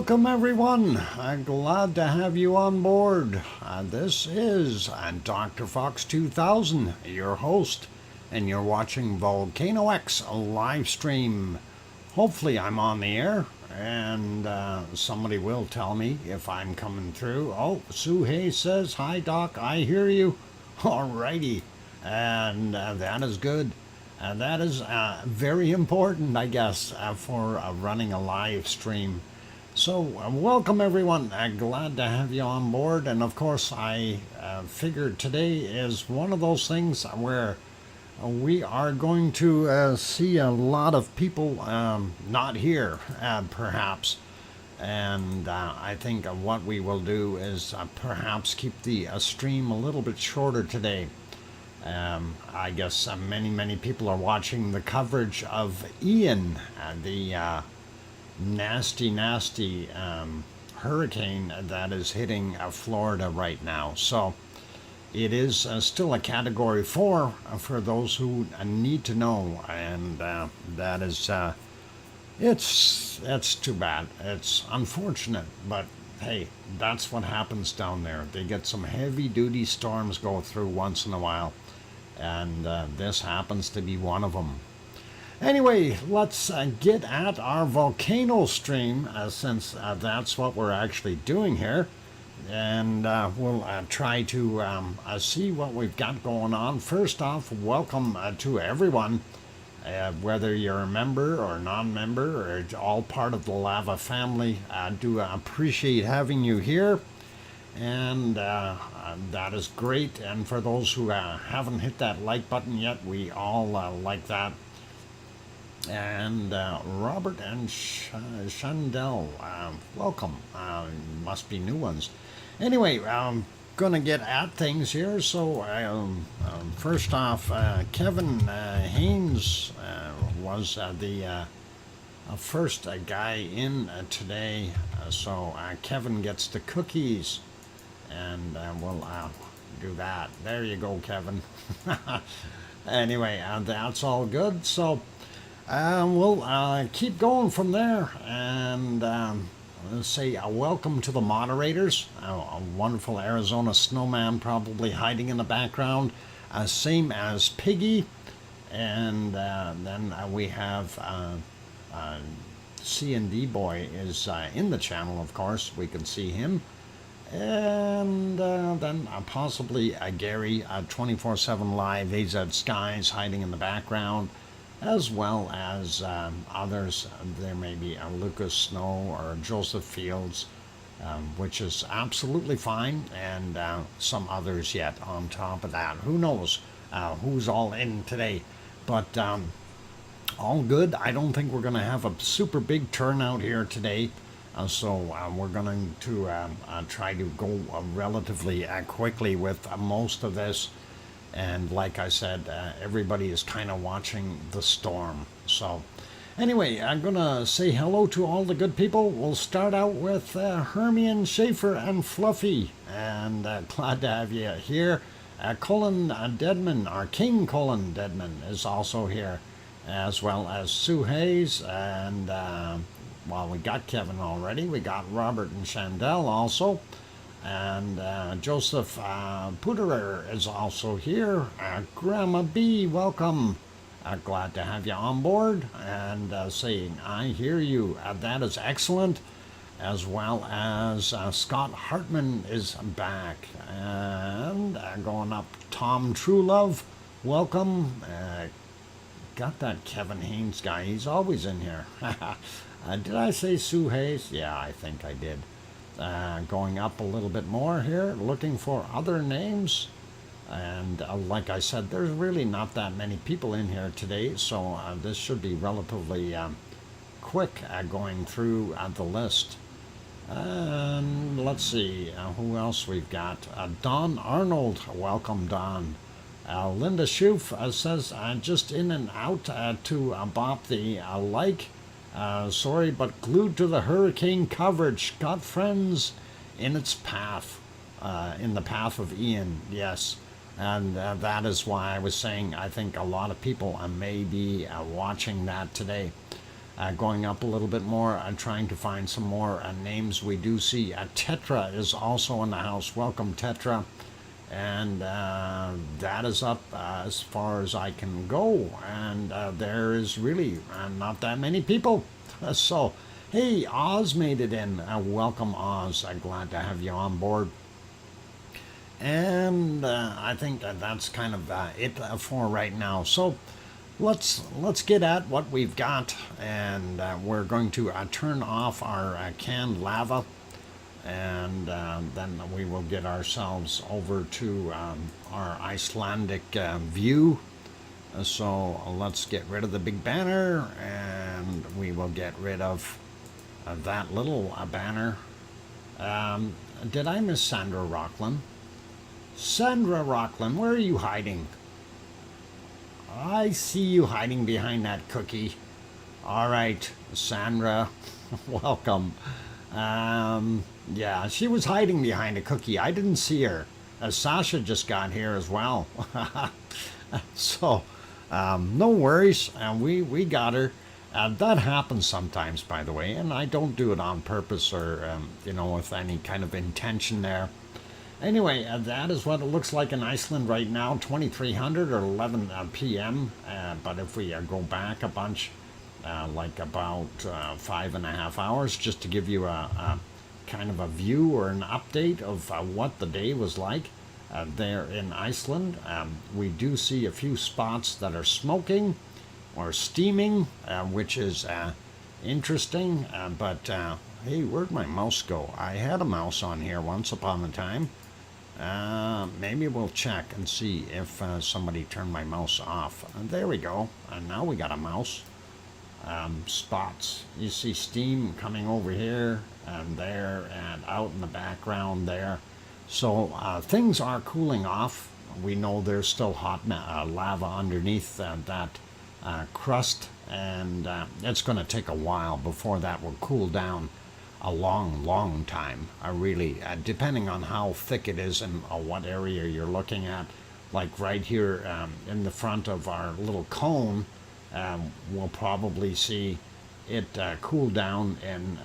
Welcome everyone. I'm glad to have you on board. This is DrFox2000, your host, and you're watching VolcanoX live stream. Hopefully I'm on the air, and somebody will tell me if I'm coming through. Oh, Sue Hayes says, "Hi Doc, I hear you." Alrighty, and that is good. That is very important, I guess, for running a live stream. So, welcome everyone. Glad to have you on board. And of course, I figured today is one of those things where we are going to see a lot of people not here, perhaps. And I think what we will do is perhaps keep the stream a little bit shorter today. I guess many people are watching the coverage of Ian, the nasty hurricane that is hitting Florida right now. So it is still a category 4 for those who need to know, and that is it's too bad. It's unfortunate, but hey, that's what happens down there. They get some heavy duty storms go through once in a while, and this happens to be one of them. Anyway, let's get at our volcano stream, since that's what we're actually doing here. And we'll try to see what we've got going on. First off, welcome to everyone, whether you're a member or non-member or all part of the lava family. I do appreciate having you here. And that is great. And for those who haven't hit that like button yet, we all like that. And Robert and Shandell, welcome. Must be new ones. Anyway, I'm going to get at things here. So first off, Kevin Haynes was the first guy in today. So Kevin gets the cookies, and we'll do that. There you go, Kevin. Anyway, that's all good. So we'll keep going from there, and let's say welcome to the moderators. A wonderful Arizona snowman probably hiding in the background, same as Piggy. And then we have C&D Boy is in the channel, of course. We can see him. And then possibly Gary, 24/7 Live, AZ Skies hiding in the background, as well as others. There may be Lucas Snow or Joseph Fields, which is absolutely fine, and some others yet on top of that. Who knows who's all in today, but all good. I don't think we're going to have a super big turnout here today, so we're going to try to go relatively quickly with most of this. And like I said, everybody is kind of watching the storm. So anyway, I'm going to say hello to all the good people. We'll start out with Hermione Schaefer and Fluffy. And glad to have you here. Colin Deadman, our King Colin Deadman, is also here, as well as Sue Hayes. And, well, we got Kevin already. We got Robert and Shandell also. And Joseph Puderer is also here. Grandma B, welcome. Glad to have you on board, and saying, "I hear you." That is excellent. As well as Scott Hartman is back. And going up, Tom Truelove, welcome. Got that Kevin Haynes guy. He's always in here. Did I say Sue Hayes? Yeah, I think I did. Going up a little bit more here, looking for other names. And like I said, there's really not that many people in here today, so this should be relatively quick going through the list. And let's see who else we've got. Don Arnold, welcome Don. Linda Schoof says, just in and out to bop the like. Sorry, but glued to the hurricane coverage. Got friends in its path, in the path of Ian, yes. And that is why I was saying I think a lot of people may be watching that today. Going up a little bit more, trying to find some more names. We do see Tetra is also in the house. Welcome, Tetra. And that is up as far as I can go. And there is really not that many people. So, hey, Oz made it in. Welcome, Oz. I'm glad to have you on board. And I think that's kind of it for right now. So let's get at what we've got, and we're going to turn off our canned lava, and then we will get ourselves over to our Icelandic view. So let's get rid of the big banner, and we will get rid of that little banner. Did I miss Sandra Rockland? Sandra Rockland, where are you hiding? I see you hiding behind that cookie. All right, Sandra, welcome. Yeah, she was hiding behind a cookie. I didn't see her. Sasha just got here as well. So, no worries. We got her. That happens sometimes, by the way, and I don't do it on purpose or, with any kind of intention there. Anyway, that is what it looks like in Iceland right now, 2300 or 11 p.m. But if we go back a bunch, like about 5.5 hours, just to give you a kind of a view or an update of what the day was like there in Iceland. We do see a few spots that are smoking or steaming, which is interesting. But hey, where'd my mouse go? I had a mouse on here once upon a time. Maybe we'll check and see if somebody turned my mouse off. There we go. And now we got a mouse. Spots. You see steam coming over here and there and out in the background there. So things are cooling off. We know there's still hot lava underneath that crust, and it's going to take a while before that will cool down. A long time, really, depending on how thick it is and what area you're looking at. Like right here in the front of our little cone, we'll probably see it cool down in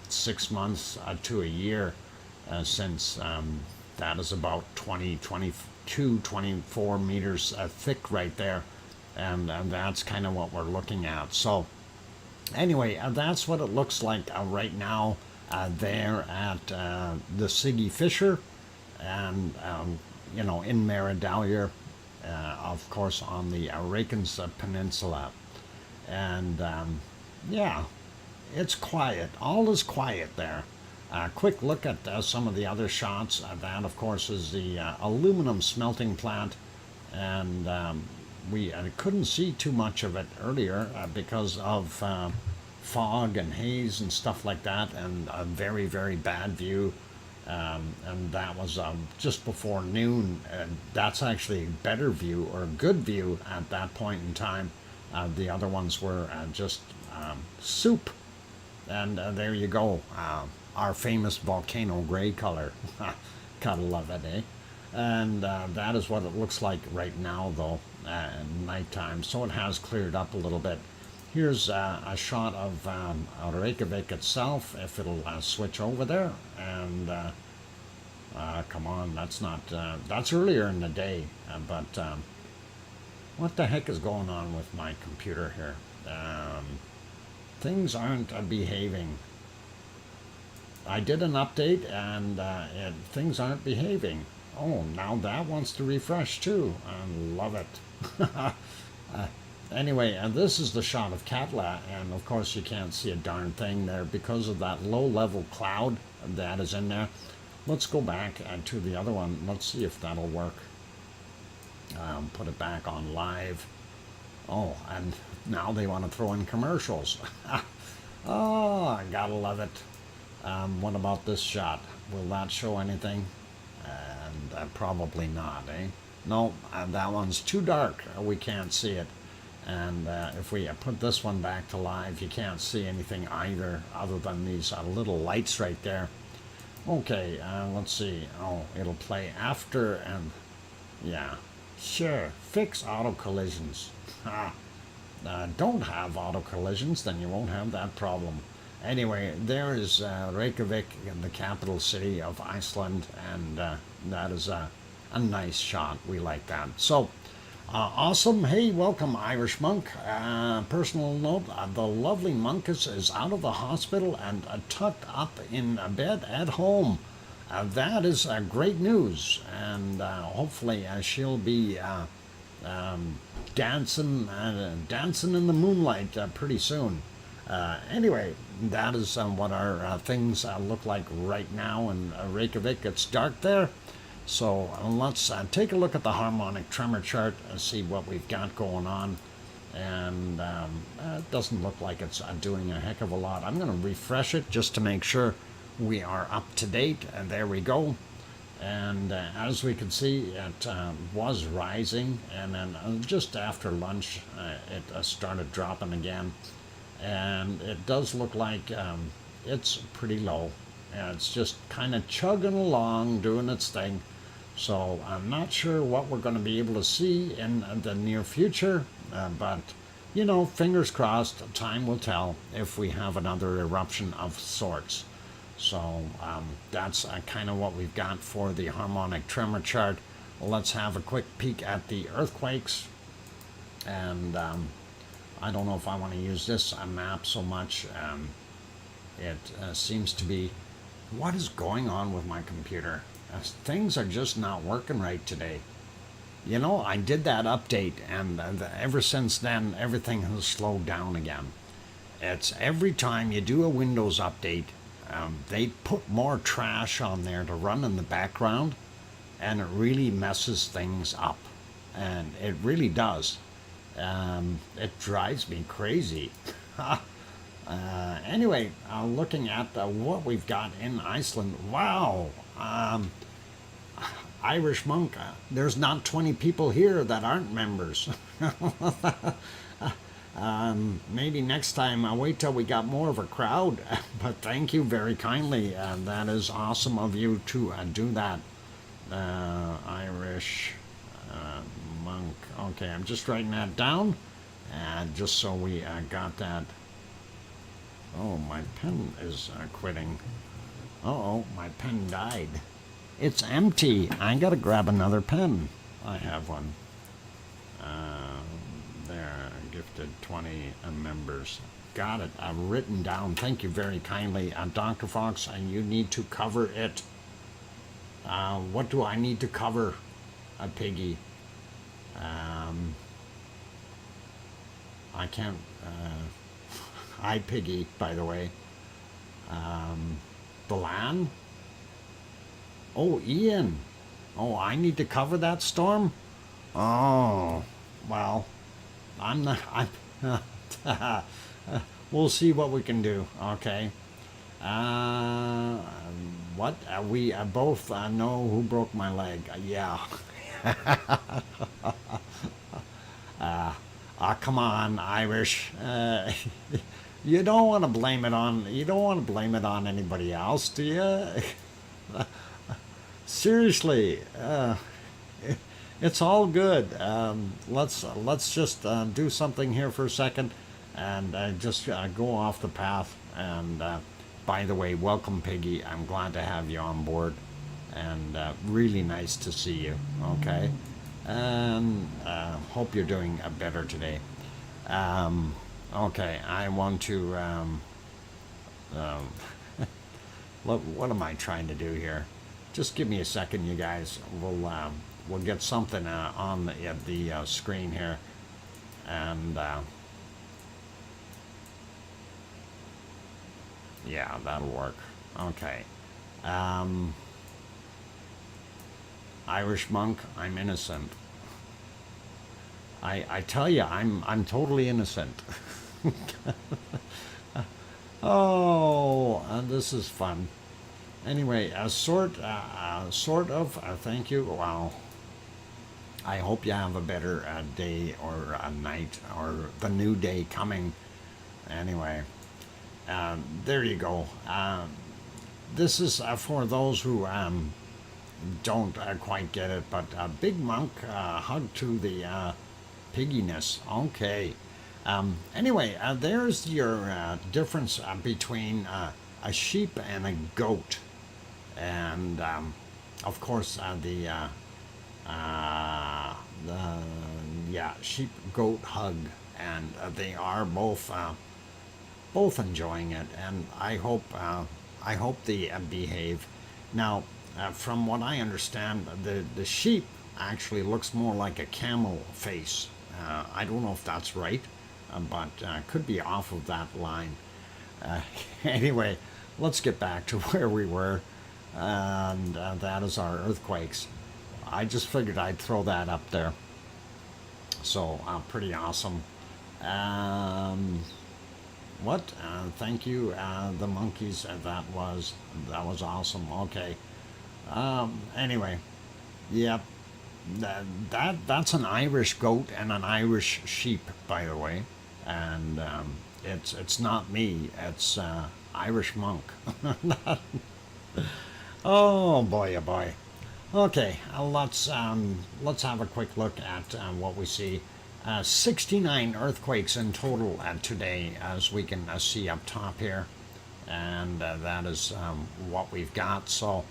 6 months to a year, since that is about 22, 24 meters thick right there, and that's kind of what we're looking at. So anyway, that's what it looks like right now there at the Siggy Fisher, and in Maridalja, of course, on the Reykjanes Peninsula. And yeah, it's quiet. All is quiet there. Quick look at some of the other shots. That, of course, is the aluminum smelting plant, and we couldn't see too much of it earlier because of fog and haze and stuff like that, and a very, very bad view. And that was just before noon. And that's actually a better view, or a good view at that point in time. The other ones were just soup. And there you go. Our famous volcano gray color. Gotta love it, eh? And that is what it looks like right now, though, at nighttime. So it has cleared up a little bit. Here's a shot of Reykjavik itself, if it'll switch over there. And come on, that's not, that's earlier in the day. But what the heck is going on with my computer here? Things aren't behaving. I did an update, and things aren't behaving. Oh, now that wants to refresh too. I love it. Anyway, this is the shot of Katla, and of course you can't see a darn thing there because of that low-level cloud that is in there. Let's go back to the other one. Let's see if that'll work. Put it back on live. Oh, and now they want to throw in commercials. Oh, I gotta love it. What about this shot? Will that show anything? And probably not, eh? No, that one's too dark. We can't see it. And if we put this one back to live, you can't see anything either, other than these little lights right there. Okay, let's see. Oh, it'll play after, and yeah, sure. Fix auto collisions. don't have auto collisions, then you won't have that problem. Anyway, there is Reykjavik, the capital city of Iceland, and that is a nice shot. We like that. So, awesome. Hey, welcome, Irish Monk. Personal note, the lovely Monkus is out of the hospital and tucked up in bed at home. That is great news, and hopefully she'll be dancing in the moonlight pretty soon. Anyway, that is what our things look like right now in Reykjavik. It's dark there, so let's take a look at the harmonic tremor chart and see what we've got going on. And it doesn't look like it's doing a heck of a lot. I'm going to refresh it just to make sure we are up to date, and there we go. And as we can see, it was rising, and then just after lunch it started dropping again, and it does look like it's pretty low. It's just kind of chugging along, doing its thing. So I'm not sure what we're going to be able to see in the near future, but you know, fingers crossed, time will tell if we have another eruption of sorts. So that's kind of what we've got for the harmonic tremor chart. Let's have a quick peek at the earthquakes. And I don't know if I want to use this map so much. It seems to be, what is going on with my computer? Things are just not working right today. You know, I did that update, and ever since then, everything has slowed down again. It's every time you do a Windows update, they put more trash on there to run in the background, and it really messes things up. And it really does. It drives me crazy. Anyway, looking at what we've got in Iceland, wow. Irish Monk, there's not 20 people here that aren't members. Maybe next time I'll wait till we got more of a crowd. But thank you very kindly. That is awesome of you to do that. Irish Monk. Okay, I'm just writing that down, just so we got that. Oh, my pen is quitting. Uh-oh, my pen died. It's empty. I gotta grab another pen. I have one. There, gifted 20 members. Got it. I've written down. Thank you very kindly. Dr. Fox, you need to cover it. What do I need to cover, Piggy? I can't. Hi, Piggy, by the way. The land? Oh, Ian. Oh, I need to cover that storm? Oh, well, I'm not. We'll see what we can do, okay? What? We both know who broke my leg. Yeah. Come on, Irish. You don't want to blame it on. You don't want to blame it on anybody else, do you? Seriously, it's all good. Let's just do something here for a second, and just go off the path. And by the way, welcome, Piggy. I'm glad to have you on board, and really nice to see you. Okay, and hope you're doing better today. Okay, I want to. What am I trying to do here? Just give me a second, you guys. We'll get something on the screen here, and yeah, that'll work. Okay. Irish Monk, I'm innocent. I tell you, I'm totally innocent. Oh, this is fun. Anyway, sort of. Thank you. Wow. I hope you have a better day or a night or the new day coming. Anyway, there you go. This is for those who don't quite get it, but Big Monk hug to the pigginess. Okay. Anyway, there's your difference between a sheep and a goat. And of course, the yeah, sheep goat hug, and they are both enjoying it, and I hope they behave. Now, from what I understand, the sheep actually looks more like a camel face. I don't know if that's right, but could be off of that line. Uh, anyway, let's get back to where we were, and that is our earthquakes. I just figured I'd throw that up there. So pretty awesome. Um, what? Thank you, the monkeys. That was awesome. Okay. Anyway, yep. That's an Irish goat and an Irish sheep, by the way, and it's not me. It's Irish monk. Oh boy, oh boy. Okay, let's have a quick look at what we see. 69 earthquakes in total today, as we can see up top here, and that is what we've got. So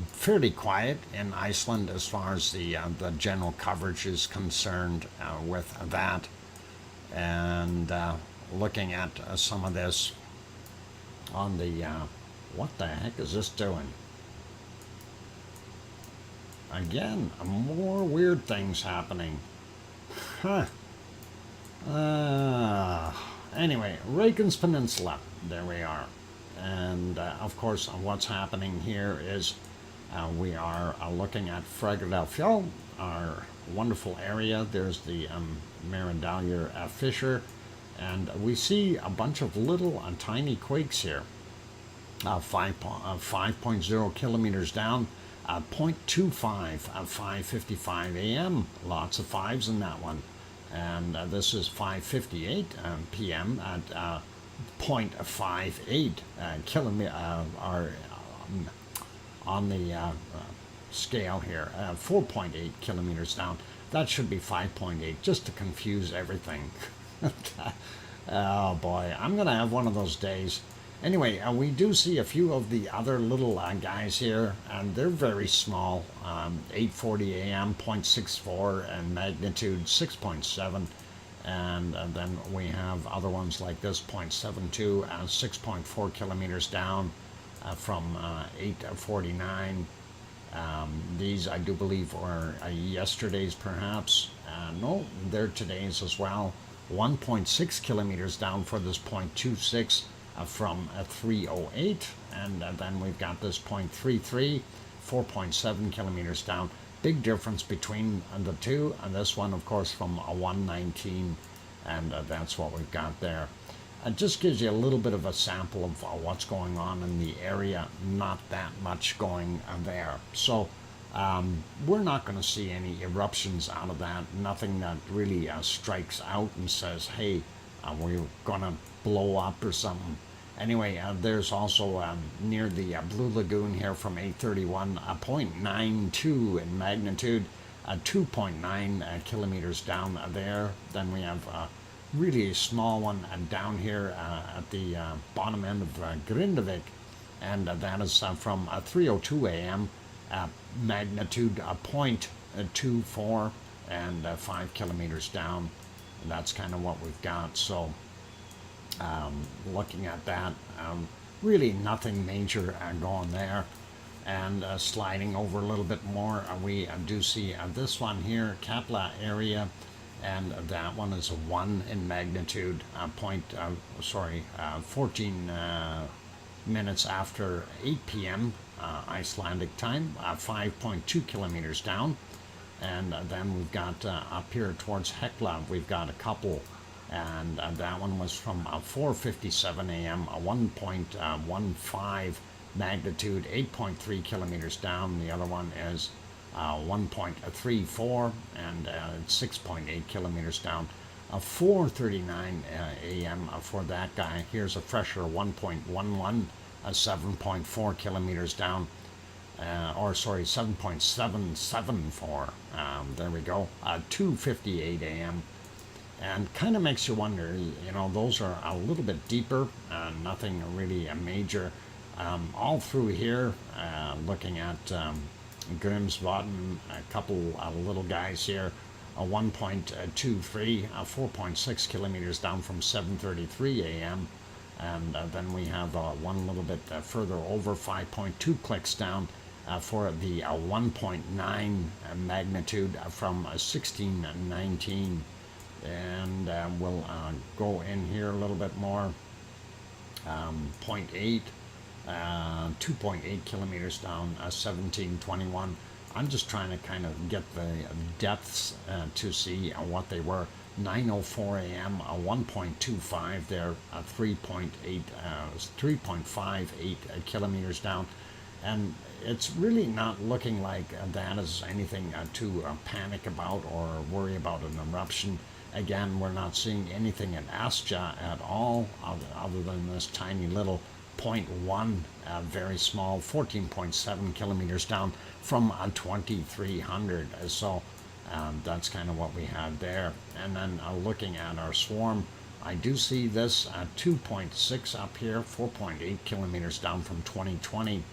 fairly quiet in Iceland as far as the general coverage is concerned with that. And looking at some of this on the what the heck is this doing? Again, more weird things happening. Huh. Uh, anyway, Reykjanes Peninsula. There we are. And of course, what's happening here is we are looking at Philadelphia, our wonderful area. There's the Marindalia Fissure, and we see a bunch of little tiny quakes here. 5.0 kilometers down, 0.25 at 5:55 a.m. Lots of fives in that one. And this is 5:58 p.m. at 0.58 kilometer are on the scale here. 4.8 kilometers down. That should be 5.8, just to confuse everything. Oh boy, I'm gonna have one of those days. Anyway, we do see a few of the other little guys here, and they're very small. 8:40 a.m., 0.64, and magnitude 6.7. And then we have other ones like this, 0.72, 6.4 kilometers down from 8:49. These, I do believe, are yesterday's perhaps. No, they're today's as well. 1.6 kilometers down for this 0.26 from 308, and then we've got this 0.33, 4.7 kilometers down. Big difference between the two, and this one, of course, from a 119, and that's what we've got there. It just gives you a little bit of a sample of what's going on in the area. Not that much going there. So we're not going to see any eruptions out of that. Nothing that really strikes out and says, hey, we're going to blow up or something. Anyway, there's also near the Blue Lagoon here from 831, 0.92 in magnitude, 2.9 kilometers down there. Then we have a really small one down here at the bottom end of Grindavik, and that is from 3:02 a.m. Magnitude 0.24 and 5 kilometers down. And that's kind of what we've got. So looking at that, really nothing major going there. And sliding over a little bit more, we do see this one here, Katla area, and that one is a 1 in magnitude, 14 minutes after 8 p.m. Icelandic time, 5.2 kilometers down. And then we've got up here towards Hekla, we've got a couple, and that one was from 4:57 a.m., a 1.15 magnitude, 8.3 kilometers down. The other one is 1.34 and 6.8 kilometers down. 4:39 a.m. For that guy. Here's a fresher 1.11, 7.4 kilometers down. 7.774. There we go. 2:58 a.m. and kind of makes you wonder, those are a little bit deeper, nothing really major. All through here, looking at Grimsvatn, a couple little guys here, a 1.23, 4.6 kilometers down from 7:33 a.m. And then we have one little bit further over, 5.2 clicks down for the 1.9 magnitude from 1619. And we'll go in here a little bit more, 0.8, 2.8 kilometers down, 1721. I'm just trying to kind of get the depths to see what they were. 9:04 a.m., 1.25 there, 3.58 kilometers down. And it's really not looking like that is anything to panic about or worry about an eruption. Again, we're not seeing anything in Asja at all, other than this tiny little 0.1, very small, 14.7 kilometers down from 2300. So that's kind of what we had there. And then looking at our swarm, I do see this 2.6 up here, 4.8 kilometers down from 2020.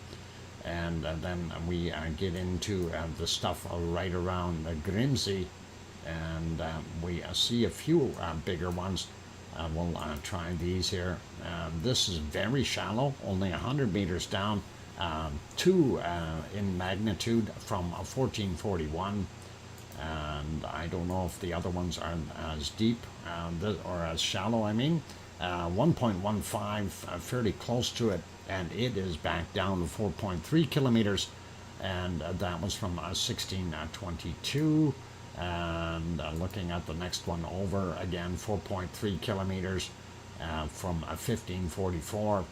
And then we get into the stuff right around Grimsey, and we see a few bigger ones. We'll try these here. This is very shallow, only 100 meters down, 2 in magnitude from 1441. And I don't know if the other ones are as deep or as shallow, 1.15, fairly close to it, and it is back down to 4.3 kilometers, and that was from 1622. And looking at the next one over, again 4.3 kilometers from 1544.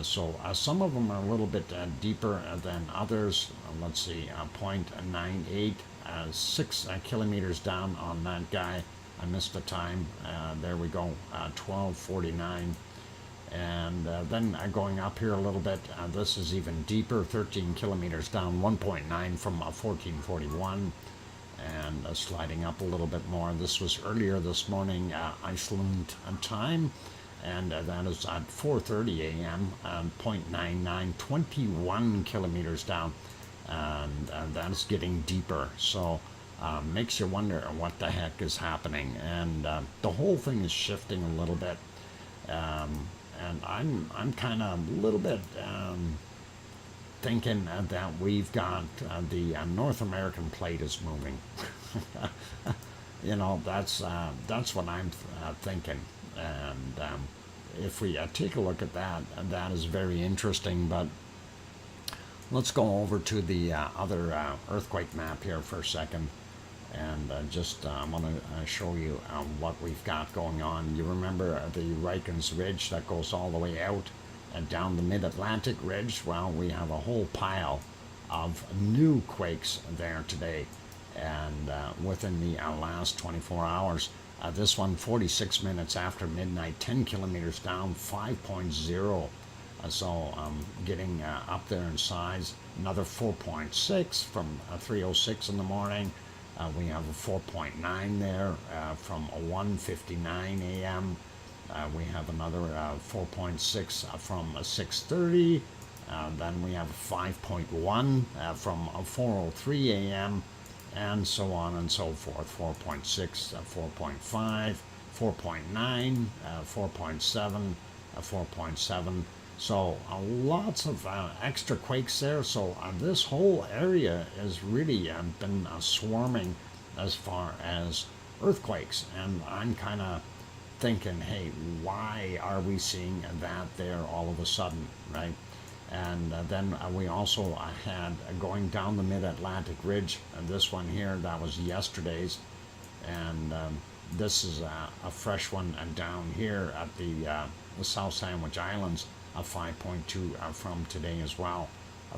So some of them are a little bit deeper than others. Let's see, 0.98, 6 kilometers down on that guy. I missed the time. There we go, 1249. And then going up here a little bit, this is even deeper, 13 kilometers down, 1.9 from 1441. And sliding up a little bit more. This was earlier this morning, Iceland Time, and that is at 4:30 a.m. 0.99, 21 kilometers down, and that's getting deeper. So makes you wonder what the heck is happening, and the whole thing is shifting a little bit, and I'm kind of a little bit. Thinking that we've got the North American plate is moving. That's what I'm thinking. And if we take a look at that, that is very interesting. But let's go over to the other earthquake map here for a second. And I want to show you what we've got going on. You remember the Rikens Ridge that goes all the way out and down the mid-Atlantic ridge? Well, we have a whole pile of new quakes there today, and within the last 24 hours. This one, 46 minutes after midnight, 10 kilometers down, 5.0. So getting up there in size. Another 4.6 from 3:06 in the morning. We have a 4.9 there from 1:59 a.m. We have another 4.6 from 6:30. Then we have 5.1 from 4:03 a.m. and so on and so forth. 4.6, 4.5, 4.9, 4.7, 4.7. So lots of extra quakes there. So this whole area has really been swarming as far as earthquakes. And I'm kind of thinking, hey, why are we seeing that there all of a sudden, right? And then we also had going down the mid-Atlantic ridge, and this one here, that was yesterday's, and this is a fresh one down here at the South Sandwich Islands, a 5.2 from today as well,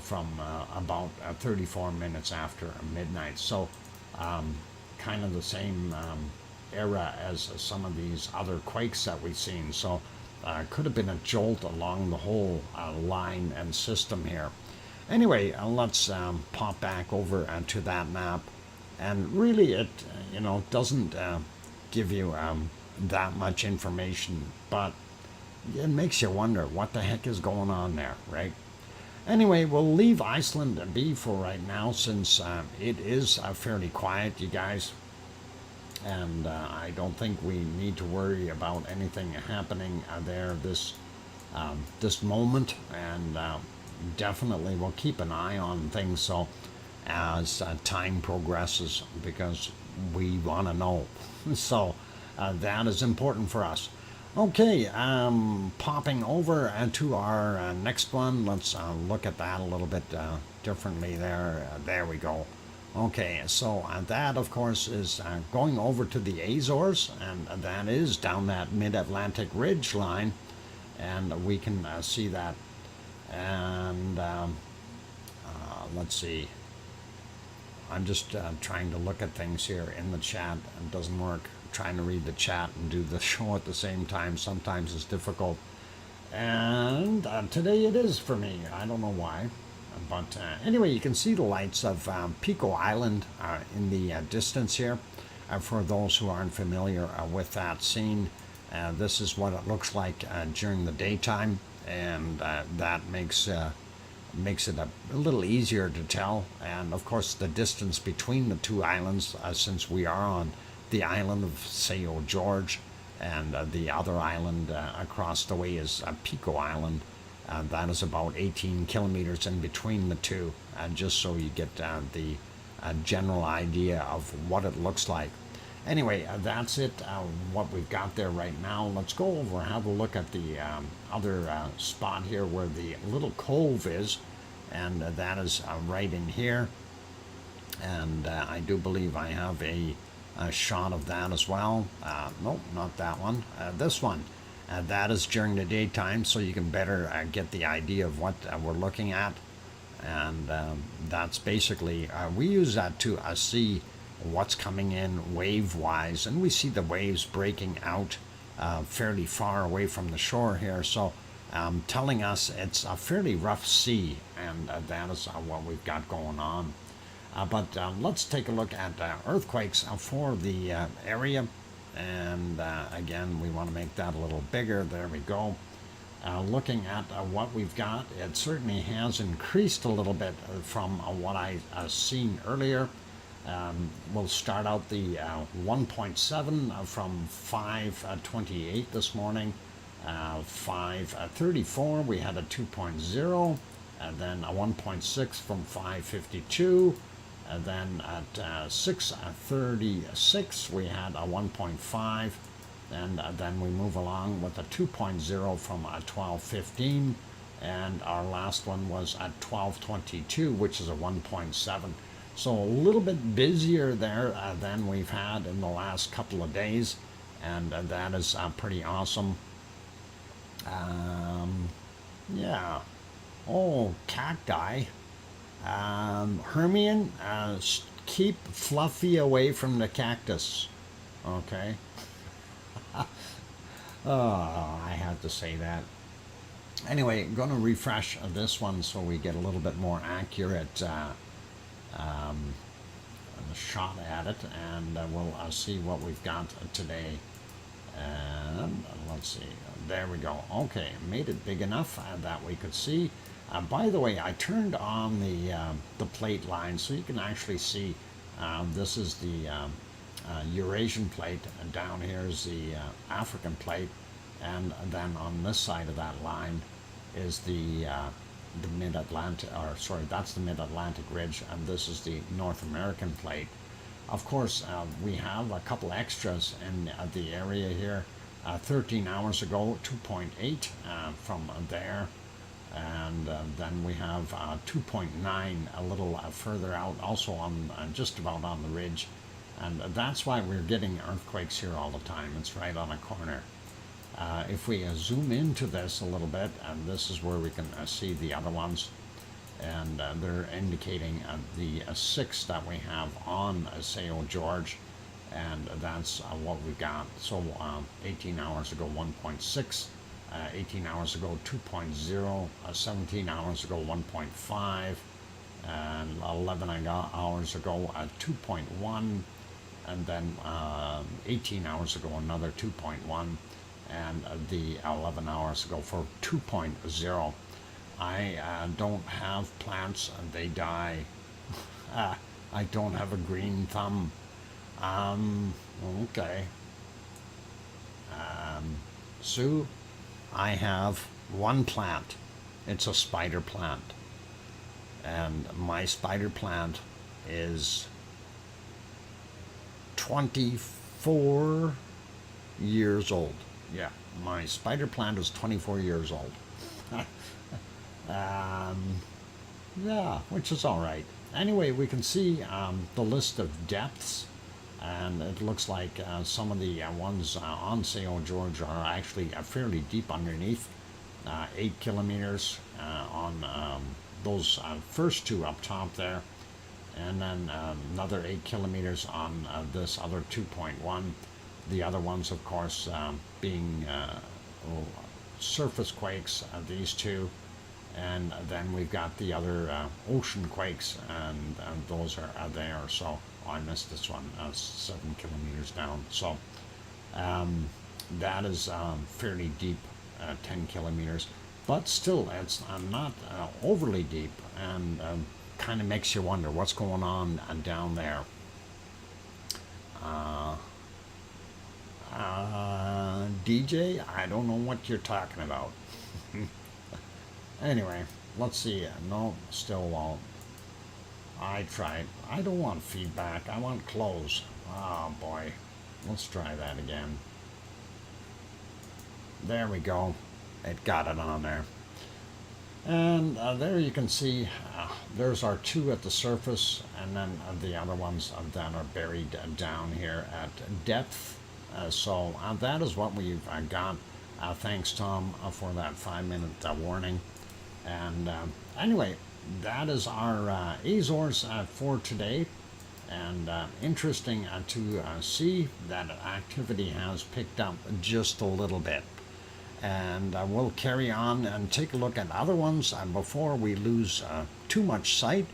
from about 34 minutes after midnight. So kind of the same era as some of these other quakes that we've seen. So could have been a jolt along the whole line and system here. Anyway, let's pop back over to that map, and really it doesn't give you that much information, but it makes you wonder what the heck is going on there, right? Anyway, we'll leave Iceland be for right now, since it is fairly quiet, you guys. And I don't think we need to worry about anything happening there this moment. And definitely we'll keep an eye on things, so as time progresses, because we want to know. So that is important for us. Okay, popping over to our next one. Let's look at that a little bit differently there. There we go. Okay, so that, of course, is going over to the Azores, and that is down that mid-Atlantic ridge line, and we can see that. And let's see. I'm just trying to look at things here in the chat. It doesn't work. Trying to read the chat and do the show at the same time sometimes is difficult. And today it is for me. I don't know why. But anyway, you can see the lights of Pico Island in the distance here. For those who aren't familiar with that scene, this is what it looks like during the daytime, and that makes it a little easier to tell. And of course, the distance between the two islands, since we are on the island of São Jorge, and the other island across the way is Pico Island. That is about 18 kilometers in between the two, just so you get the general idea of what it looks like. Anyway, that's it, what we've got there right now. Let's go over and have a look at the other spot here where the little cove is, and that is right in here. And I do believe I have a shot of that as well. Nope, not that one. This one. That is during the daytime, so you can better get the idea of what we're looking at. And that's basically, we use that to see what's coming in wave-wise, and we see the waves breaking out fairly far away from the shore here, so telling us it's a fairly rough sea, and that is what we've got going on. But let's take a look at earthquakes for the area. And again, we want to make that a little bigger. There we go. Looking at what we've got, it certainly has increased a little bit from what I seen earlier. We'll start out the 1.7 from 5:28 this morning. 5:34 we had a 2.0, and then a 1.6 from 5:52. And then at 6:36 we had a 1.5, and then we move along with a 2.0 from 12:15, and our last one was at 12:22, which is a 1.7. So a little bit busier there than we've had in the last couple of days, and that is pretty awesome. Yeah. Oh, cacti. Hermione, keep Fluffy away from the cactus. Okay. Oh, I had to say that. Anyway, I'm going to refresh this one so we get a little bit more accurate shot at it, and we'll see what we've got today. And let's see. There we go. Okay, made it big enough that we could see. By the way, I turned on the plate line so you can actually see. This is the Eurasian plate, and down here is the African plate, and then on this side of that line is the mid-Atlantic, or sorry, that's the mid-Atlantic ridge, and this is the North American plate. Of course, we have a couple extras in the area here. 13 hours ago, 2.8 from there. And then we have 2.9 a little further out, also on just about on the ridge, and that's why we're getting earthquakes here all the time. It's right on a corner. If we zoom into this a little bit, and this is where we can see the other ones, and they're indicating the 6 that we have on São Jorge, and that's what we got. So 18 hours ago, 1.6. 18 hours ago 2.0, 17 hours ago 1.5, and 11 hours ago 2.1, and then 18 hours ago another 2.1, and the 11 hours ago for 2.0. I don't have plants and they die. I don't have a green thumb. Okay. Sue, I have one plant. It's a spider plant. And my spider plant is 24 years old. Yeah, my spider plant is 24 years old. Yeah, which is all right. Anyway, we can see the list of depths, and it looks like some of the ones on St. George are actually fairly deep underneath. 8 kilometers on those first two up top there, and then another 8 kilometers on this other 2.1. The other ones, of course, being surface quakes, these two, and then we've got the other ocean quakes, and those are there. So I missed this one, 7 kilometers down. So that is fairly deep, 10 kilometers, but still it's not overly deep, and kind of makes you wonder what's going on down there. DJ, I don't know what you're talking about. Anyway, let's see. No, still won't. I tried. I don't want feedback. I want close. Oh boy. Let's try that again. There we go. It got it on there. And there you can see there's our two at the surface, and then the other ones that are buried down here at depth. So that is what we've got. Thanks, Tom, for that 5-minute warning. And anyway, that is our Azores for today. And interesting to see that activity has picked up just a little bit. And we'll carry on and take a look at other ones before we lose too much sight.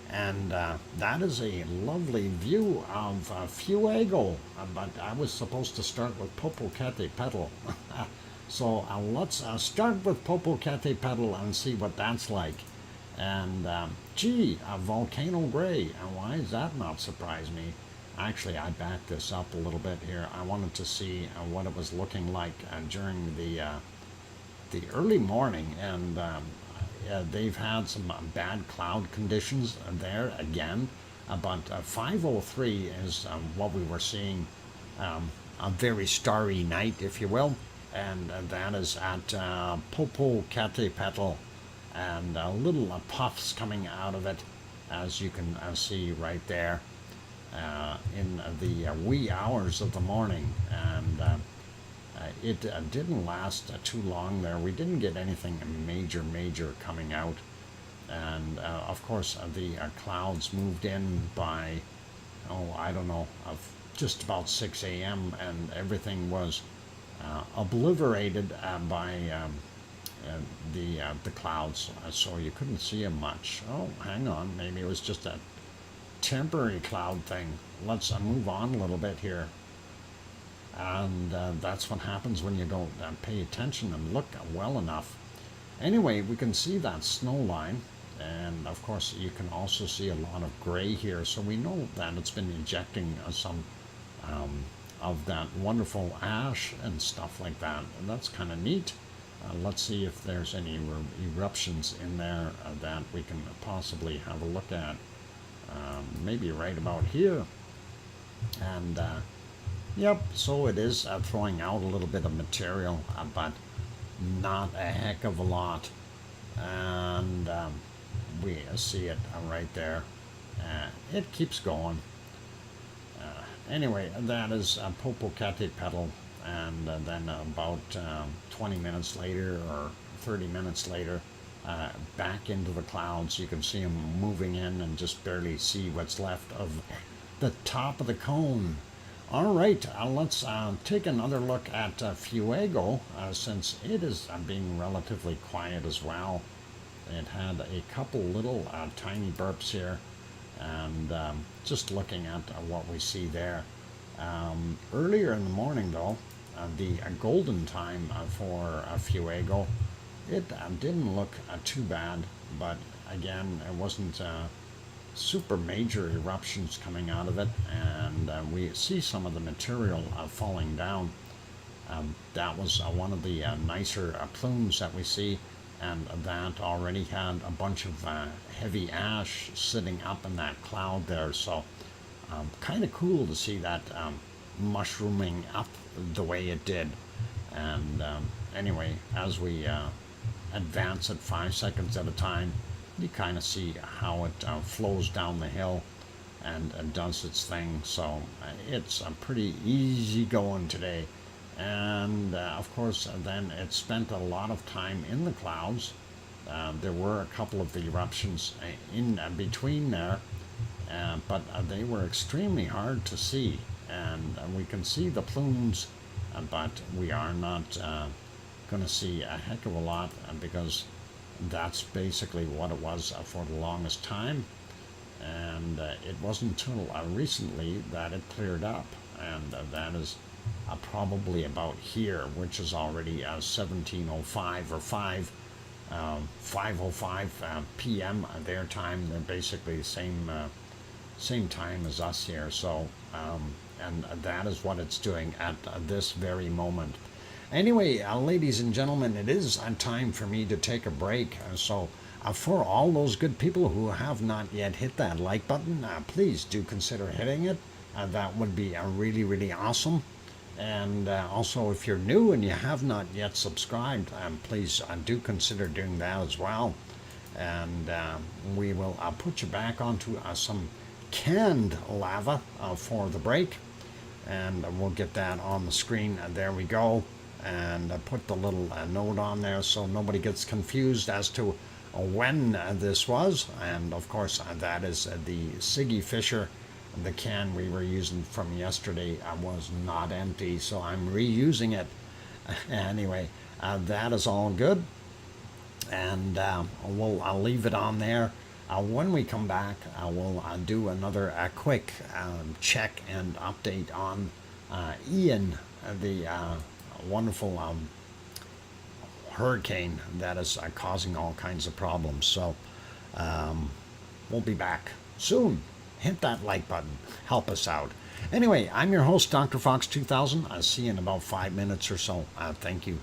And that is a lovely view of Fuego, but I was supposed to start with Popocatépetl. So let's start with Popocatépetl and see what that's like. And gee, a volcano gray, and why does that not surprise me? Actually, I backed this up a little bit here. I wanted to see what it was looking like during the early morning, and they've had some bad cloud conditions there again, but 5:03 is what we were seeing, a very starry night, if you will, and that is at Popocatépetl, and little puffs coming out of it, as you can see right there, in the wee hours of the morning. And it didn't last too long there. We didn't get anything major coming out, and of course the clouds moved in by, I don't know, just about 6 a.m. and everything was obliterated by the clouds, so you couldn't see them much. Oh, hang on, maybe it was just a temporary cloud thing. Let's move on a little bit here. And that's what happens when you don't pay attention and look well enough. Anyway, we can see that snow line, and of course you can also see a lot of gray here, so we know that it's been ejecting some of that wonderful ash and stuff like that, and that's kind of neat. Let's see if there's any eruptions in there that we can possibly have a look at. Maybe right about here. And yep, so it is throwing out a little bit of material, but not a heck of a lot. And we see it right there. It keeps going. Anyway, that is Popocatépetl, and then about 20 minutes later or 30 minutes later, back into the clouds. You can see them moving in and just barely see what's left of the top of the cone. All right, let's take another look at Fuego, since it is being relatively quiet as well. It had a couple little tiny burps here, and just looking at what we see there. Earlier in the morning, though, the golden time for Fuego, it didn't look too bad, but again, it wasn't super major eruptions coming out of it, and we see some of the material falling down. That was one of the nicer plumes that we see, and that already had a bunch of heavy ash sitting up in that cloud there, so kind of cool to see that mushrooming up the way it did. And anyway, as we advance at 5 seconds at a time, you kind of see how it flows down the hill and does its thing. So it's pretty easy going today. And of course, then it spent a lot of time in the clouds. There were a couple of eruptions in between there, but they were extremely hard to see. And we can see the plumes, but we are not going to see a heck of a lot because that's basically what it was for the longest time. And it wasn't until recently that it cleared up, and that is probably about here, which is already 17:05 or 5:05 p.m. their time. They're basically the same time as us here. So and that is what it's doing at this very moment. Anyway, ladies and gentlemen, it is time for me to take a break. So for all those good people who have not yet hit that like button, please do consider hitting it. That would be really, really awesome. And also, if you're new and you have not yet subscribed, please do consider doing that as well. And we will put you back onto some canned lava for the break. And we'll get that on the screen. There we go. And put the little note on there so nobody gets confused as to when this was. And of course, that is the Siggy Fisher. The can we were using from yesterday was not empty, so I'm reusing it. Anyway, that is all good. And I'll leave it on there. When we come back, we'll do another quick check and update on Ian, the wonderful hurricane that is causing all kinds of problems. So we'll be back soon. Hit that like button. Help us out. Anyway, I'm your host, DrFox2000. I'll see you in about 5 minutes or so. Thank you.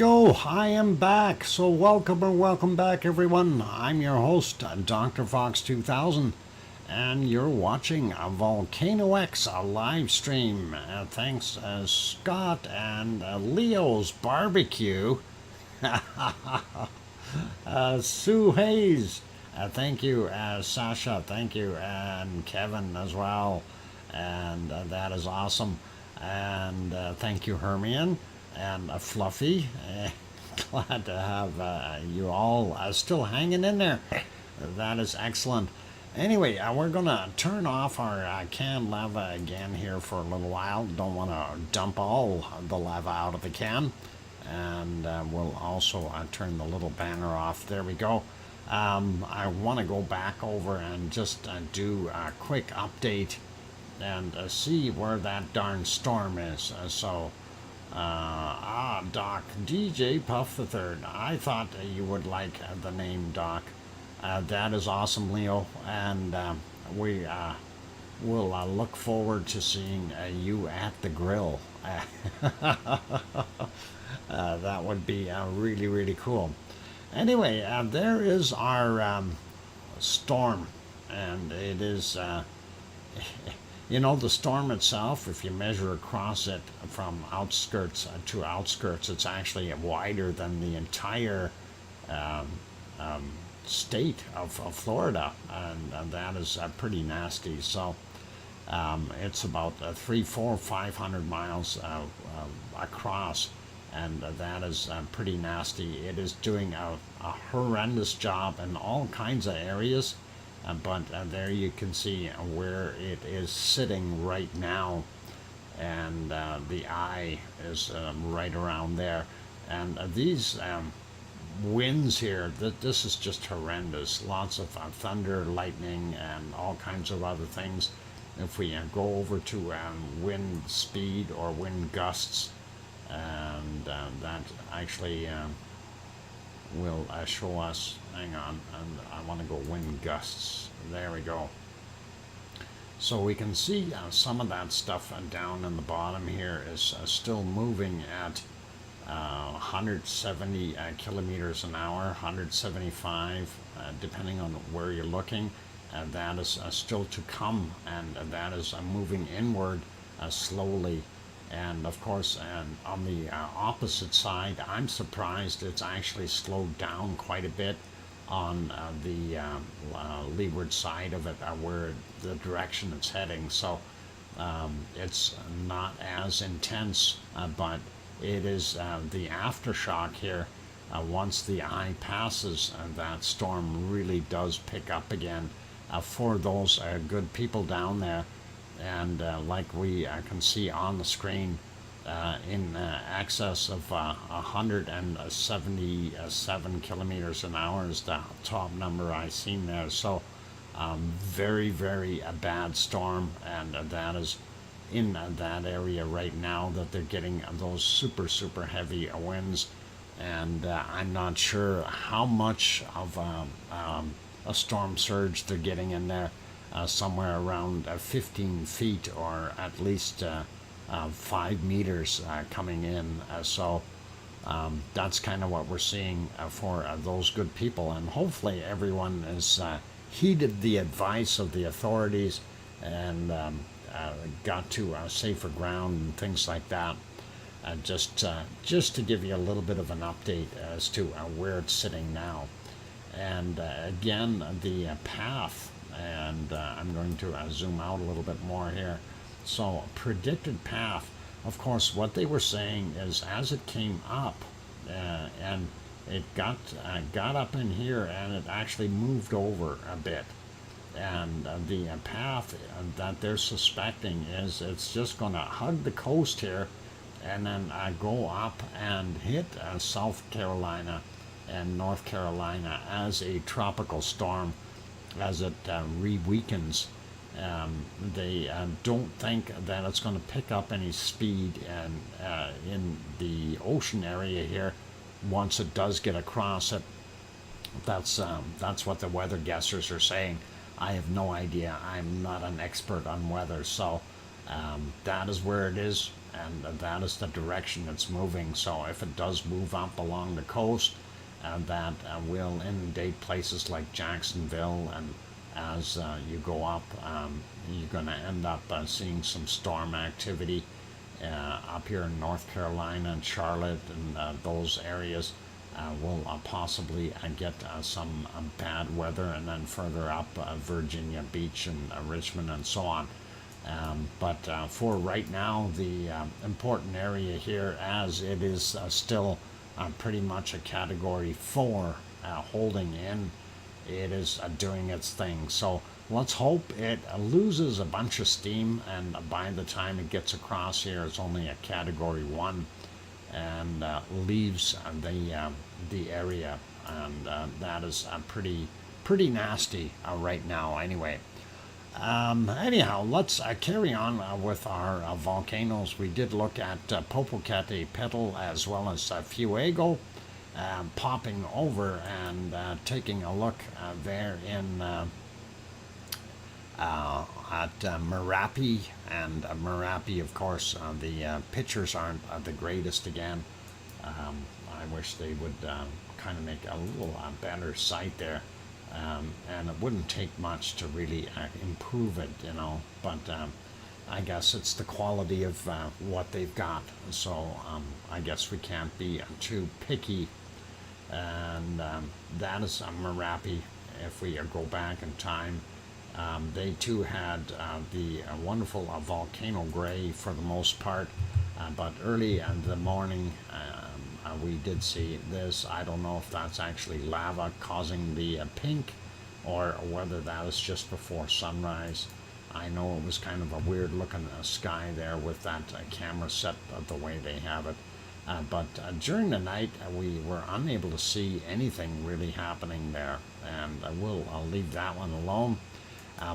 go. I am back. So welcome back, everyone. I'm your host, DrFox2000, and you're watching a VolcanoX live stream. Thanks, Scott and Leo's Barbecue. Sue Hayes. Thank you, Sasha. Thank you, and Kevin as well. And that is awesome. And thank you, Hermione and Fluffy. Glad to have you all still hanging in there. That is excellent. Anyway, we're going to turn off our canned lava again here for a little while. Don't want to dump all the lava out of the can. And we'll also turn the little banner off. There we go. I want to go back over and just do a quick update and see where that darn storm is. Doc, DJ Puff the Third. I thought you would like the name, Doc. That is awesome, Leo, and we will look forward to seeing you at the grill. That would be really, really cool. Anyway, there is our storm, and it is... You know, the storm itself, if you measure across it from outskirts to outskirts, it's actually wider than the entire state of Florida, and that is pretty nasty. So it's about 500 miles across, and that is pretty nasty. It is doing a horrendous job in all kinds of areas. But there you can see where it is sitting right now, and the eye is right around there. And these winds here, this is just horrendous. Lots of thunder, lightning, and all kinds of other things. If we go over to wind speed or wind gusts, and that actually will show us, hang on, and I want to go wind gusts. There we go. So we can see some of that stuff down in the bottom here is still moving at 170 kilometers an hour, 175, depending on where you're looking. That is still to come, and that is moving inward slowly. And of course, on the opposite side, I'm surprised it's actually slowed down quite a bit on the leeward side of it, where the direction it's heading. So it's not as intense, but it is the aftershock here. Once the eye passes, that storm really does pick up again for those good people down there. And like we can see on the screen, in excess of 177 kilometers an hour is the top number I've seen there. So very, very bad storm, and that is in that area right now that they're getting those super, super heavy winds. And I'm not sure how much of a storm surge they're getting in there. Somewhere around 15 feet, or at least 5 meters coming in. So that's kind of what we're seeing for those good people. And hopefully everyone has heeded the advice of the authorities and got to safer ground and things like that. Just to give you a little bit of an update as to where it's sitting now. And again, the path, and I'm going to zoom out a little bit more here. So predicted path, of course, what they were saying is as it came up and it got up in here, and it actually moved over a bit, and the path that they're suspecting is it's just going to hug the coast here and then go up and hit South Carolina and North Carolina as a tropical storm as it re-weakens. They don't think that it's going to pick up any speed and in the ocean area here once it does get across it. That's what the weather guessers are saying. I have no idea. I'm not an expert on weather, so That is where it is, and that is the direction it's moving. So if it does move up along the coast, that will inundate places like Jacksonville, and as you go up, you're going to end up seeing some storm activity up here in North Carolina and Charlotte, and those areas will possibly get some bad weather, and then further up Virginia Beach and Richmond and so on. But for right now, the important area here, as it is still pretty much a Category 4 holding in, it is doing its thing. So let's hope it loses a bunch of steam, and by the time it gets across here, it's only a Category 1, and leaves the area, and that is pretty nasty right now. Anyway. Anyhow, let's carry on with our volcanoes. We did look at Popocatépetl as well as Fuego, popping over and taking a look there in at Merapi, and Merapi, of course, the pictures aren't the greatest again. I wish they would kind of make a little better site there. And it wouldn't take much to really improve it, but I guess it's the quality of what they've got. So I guess we can't be too picky. And that is Merapi. If we go back in time, they too had the wonderful volcano gray for the most part, but early in the morning, we did see this. I don't know if that's actually lava causing the pink, or whether that is just before sunrise. I know it was kind of a weird looking sky there with that camera set the way they have it. But during the night, we were unable to see anything really happening there, and I'll leave that one alone.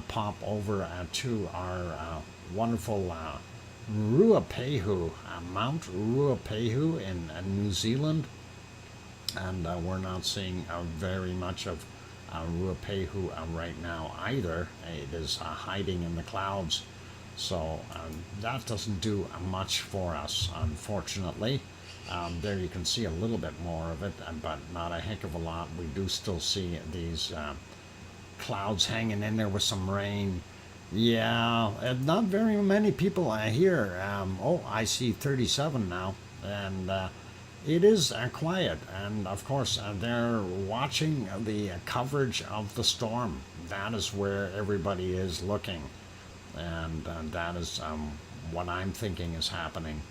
Pop over to our wonderful Ruapehu, Mount Ruapehu in New Zealand, and we're not seeing very much of Ruapehu right now either. It is hiding in the clouds, so that doesn't do much for us, unfortunately. There you can see a little bit more of it, but not a heck of a lot. We do still see these clouds hanging in there with some rain. Yeah, not very many people here. Oh, I see 37 now, and it is quiet. And of course, they're watching the coverage of the storm. That is where everybody is looking, and that is what I'm thinking is happening.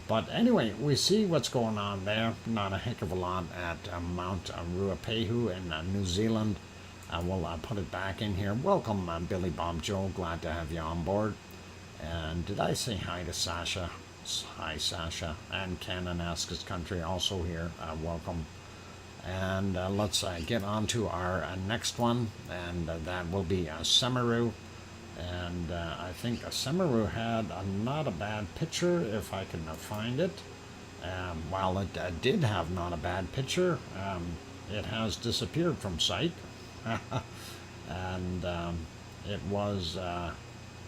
But anyway, we see what's going on there. Not a heck of a lot at Mount Ruapehu in New Zealand. We'll put it back in here. Welcome, Billy Bob Joe. Glad to have you on board. And did I say hi to Sasha? Hi, Sasha. And Canon Asks Country also here. Welcome. And let's get on to our next one. And that will be Semeru. And I think Semeru had not a bad picture, if I can find it. While it did have not a bad picture, it has disappeared from sight. And it was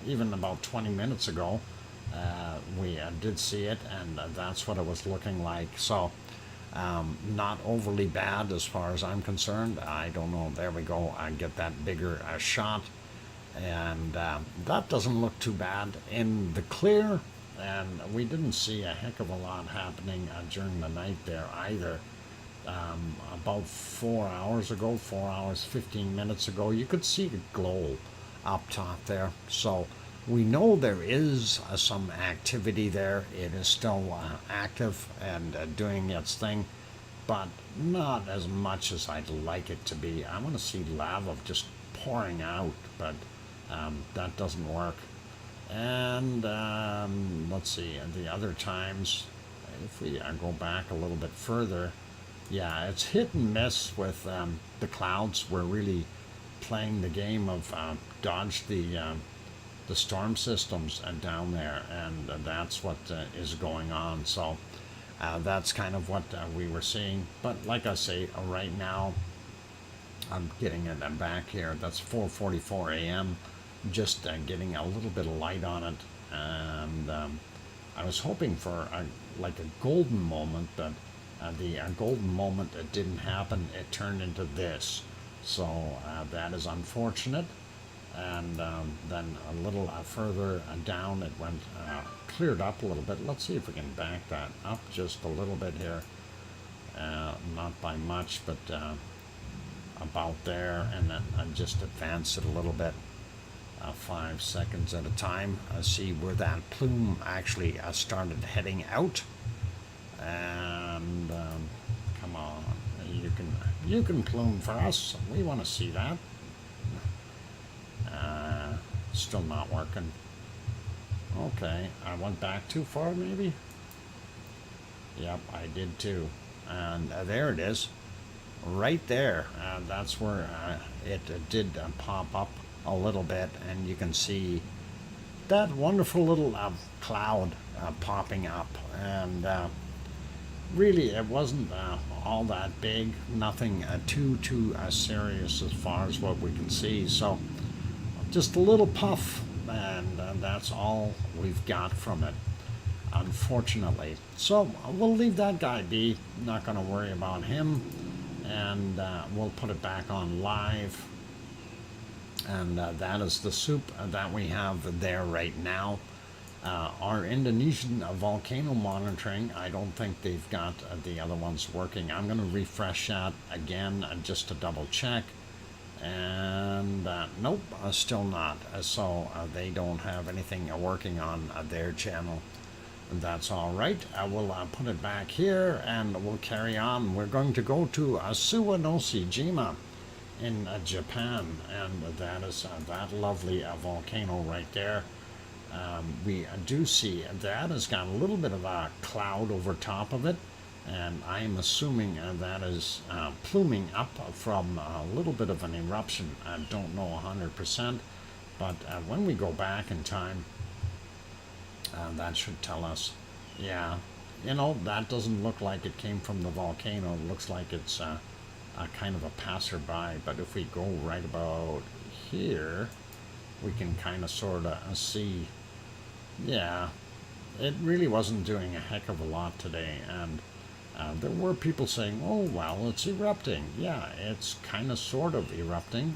even about 20 minutes ago we did see it, and that's what it was looking like. So not overly bad as far as I'm concerned. I don't know. There we go. I get that bigger shot, and that doesn't look too bad in the clear. And we didn't see a heck of a lot happening during the night there either. About 4 hours ago, 4 hours, 15 minutes ago, you could see the glow up top there. So we know there is some activity there. It is still active and doing its thing, but not as much as I'd like it to be. I want to see lava just pouring out, but that doesn't work. And let's see, the other times, if we go back a little bit further, yeah, it's hit and miss with the clouds. We're really playing the game of dodge the storm systems down there, and that's what is going on. So that's kind of what we were seeing. But like I say, right now, I'm getting it back here. That's 4:44 a.m. just getting a little bit of light on it, and I was hoping for like a golden moment, but the golden moment, it didn't happen. It turned into this, so that is unfortunate. And then a little further down, it went cleared up a little bit. Let's see if we can back that up just a little bit here. Not by much, but about there, and then just advance it a little bit, 5 seconds at a time. See where that plume actually started heading out. And come on, you can plume for us. We want to see that. Still not working. Okay, I went back too far maybe. Yep, I did too. And there it is, right there. That's where it did pop up a little bit, and you can see that wonderful little cloud popping up. And really, it wasn't all that big, nothing too serious as far as what we can see. So just a little puff, and that's all we've got from it, unfortunately. So we'll leave that guy be, not going to worry about him, and we'll put it back on live. And that is the soup that we have there right now. Our Indonesian volcano monitoring, I don't think they've got the other ones working. I'm going to refresh that again just to double check. And nope, still not. So they don't have anything working on their channel. And that's all right. We'll put it back here, and we'll carry on. We're going to go to Suwanoshijima in Japan, and that is that lovely volcano right there. We do see that has got a little bit of a cloud over top of it, and I'm assuming that is pluming up from a little bit of an eruption. I don't know 100%, but when we go back in time, that should tell us. Yeah, you know, that doesn't look like it came from the volcano. It looks like it's a kind of a passerby. But if we go right about here, we can kind of sort of see. Yeah, it really wasn't doing a heck of a lot today, and there were people saying, oh, well, it's erupting. Yeah, it's kind of sort of erupting.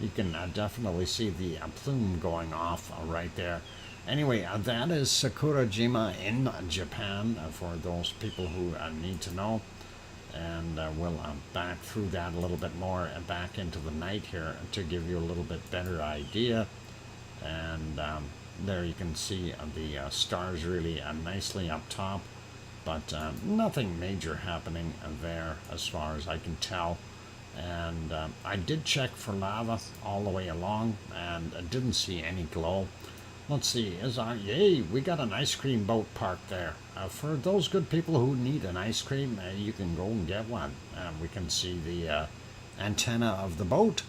You can definitely see the plume going off right there. Anyway, that is Sakurajima in Japan, for those people who need to know. And we'll back through that a little bit more and back into the night here to give you a little bit better idea. And there you can see the stars really nicely up top, but nothing major happening there as far as I can tell. And I did check for lava all the way along, and I didn't see any glow. Let's see, yay, we got an ice cream boat parked there. For those good people who need an ice cream, you can go and get one. We can see the antenna of the boat.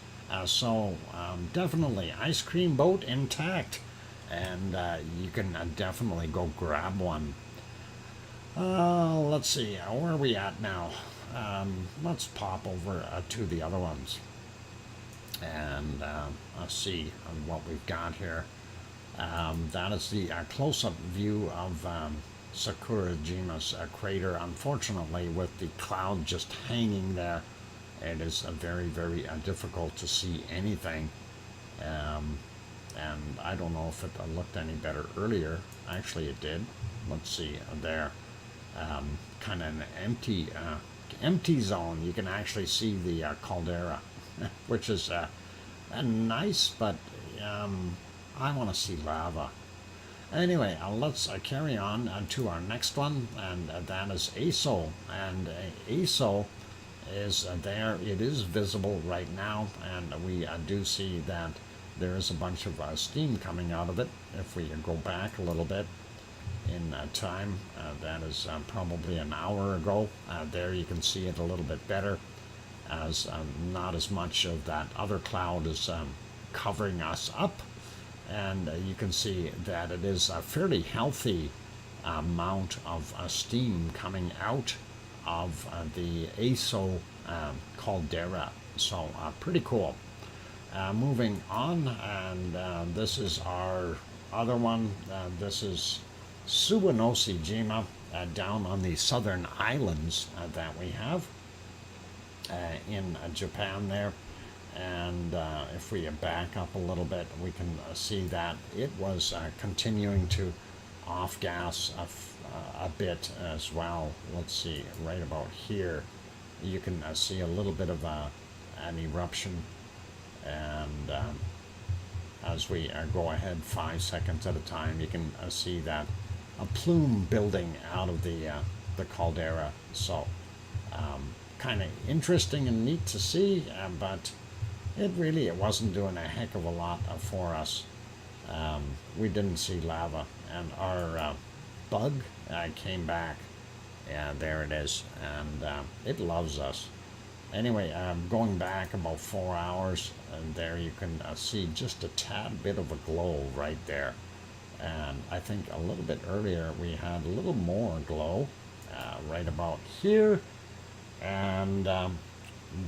So definitely ice cream boat intact, and you can definitely go grab one. Let's see, where are we at now? Let's pop over to the other ones, and let's see what we've got here. That is the close-up view of Sakurajima's crater. Unfortunately, with the cloud just hanging there, it is very, very difficult to see anything. And I don't know if it looked any better earlier. Actually, it did. Let's see there. Kind of an empty zone. You can actually see the caldera, which is nice, but I want to see lava. Anyway, let's carry on to our next one, and that is ASO. And ASO is there. It is visible right now, and we do see that there is a bunch of steam coming out of it. If we go back a little bit in time, that is probably an hour ago. There you can see it a little bit better, as not as much of that other cloud is covering us up. And you can see that it is a fairly healthy amount of steam coming out of the ASO caldera. So pretty cool. Moving on, and this is our other one. This is Suwanoshijima, down on the southern islands that we have in Japan there. And if we back up a little bit, we can see that it was continuing to off-gas a bit as well. Let's see, right about here, you can see a little bit of an eruption. And as we go ahead 5 seconds at a time, you can see that a plume building out of the caldera. So kind of interesting and neat to see, but it wasn't doing a heck of a lot for us. We didn't see lava, and our bug came back. Yeah, there it is, and it loves us. Anyway, going back about 4 hours, and there you can see just a tad bit of a glow right there. And I think a little bit earlier we had a little more glow right about here. And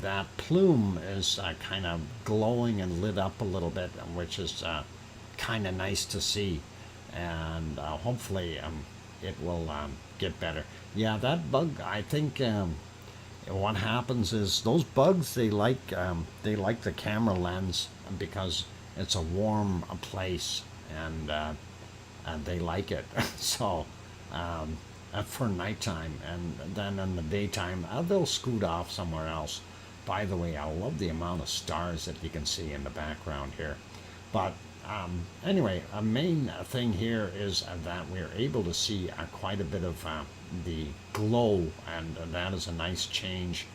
that plume is kind of glowing and lit up a little bit, which is kind of nice to see. And hopefully it will get better. Yeah, that bug, I think... what happens is those bugs, they like the camera lens because it's a warm place, and they like it. So for nighttime, and then in the daytime they'll scoot off somewhere else. By the way, I love the amount of stars that you can see in the background here. But anyway, a main thing here is that we're able to see quite a bit of the glow, and that is a nice change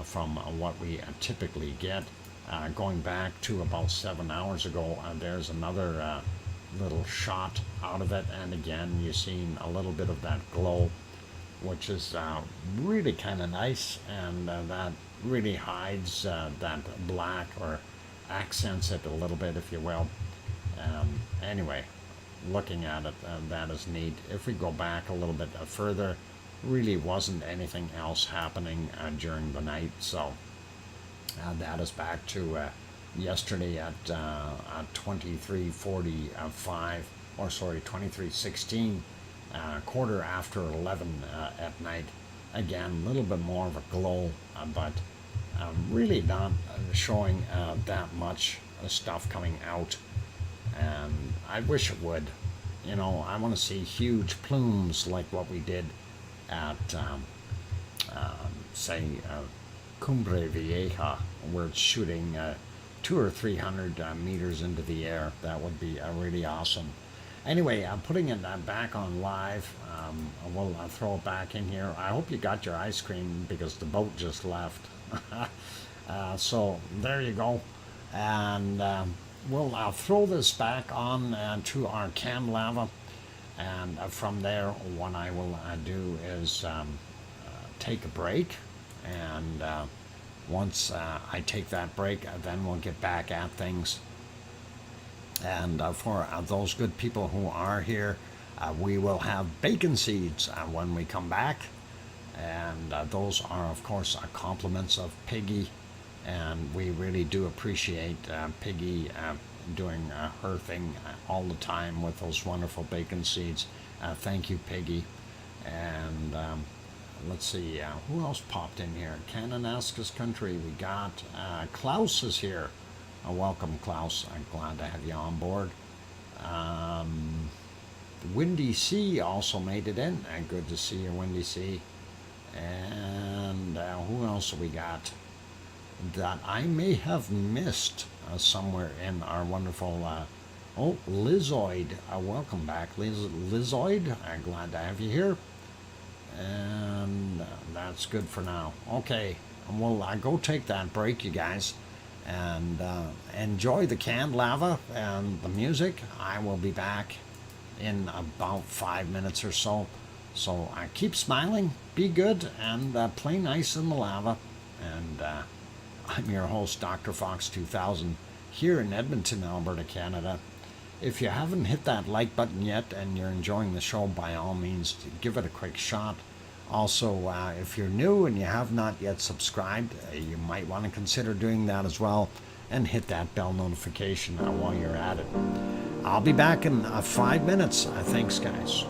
from what we typically get. Going back to about 7 hours ago, there's another little shot out of it, and again you're seeing a little bit of that glow, which is really kind of nice, and that really hides that black, or accents it a little bit, if you will. Anyway, looking at it, that is neat. If we go back a little bit further, really wasn't anything else happening during the night. So that is back to yesterday at 23:45, or sorry, 23:16, quarter after 11 at night. Again, a little bit more of a glow, but really not showing that much stuff coming out. And I wish it would. You know, I want to see huge plumes like what we did at, say, Cumbre Vieja, where it's shooting 200 or 300 meters into the air. That would be really awesome. Anyway, I'm putting it back on live. We'll throw it back in here. I hope you got your ice cream, because the boat just left. So there you go. And we'll throw this back on to our cam lava, and from there what I will do is take a break, and once I take that break, then we'll get back at things. And for those good people who are here, we will have bacon seeds when we come back, and those are of course compliments of Piggy. And we really do appreciate Piggy doing her thing all the time with those wonderful bacon seeds. Thank you, Piggy. And let's see, who else popped in here? Kananaskis Country, we got Klaus is here. Welcome, Klaus. I'm glad to have you on board. Windy Sea also made it in. Good to see you, Windy Sea. And who else we got that I may have missed somewhere in our wonderful... oh, Lizoid. Welcome back, Lizoid. I'm glad to have you here. And that's good for now. Okay, we'll go take that break, you guys, and enjoy the canned lava and the music. I will be back in about 5 minutes or so. So keep smiling, be good, and play nice in the lava. And I'm your host, DrFox2000, here in Edmonton, Alberta, Canada. If you haven't hit that like button yet and you're enjoying the show, by all means, give it a quick shot. Also, if you're new and you have not yet subscribed, you might want to consider doing that as well. and hit that bell notification while you're at it. I'll be back in 5 minutes. Thanks, guys.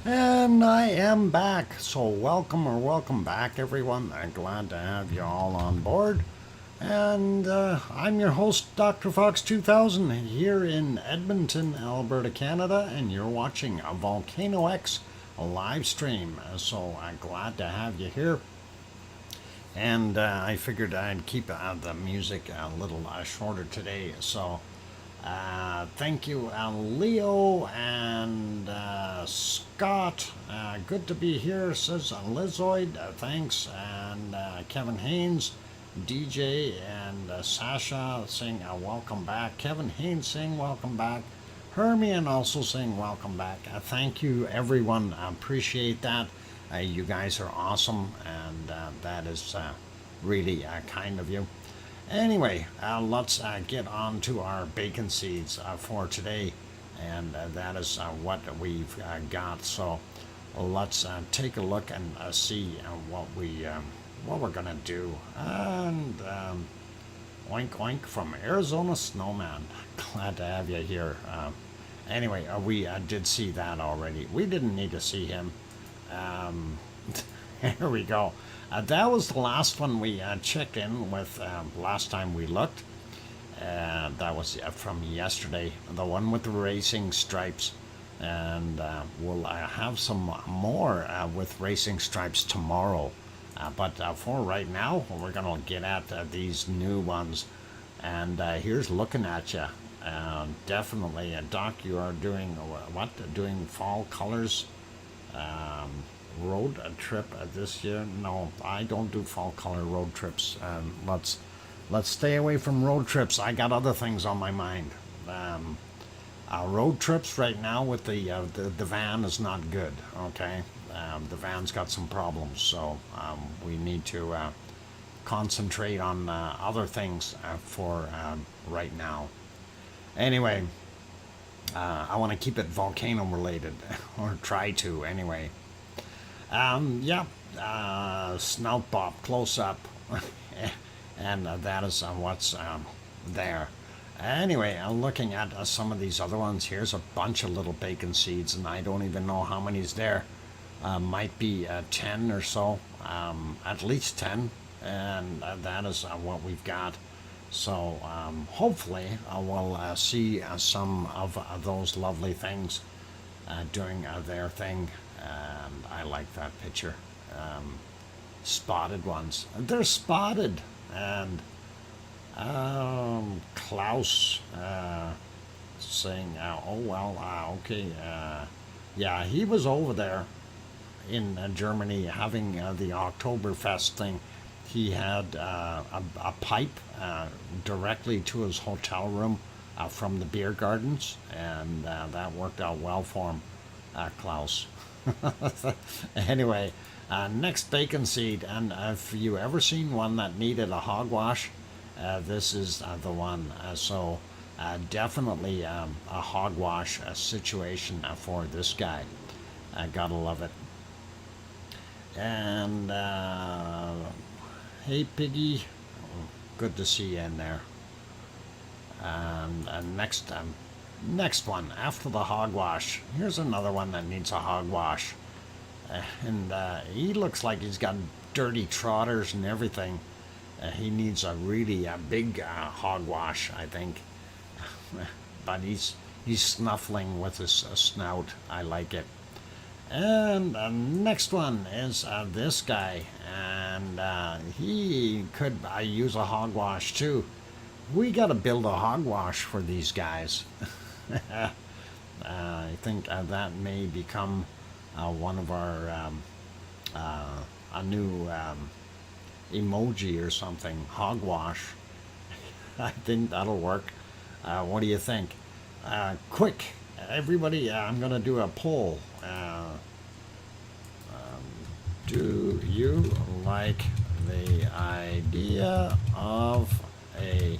And I am back. So welcome back, everyone. I'm glad to have you all on board. And I'm your host, DrFox2000, here in Edmonton, Alberta, Canada, and you're watching a VolcanoX live stream. So I'm glad to have you here. And I figured I'd keep the music a little shorter today. So thank you, Leo and Scott. Good to be here, says Lizoid. Thanks. And Kevin Haynes, DJ, and Sasha saying welcome back. Kevin Haynes saying welcome back. Hermione also saying welcome back. Thank you, everyone. I appreciate that. You guys are awesome, and that is really kind of you. Anyway, let's get on to our bacon seeds for today, and that is what we've got. So let's take a look and see what we're gonna do. And oink oink from Arizona Snowman. Glad to have you here. Anyway, we did see that already. We didn't need to see him. Here we go. That was the last one we checked in with last time we looked. That was from yesterday, the one with the racing stripes. And we'll have some more with racing stripes tomorrow. But for right now, we're going to get at these new ones. And here's looking at you. Definitely, Doc, you are doing what? Doing fall colors road trip this year? No, I don't do fall color road trips. Let's stay away from road trips. I got other things on my mind. Road trips right now with the van is not good. Okay, the van's got some problems, so we need to concentrate on other things for right now. Anyway, I want to keep it volcano related, or try to anyway. Yeah, snout bob close up, and that is what's there. Anyway, looking at some of these other ones, here's a bunch of little bacon seeds, and I don't even know how many's there. Might be 10 or so, at least 10, and that is what we've got. So hopefully we'll see some of those lovely things doing their thing. And I like that picture. Spotted ones. They're spotted. And Klaus saying, oh well, okay. Yeah, he was over there in Germany having the Oktoberfest thing. He had a pipe directly to his hotel room from the beer gardens, and that worked out well for him, Klaus. Anyway, next bacon seed, and if you ever seen one that needed a hogwash, this is the one. So definitely a hogwash situation for this guy. Gotta love it. And hey Piggy, good to see you in there. And next one after the hogwash. Here's another one that needs a hogwash, and he looks like he's got dirty trotters and everything. He needs a really big hogwash, I think. But he's snuffling with his snout. I like it. And next one is this guy, and he could use a hogwash too. We got to build a hogwash for these guys. I think that may become one of our a new emoji or something. Hogwash. I think that'll work. What do you think? Quick, everybody! I'm gonna do a poll. Do you like the idea of a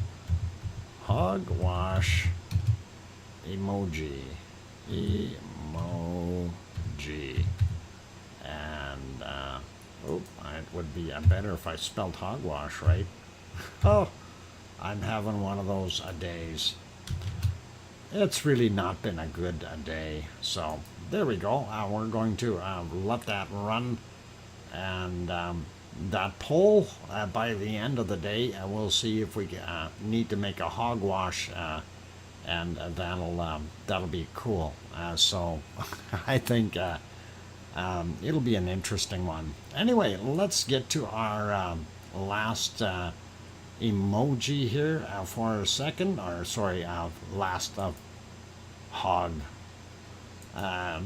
hogwash emoji? And it would be better if I spelled hogwash right. Oh, I'm having one of those days. It's really not been a good day, so there we go. We're going to let that run, and that pole by the end of the day. We'll see if we need to make a hogwash, and that'll be cool. So I think it'll be an interesting one. Anyway, let's get to our last emoji here for a second, or sorry, last hog.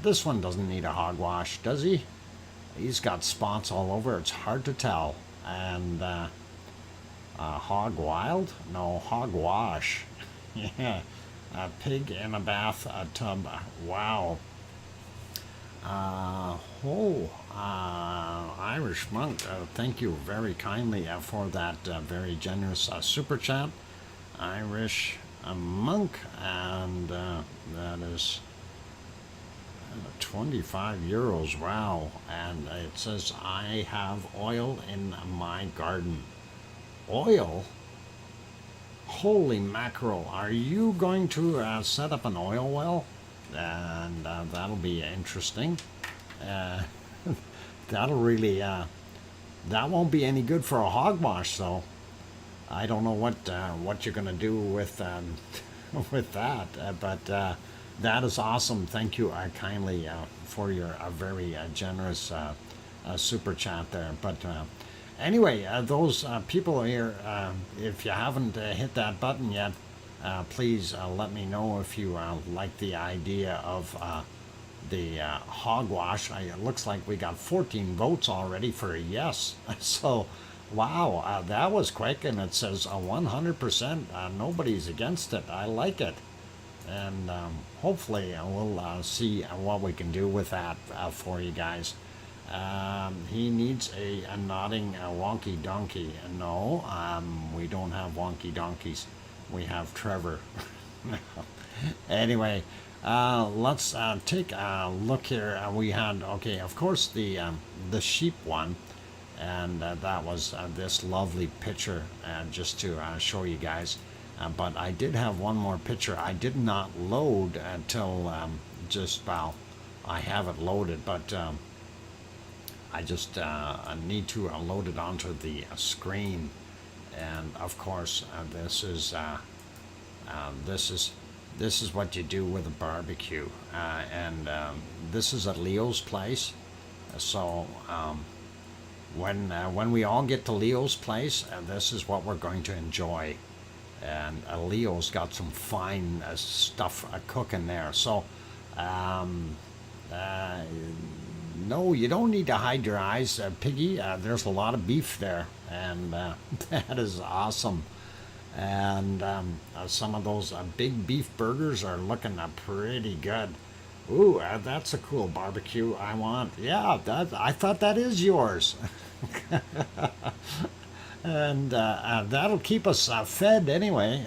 This one doesn't need a hogwash, does he? He's got spots all over. It's hard to tell. And hog wild? No, hogwash. Yeah, a pig in a bath tub. Wow. Irish monk, thank you very kindly for that very generous super chat. Irish monk, and that is 25 euros. Wow. And it says, I have oil in my garden. Oil? Holy mackerel. Are you going to set up an oil well? And that'll be interesting. That'll really, that won't be any good for a hogwash, though. I don't know what you're going to do with with that, but that is awesome. Thank you kindly for your very generous super chat there. But anyway, those people here, if you haven't hit that button yet, please let me know if you like the idea of the hogwash. It looks like we got 14 votes already for a yes. So, wow, that was quick, and it says 100%. Nobody's against it. I like it. And hopefully we'll see what we can do with that for you guys. He needs a nodding wonky donkey. No, we don't have wonky donkeys. We have Trevor. Anyway, let's take a look here. We had, okay, of course, the sheep one, and that was this lovely picture, just to show you guys. But I did have one more picture. I did not load until well, I have it loaded, but I just need to load it onto the screen. And of course, this is what you do with a barbecue, and this is at Leo's place. So when we all get to Leo's place, this is what we're going to enjoy. And Leo's got some fine stuff cooking there. So no, you don't need to hide your eyes, Piggy. There's a lot of beef there, and that is awesome. And some of those big beef burgers are looking pretty good. Ooh, that's a cool barbecue I want. Yeah, I thought that is yours. And that'll keep us fed anyway.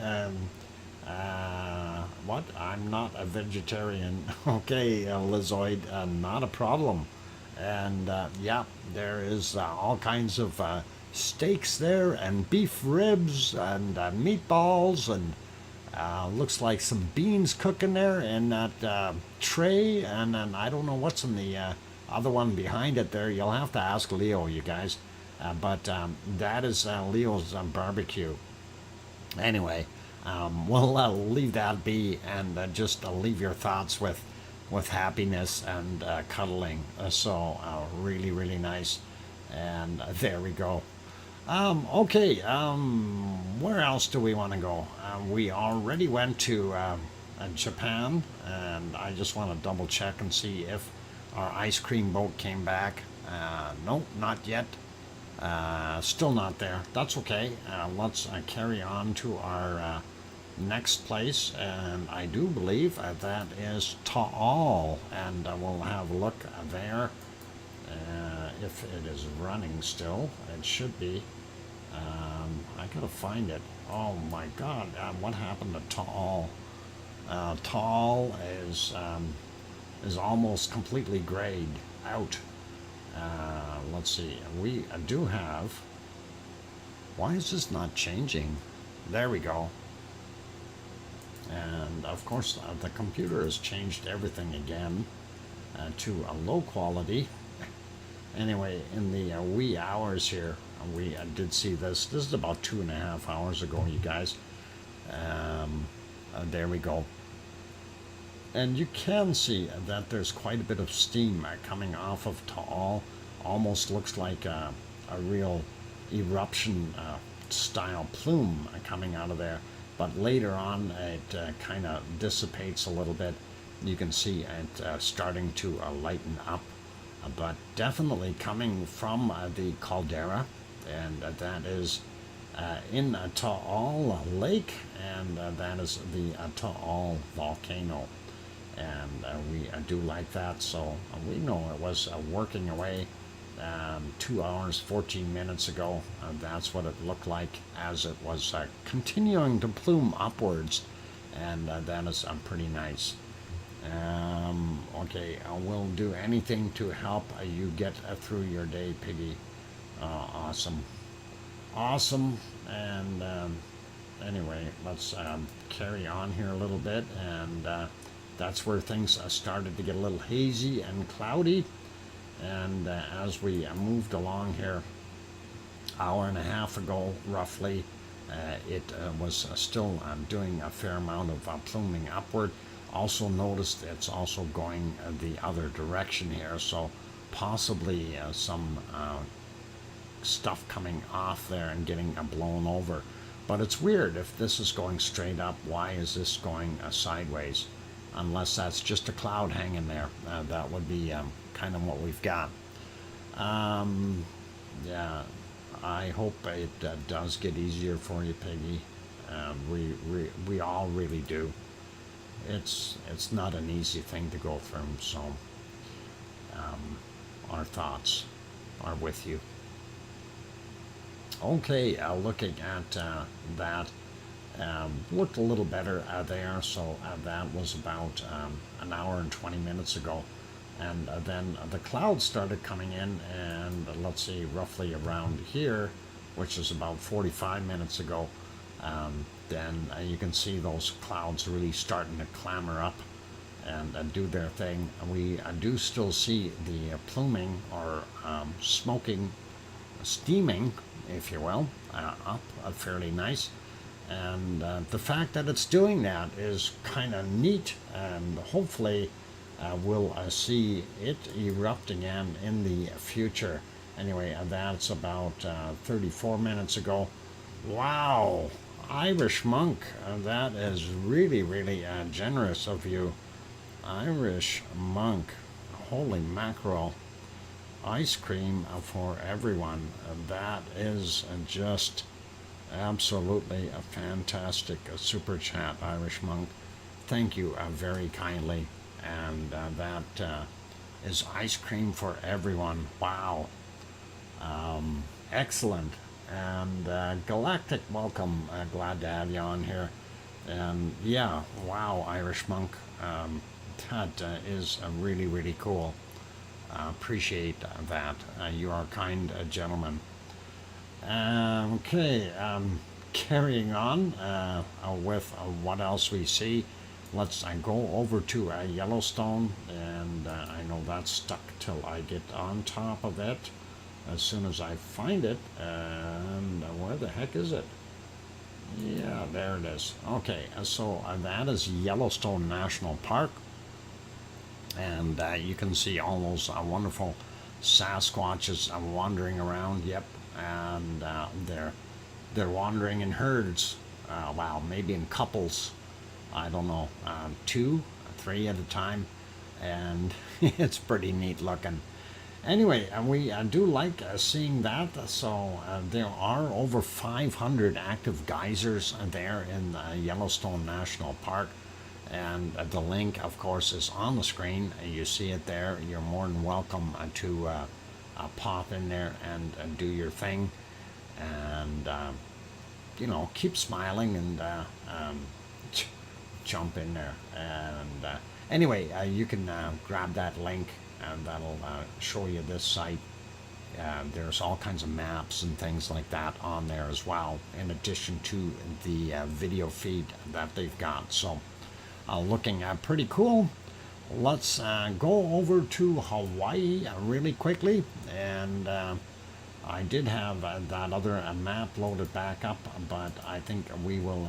What? I'm not a vegetarian. Okay, Lizoid, not a problem. And yeah, there is all kinds of steaks there, and beef ribs, and meatballs, and looks like some beans cooking there in that tray. And then I don't know what's in the other one behind it there. You'll have to ask Leo, you guys. But that is Leo's barbecue. Anyway, we'll leave that be, and just leave your thoughts with happiness and cuddling. So really, really nice. And there we go. Okay, where else do we want to go? We already went to Japan, and I just want to double check and see if our ice cream boat came back. Nope, not yet. Still not there. That's okay. Let's carry on to our next place, and I do believe that is Taal, and we'll have a look there. If it is running still, it should be. I gotta find it. Oh my God, what happened to Taal? Taal is almost completely grayed out. Let's see, we do have, why is this not changing? There we go. And of course the computer has changed everything again to a low quality. Anyway, in the wee hours here, we did see this. This is about 2.5 hours ago, you guys. There we go. And you can see that there's quite a bit of steam coming off of Taal. Almost looks like a real eruption style plume coming out of there. But later on, it kind of dissipates a little bit. You can see it starting to lighten up. But definitely coming from the caldera, and that is in Taal Lake, and that is the Taal volcano. And we do like that, so we know it was working away 2 hours 14 minutes ago. That's what it looked like as it was continuing to plume upwards, and that is pretty nice. Okay, I will do anything to help you get through your day, Piggy. Awesome. And anyway, let's carry on here a little bit, and that's where things started to get a little hazy and cloudy. And as we moved along here, hour and a half ago roughly, it was still doing a fair amount of pluming upward. Also noticed it's also going the other direction here, so possibly some stuff coming off there and getting blown over. But it's weird, if this is going straight up, why is this going sideways? Unless that's just a cloud hanging there. That would be kind of what we've got. Yeah, I hope it does get easier for you, Peggy. We all really do. It's not an easy thing to go through, so our thoughts are with you. Okay, looking at that, looked a little better there, so that was about an hour and 20 minutes ago. And then the clouds started coming in, and let's see, roughly around here, which is about 45 minutes ago, then you can see those clouds really starting to clamber up and do their thing. We do still see the pluming or smoking, steaming, if you will, up fairly nice. And the fact that it's doing that is kind of neat, and hopefully we'll see it erupt again in the future. Anyway, that's about 34 minutes ago. Wow, Irish Monk, that is really, really generous of you. Irish Monk, holy mackerel. Ice cream for everyone. That is just absolutely a fantastic super chat, Irish Monk. Thank you very kindly. And that is ice cream for everyone. Wow. Excellent. And Galactic, welcome. Glad to have you on here. And yeah, wow, Irish Monk. That is really, really cool. Appreciate that. You are a kind gentleman. Okay, carrying on with what else we see. Let's go over to Yellowstone, and I know that's stuck till I get on top of it as soon as I find it. And where the heck is it? Yeah, there it is. Okay, so that is Yellowstone National Park. And you can see all those wonderful Sasquatches wandering around. Yep, and they're wandering in herds. Wow, maybe in couples. I don't know, 2, 3 at a time, and it's pretty neat looking. Anyway, we do like seeing that. So there are over 500 active geysers there in Yellowstone National Park. And the link, of course, is on the screen. You see it there. You're more than welcome to pop in there and do your thing. And, you know, keep smiling and jump in there. And anyway, you can grab that link, and that'll show you this site. There's all kinds of maps and things like that on there as well, in addition to the video feed that they've got. So looking pretty cool. Let's go over to Hawaii really quickly, and I did have that other map loaded back up, but I think we will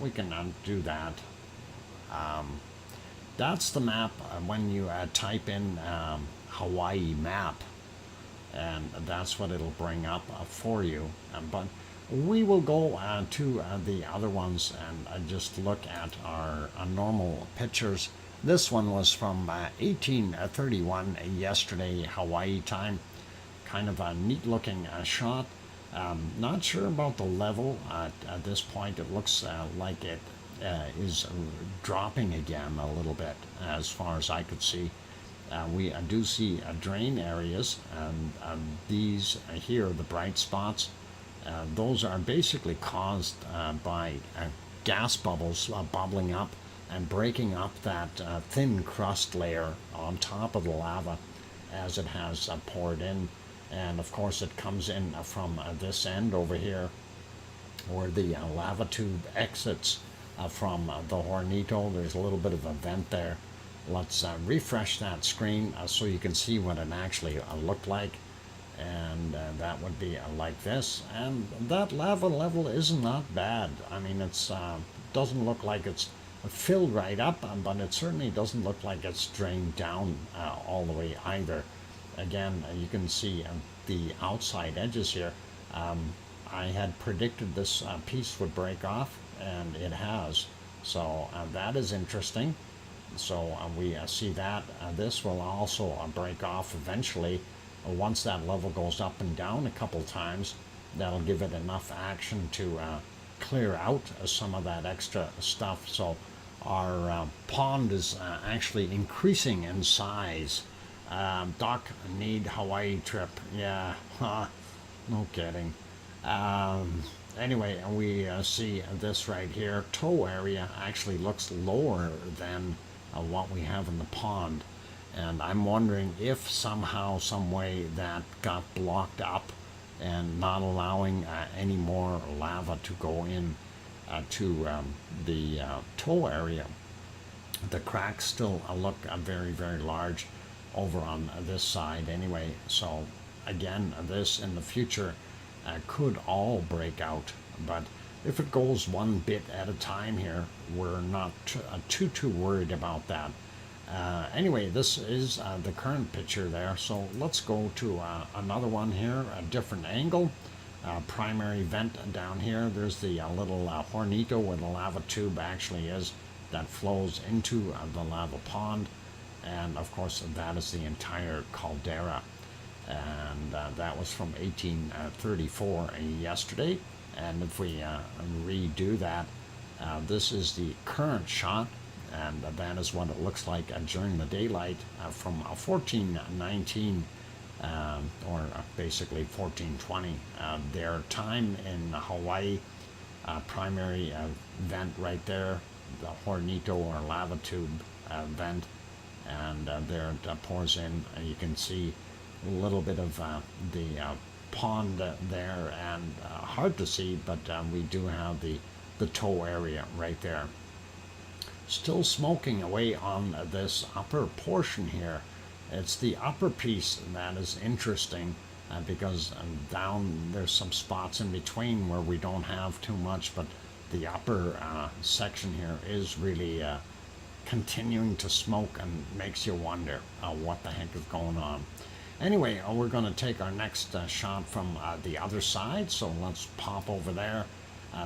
we can do that. That's the map when you type in Hawaii map, and that's what it'll bring up for you. But we will go to the other ones and just look at our normal pictures. This one was from 1831, yesterday, Hawaii time. Kind of a neat looking shot. Not sure about the level at this point. It looks like it is dropping again a little bit as far as I could see. We do see drain areas, and these here, the bright spots, those are basically caused by gas bubbles bubbling up and breaking up that thin crust layer on top of the lava as it has poured in. And of course it comes in from this end over here where the lava tube exits from the Hornito. There's a little bit of a vent there. Let's refresh that screen so you can see what it actually looked like. And that would be like this. And that lava level is not bad. I mean, it's doesn't look like it's filled right up, but it certainly doesn't look like it's drained down all the way either. Again, you can see the outside edges here. I had predicted this piece would break off, and it has. So that is interesting. So we see that. This will also break off eventually. Once that level goes up and down a couple times, that'll give it enough action to clear out some of that extra stuff. So our pond is actually increasing in size. Doc, need Hawaii trip. Yeah, no kidding. Anyway, we see this right here. Toe area actually looks lower than what we have in the pond. And I'm wondering if somehow, some way that got blocked up and not allowing any more lava to go in to the toe area. The cracks still look very, very large over on this side anyway. So again, this in the future could all break out, but if it goes one bit at a time here, we're not too worried about that. Anyway, this is the current picture there. So let's go to another one here, a different angle. Primary vent down here. There's the little Hornito where the lava tube actually is that flows into the lava pond. And of course, that is the entire caldera. And that was from 1834 yesterday. And if we redo that, this is the current shot. And that is what it looks like during the daylight from 1419 or basically 1420. Their time in Hawaii, primary vent right there, the Hornito or lava tube vent. And there it pours in. You can see a little bit of the pond there, and hard to see, but we do have the toe area right there. Still smoking away on this upper portion here. It's the upper piece that is interesting because down there's some spots in between where we don't have too much, but the upper section here is really continuing to smoke and makes you wonder what the heck is going on. Anyway, we're going to take our next shot from the other side, so let's pop over there.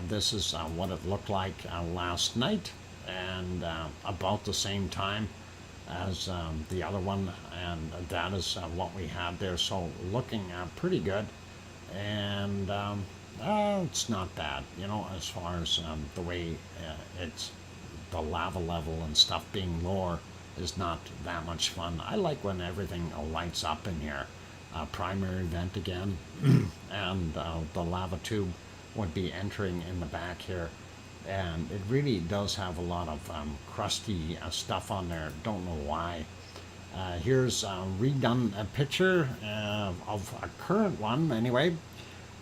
This is what it looked like last night, and about the same time as the other one, and that is what we had there. So looking pretty good, and it's not bad, you know, as far as the way it's the lava level and stuff being lower is not that much fun. I like when everything lights up in here. Primary vent again, and the lava tube would be entering in the back here. And it really does have a lot of crusty stuff on there. Don't know why. Here's a redone picture of a current one anyway.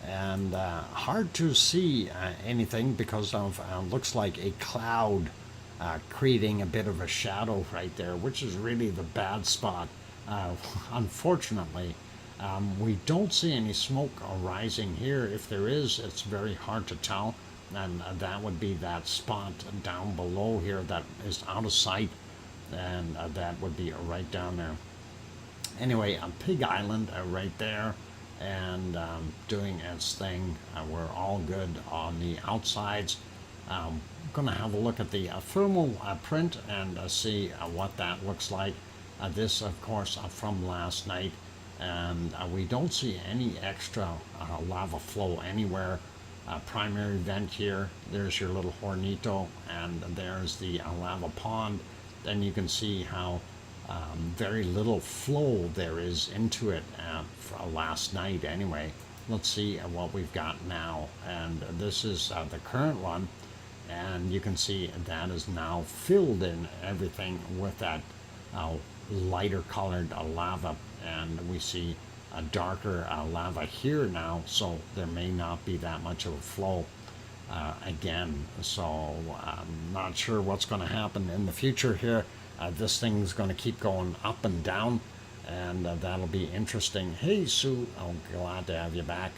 And hard to see anything because of looks like a cloud creating a bit of a shadow right there, which is really the bad spot Unfortunately, we don't see any smoke rising here. If there is, it's very hard to tell, and that would be that spot down below here that is out of sight, and that would be right down there. Anyway, Pig Island right there, and doing its thing. We're all good on the outsides. Going to have a look at the thermal print and see what that looks like. This, of course, from last night, and we don't see any extra lava flow anywhere. Primary vent here, there's your little hornito, and there's the lava pond. Then you can see how very little flow there is into it last night anyway. Let's see what we've got now, and this is the current one, and you can see that is now filled in everything with that lighter colored lava, and we see a darker lava here now, so there may not be that much of a flow again. So I'm not sure what's going to happen in the future here. This thing's going to keep going up and down, and that'll be interesting. Hey Sue, I'm glad to have you back.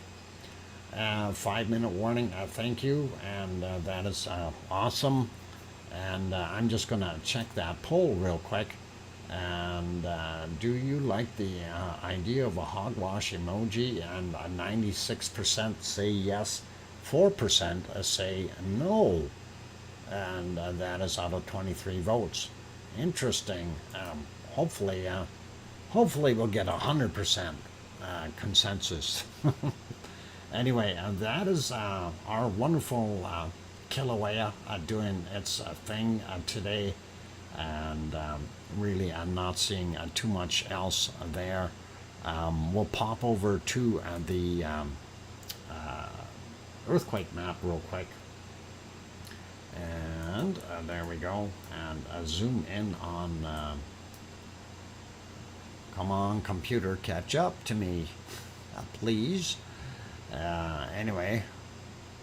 5-minute warning, thank you, and that is awesome. And I'm just going to check that poll real quick. And do you like the idea of a hogwash emoji? And 96% say yes, 4% say no, and that is out of 23 votes. Interesting. Hopefully we'll get 100% consensus. Anyway, that is our wonderful Kilauea doing its thing today, and really I'm not seeing too much else there. We'll pop over to the earthquake map real quick, and there we go, and zoom in on come on computer, catch up to me please. Anyway,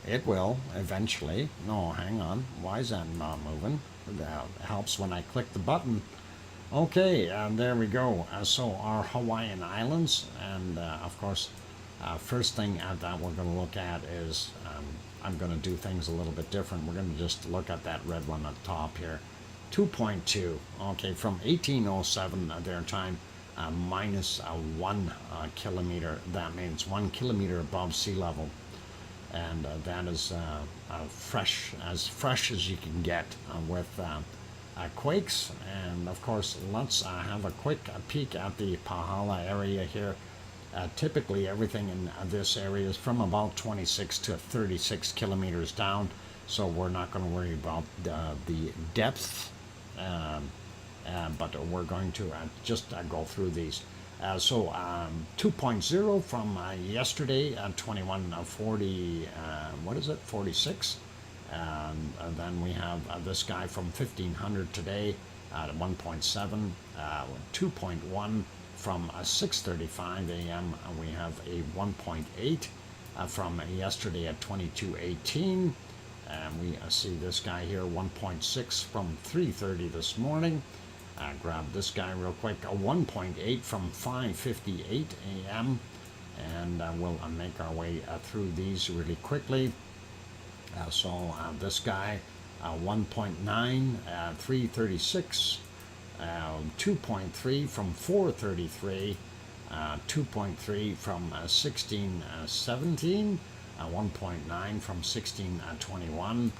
it will eventually. No, hang on, why is that not moving? That helps when I click the button. Okay, there we go. So our Hawaiian Islands, and of course, first thing that we're going to look at is, I'm going to do things a little bit different. We're going to just look at that red one at the top here. 2.2, okay, from 1807 their time, minus 1 kilometer. That means 1 kilometer above sea level. And that is fresh as you can get with quakes. And of course, let's have a quick peek at the Pahala area here. Typically everything in this area is from about 26 to 36 kilometers down, so we're not going to worry about the depth, but we're going to just go through these. So 2.0 from yesterday, 2140, what is it, 46? And then we have this guy from 1500 today at 1.7, 2.1 from 6:35 a.m. We have a 1.8 from yesterday at 2218. And we see this guy here, 1.6 from 3:30 this morning. Grab this guy real quick, a 1.8 from 5:58 a.m. And we'll make our way through these really quickly. So this guy, 1.9, 3:36, 2.3 from 4:33, 2.3 from 16:17, 1.9 from 16:21.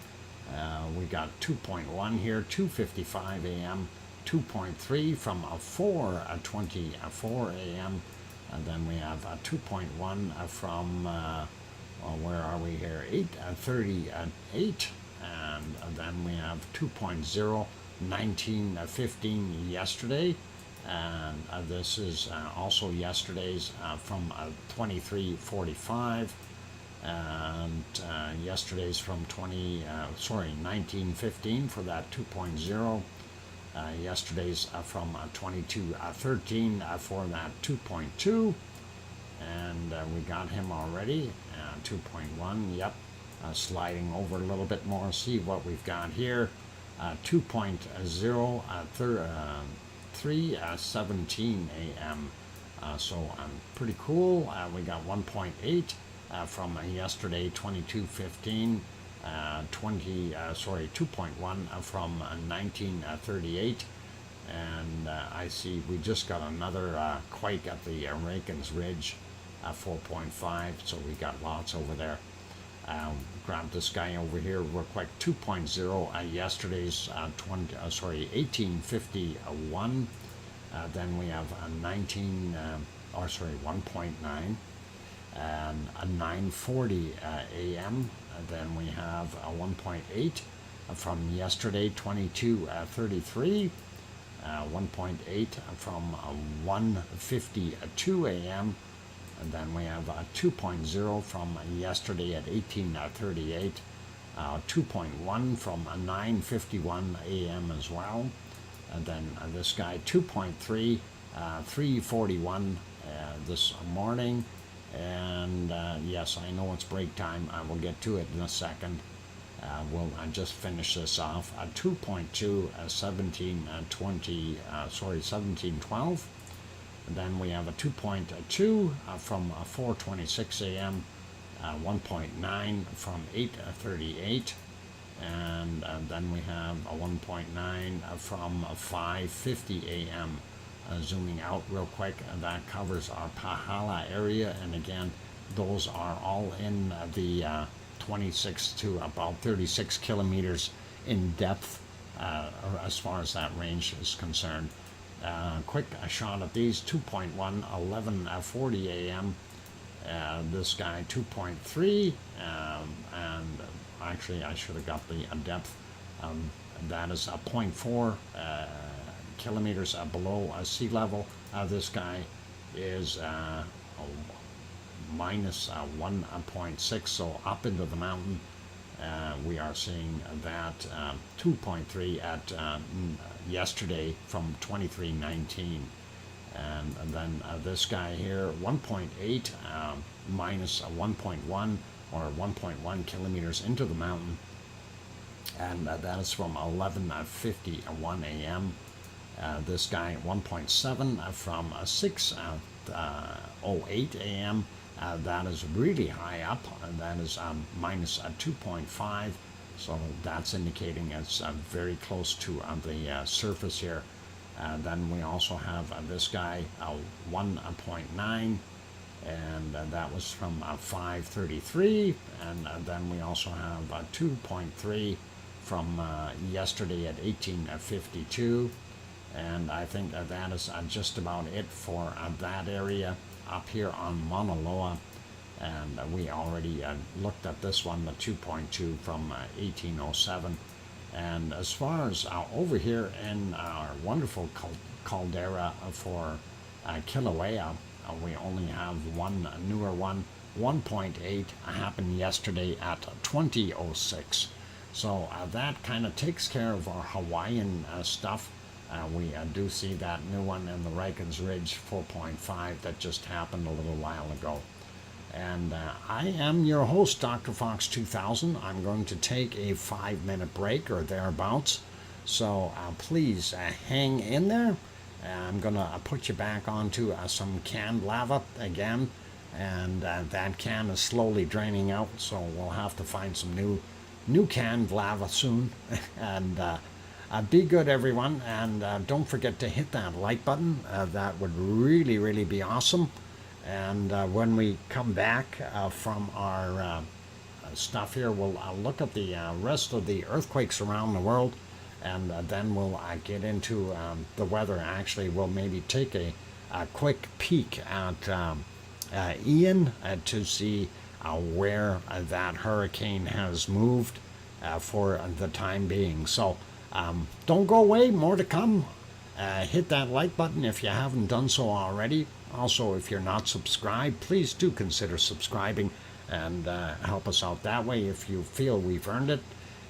We got 2.1 here, 2:55 a.m., 2.3 from 4:24 a.m., and then we have 2.1 from, where are we here, 8:38, and then we have 2.0, 19:15 yesterday, and this is also yesterday's from 23:45, and yesterday's from 19:15 for that 2.0. Yesterday's from 22:13 for that 2.2, and we got him already, 2.1, yep, sliding over a little bit more, see what we've got here, 2.0, 3:17 a.m. So pretty cool. We got 1.8 from yesterday, 22:15. 2.1 from 1938, and I see we just got another quake at the Rankins Ridge, 4.5, so we got lots over there. Grab this guy over here real quick, 2.0, yesterday's 1851, then we have a 1.9, and a 9:40 a.m. Then we have a 1.8 from yesterday, 22:33, 1.8 from 1:52 a.m. And then we have a 2.0 from yesterday at 18:38, 2.1 from 9:51 a.m. as well. And then this guy 2.3, 3:41 this morning. And yes, I know it's break time. I will get to it in a second. We'll just finish this off. 2.2, 17:12. And then we have a 2.2 from 4:26 a.m. 1.9 from 8:38, and then we have a 1.9 from 5:50 a.m. Zooming out real quick, that covers our Pahala area, and again, those are all in the 26 to about 36 kilometers in depth as far as that range is concerned. Quick shot at these, 2.1, 11:40 a.m. This guy 2.3, and actually I should have got the depth. That is 0.4 kilometers below sea level. This guy is minus 1.6, so up into the mountain. We are seeing that 2.3 at yesterday from 23:19, and then this guy here 1.8 minus 1.1 or 1.1 kilometers into the mountain, and that is from 11:51 a.m. This guy 1.7 from 6:08 a.m. That is really high up, and that is minus 2.5, so that's indicating it's very close to the surface here. Then we also have this guy 1.9, and that was from 5:33, and then we also have 2.3 from yesterday at 18:52. And I think that is just about it for that area up here on Mauna Loa. And we already looked at this one, the 2.2 from 1807. And as far as over here in our wonderful caldera for Kilauea, we only have one newer one, 1.8, happened yesterday at 2006. So that kind of takes care of our Hawaiian stuff. We do see that new one in the Rankins Ridge, 4.5, that just happened a little while ago. And I am your host, DrFox2000. I'm going to take a 5-minute break or thereabouts. So please hang in there. I'm going to put you back onto some canned lava again. And that can is slowly draining out, so we'll have to find some new canned lava soon. And be good, everyone, and don't forget to hit that like button. That would really, really be awesome. And when we come back from our stuff here, we'll look at the rest of the earthquakes around the world, and then we'll get into the weather. Actually, we'll maybe take a quick peek at Ian to see where that hurricane has moved for the time being. So don't go away, more to come. Hit that like button if you haven't done so already. Also, if you're not subscribed, please do consider subscribing and help us out that way if you feel we've earned it.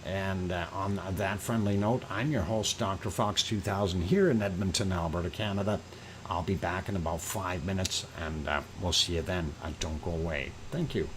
And on that friendly note, I'm your host, Dr. Fox2000, here in Edmonton, Alberta, Canada. I'll be back in about 5 minutes, and we'll see you then. Don't go away. Thank you.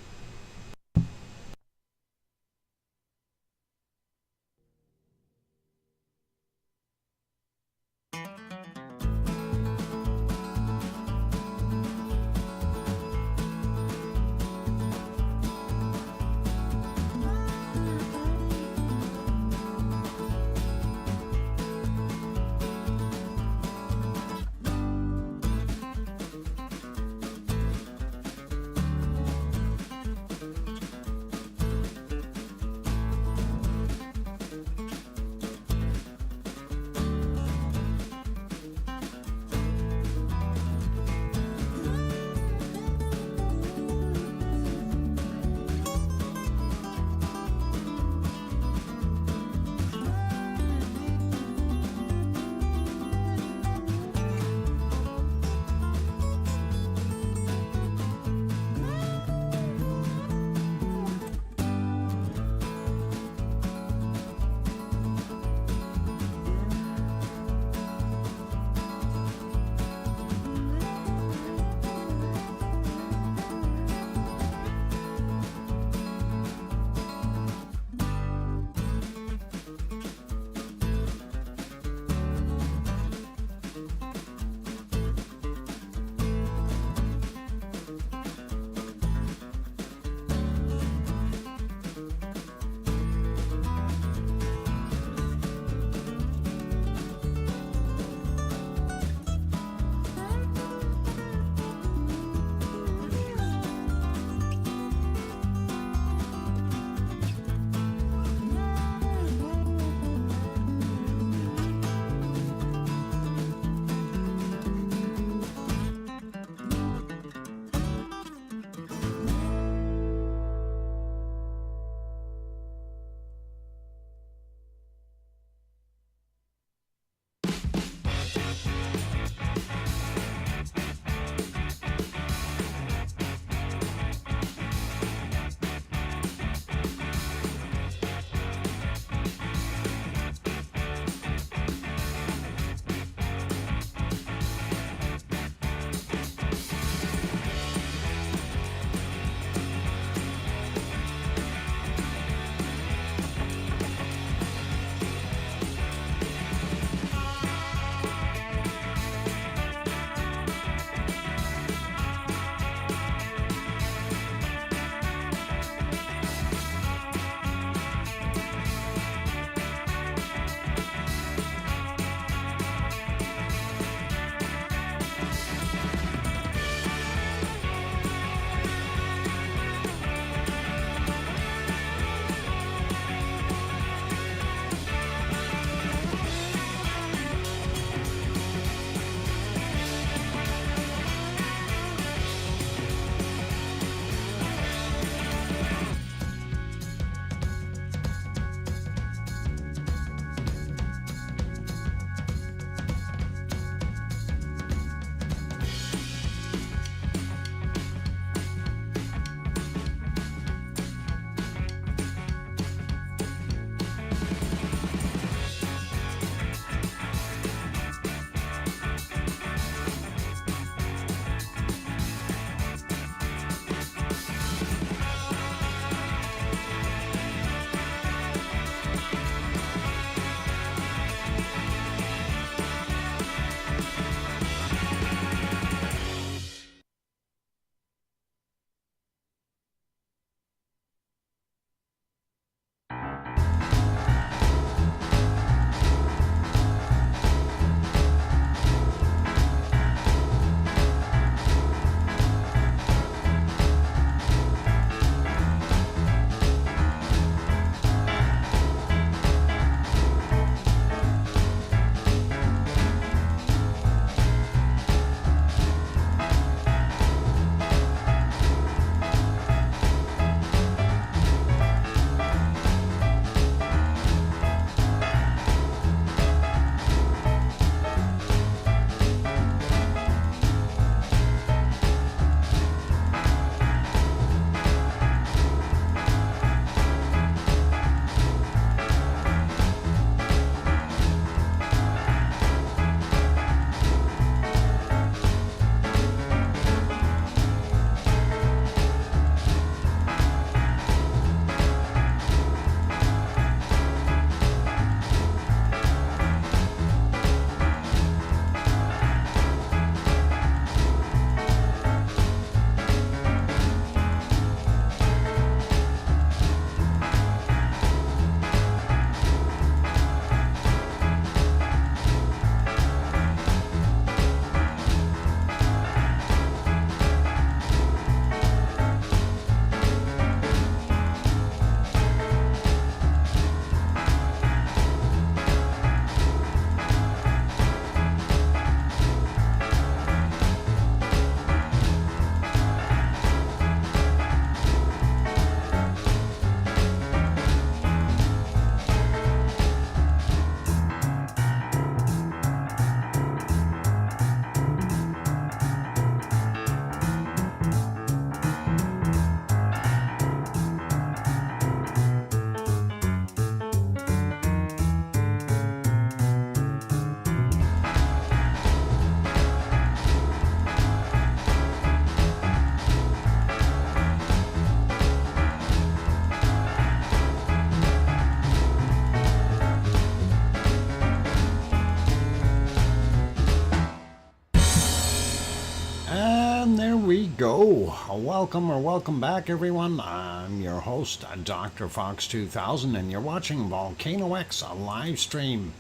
there we go. Welcome back, everyone. I'm your host, DrFox2000, and you're watching VolcanoX, a live stream.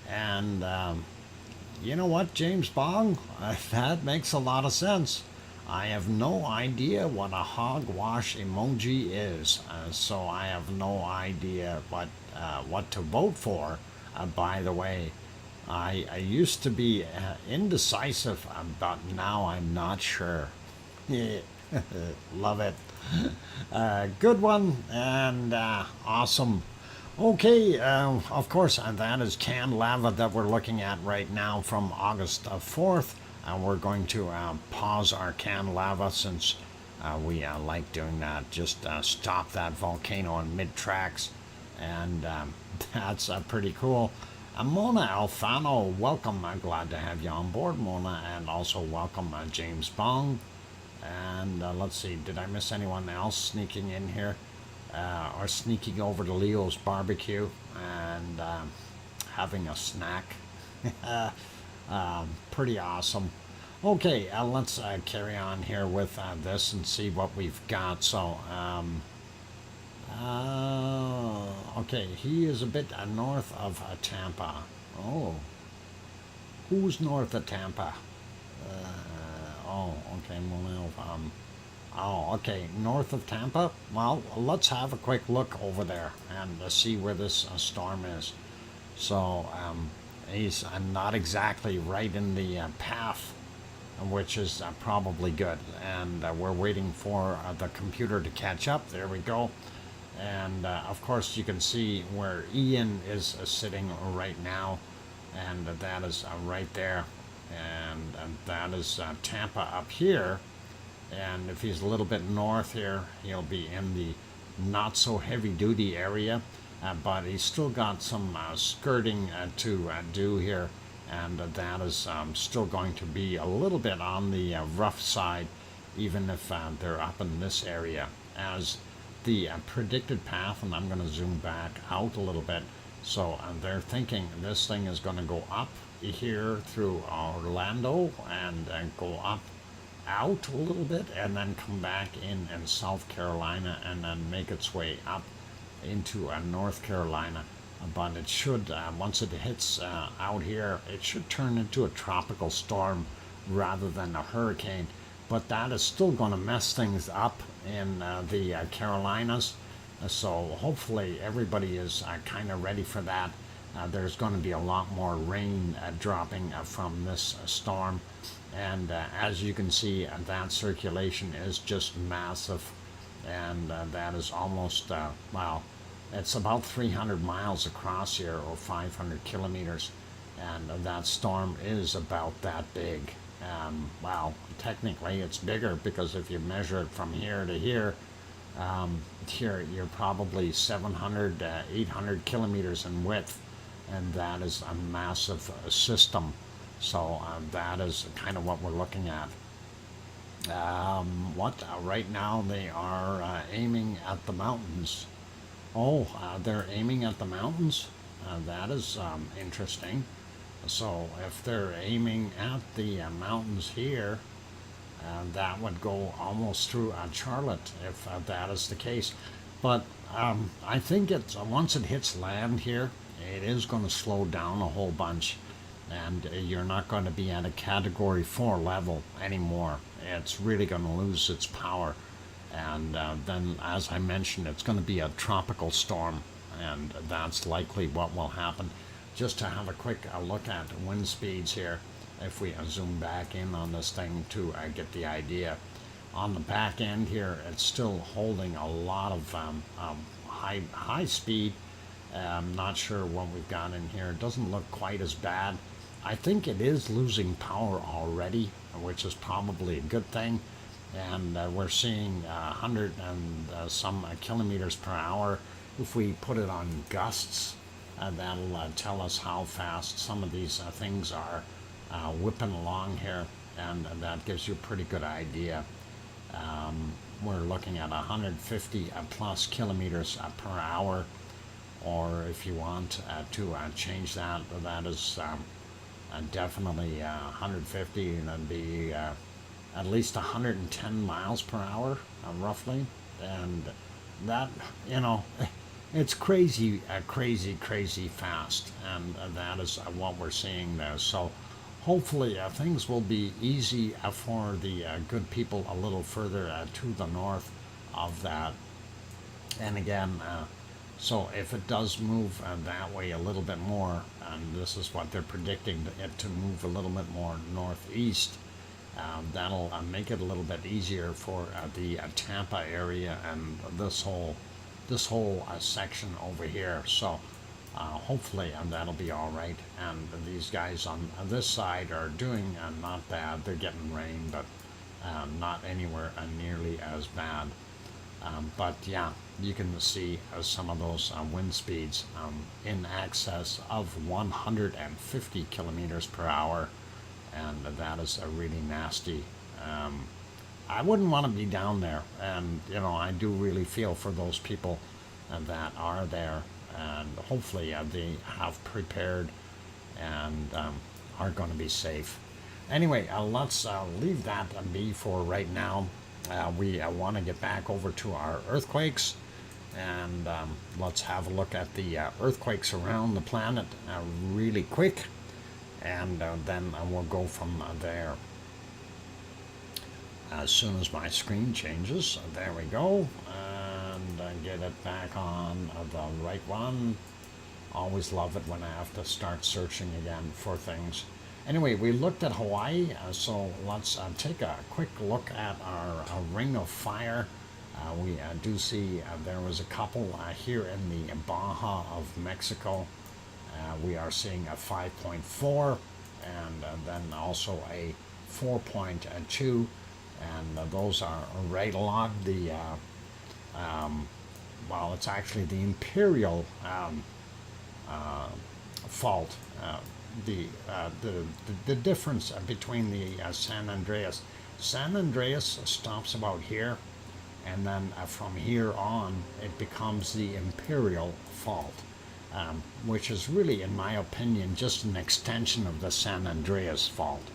And you know what, James Bong? That makes a lot of sense. I have no idea what a hogwash emoji is, so I have no idea what to vote for. By the way, I used to be indecisive, but now I'm not sure. Love it. Good one and awesome. Okay, of course, that is canned lava that we're looking at right now from August 4th. We're going to pause our canned lava since we like doing that. Just stop that volcano in mid-tracks, and that's pretty cool. Mona Alfano, welcome. I'm glad to have you on board, Mona, and also welcome James Bong. And let's see, did I miss anyone else sneaking in here? Or sneaking over to Leo's barbecue and having a snack? Pretty awesome. Okay, let's carry on here with this and see what we've got. So, okay, he is a bit north of Tampa. Oh, who's north of Tampa? Oh, okay, oh, okay, north of Tampa. Well, let's have a quick look over there and see where this storm is. So, he's not exactly right in the path, which is probably good. And we're waiting for the computer to catch up. There we go. And of course you can see where Ian is sitting right now, and that is right there, and that is Tampa up here. And if he's a little bit north here, he'll be in the not so heavy duty area, but he's still got some skirting to do here, and that is still going to be a little bit on the rough side, even if they're up in this area. As the predicted path, and I'm going to zoom back out a little bit, so they're thinking this thing is going to go up here through Orlando and go up out a little bit and then come back in South Carolina and then make its way up into North Carolina. But it should, once it hits out here, it should turn into a tropical storm rather than a hurricane. But that is still going to mess things up in the Carolinas. So hopefully everybody is kind of ready for that. There's going to be a lot more rain dropping from this storm. And as you can see, that circulation is just massive. And that is almost, well, it's about 300 miles across here, or 500 kilometers. And that storm is about that big. Well, technically it's bigger, because if you measure it from here to here, here you're probably 700, 800 kilometers in width, and that is a massive system. So that is kind of what we're looking at. Right now they are aiming at the mountains. Oh, they're aiming at the mountains? That is interesting. So if they're aiming at the mountains here, that would go almost through Charlotte, if that is the case. But I think it's once it hits land here, it is going to slow down a whole bunch, and you're not going to be at a Category 4 level anymore. It's really going to lose its power, and then, as I mentioned, it's going to be a tropical storm, and that's likely what will happen. Just to have a quick look at wind speeds here, if we zoom back in on this thing to get the idea. On the back end here, it's still holding a lot of high speed. I'm not sure what we've got in here. It doesn't look quite as bad. I think it is losing power already, which is probably a good thing. And we're seeing 100 and some kilometers per hour. If we put it on gusts, that'll tell us how fast some of these things are whipping along here, and that gives you a pretty good idea. We're looking at 150 plus kilometers per hour, or if you want to change that, that is definitely 150, and that'd be at least 110 miles per hour, roughly. And that, you know, it's crazy, crazy fast. And that is what we're seeing there. So hopefully things will be easy for the good people a little further to the north of that. And again, so if it does move that way a little bit more, and this is what they're predicting it to move a little bit more northeast, that'll make it a little bit easier for the Tampa area and this whole section over here. So hopefully that'll be all right. And these guys on this side are doing not bad. They're getting rain, but not anywhere nearly as bad. But yeah, you can see some of those wind speeds in excess of 150 kilometers per hour, and that is really nasty. I wouldn't want to be down there, and you know, I do really feel for those people that are there, and hopefully they have prepared and are going to be safe. Anyway, let's leave that be for right now. We want to get back over to our earthquakes, and let's have a look at the earthquakes around the planet really quick, and then we'll go from there. As soon as my screen changes, there we go, and get it back on the right one. Always love it when I have to start searching again for things. Anyway, we looked at Hawaii, so let's take a quick look at our ring of fire. We do see there was a couple here in the Baja of Mexico. We are seeing a 5.4 and then also a 4.2, and those are right along the, well, it's actually the Imperial fault. The difference between the San Andreas stops about here, and then from here on it becomes the Imperial fault, which is really, in my opinion, just an extension of the San Andreas fault.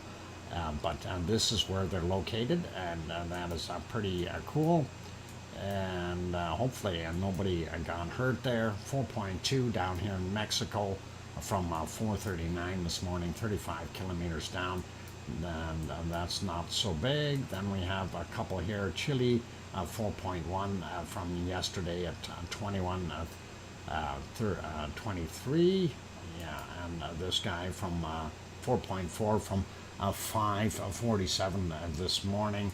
But this is where they're located, and that is pretty cool. And hopefully nobody got hurt there. 4.2 down here in Mexico from 4:39 this morning, 35 kilometers down, and that's not so big. Then we have a couple here, Chile, 4.1 from yesterday at 23, yeah, and this guy from 4.4 from 5:47 this morning,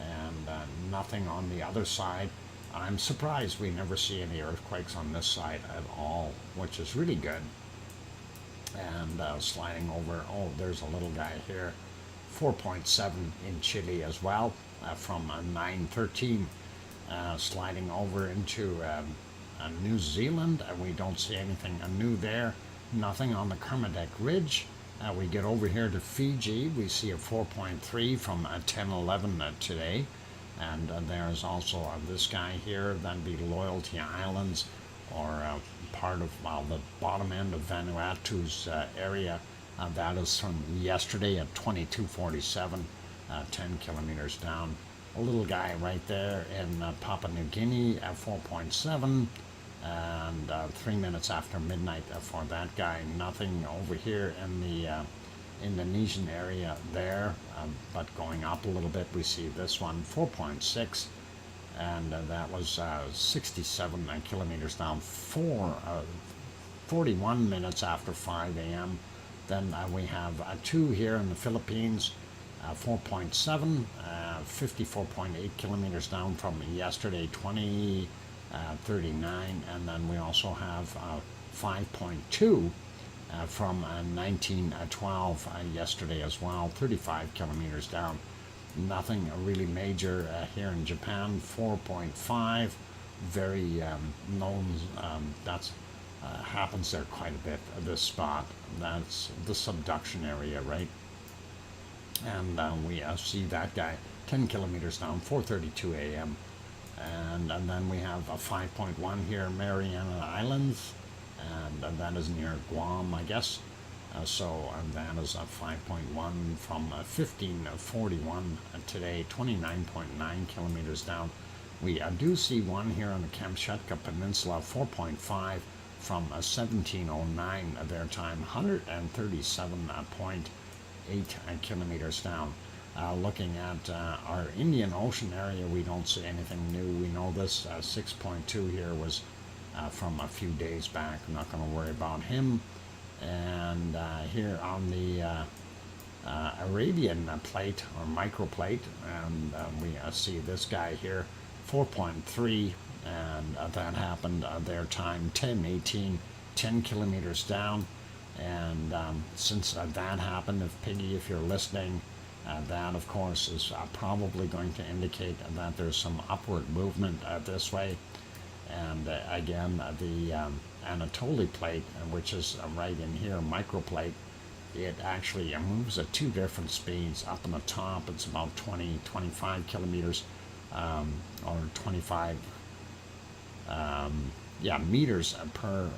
and nothing on the other side. I'm surprised we never see any earthquakes on this side at all, which is really good. And sliding over, oh, there's a little guy here, 4.7 in Chile as well, from 9:13, sliding over into New Zealand, and we don't see anything new there. Nothing on the Kermadec Ridge. We get over here to Fiji, we see a 4.3 from 10:11 today, and there's also this guy here, then be Loyalty Islands, or part of, well, the bottom end of Vanuatu's area. That is from yesterday at 22:47, 10 kilometers down. A little guy right there in Papua New Guinea at 4.7, and 3 minutes after midnight for that guy. Nothing over here in the Indonesian area there, but going up a little bit, we see this one, 4.6. And that was 67 kilometers down, 41 minutes after 5 a.m. Then we have 2 here in the Philippines, 4.7, 54.8 kilometers down from yesterday, 20:39, and then we also have 5.2 from 1912 yesterday as well, 35 kilometers down. Nothing really major here in Japan, 4.5, very known, that's happens there quite a bit, this spot. That's the subduction area, right? And we see that guy 10 kilometers down, 4:32 a.m. And then we have a 5.1 here, Mariana Islands, and that is near Guam, I guess. That is 5.1 from 1541 today, 29.9 kilometers down. We do see one here on the Kamchatka Peninsula, 4.5 from 1709 their time, 137.8 kilometers down. Looking at our Indian Ocean area, we don't see anything new. We know this 6.2 here was from a few days back. I'm not going to worry about him. And here on the Arabian plate or microplate, and we see this guy here, 4.3, and that happened their time 10:18, 10 kilometers down. And since that happened, if you're listening, that of course is probably going to indicate that there's some upward movement this way. And again, the Anatoly plate, which is right in here, microplate, it actually moves at two different speeds. Up on the top, it's about 25 kilometers, or 25 meters per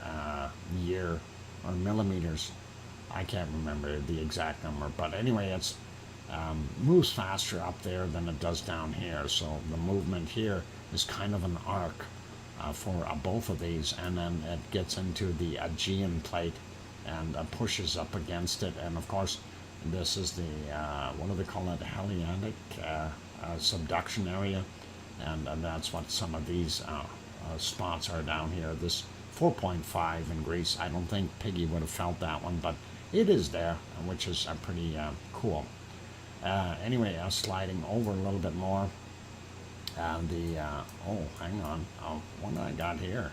year, or millimeters. I can't remember the exact number, but anyway, it's moves faster up there than it does down here. So the movement here is kind of an arc for both of these, and then it gets into the Aegean plate and pushes up against it. And of course, this is the what do they call it, Hellenic subduction area, and that's what some of these spots are down here. This 4.5 in Greece, I don't think Piggy would have felt that one, but it is there, which is pretty cool. Anyway, sliding over a little bit more, hang on, what do I got here?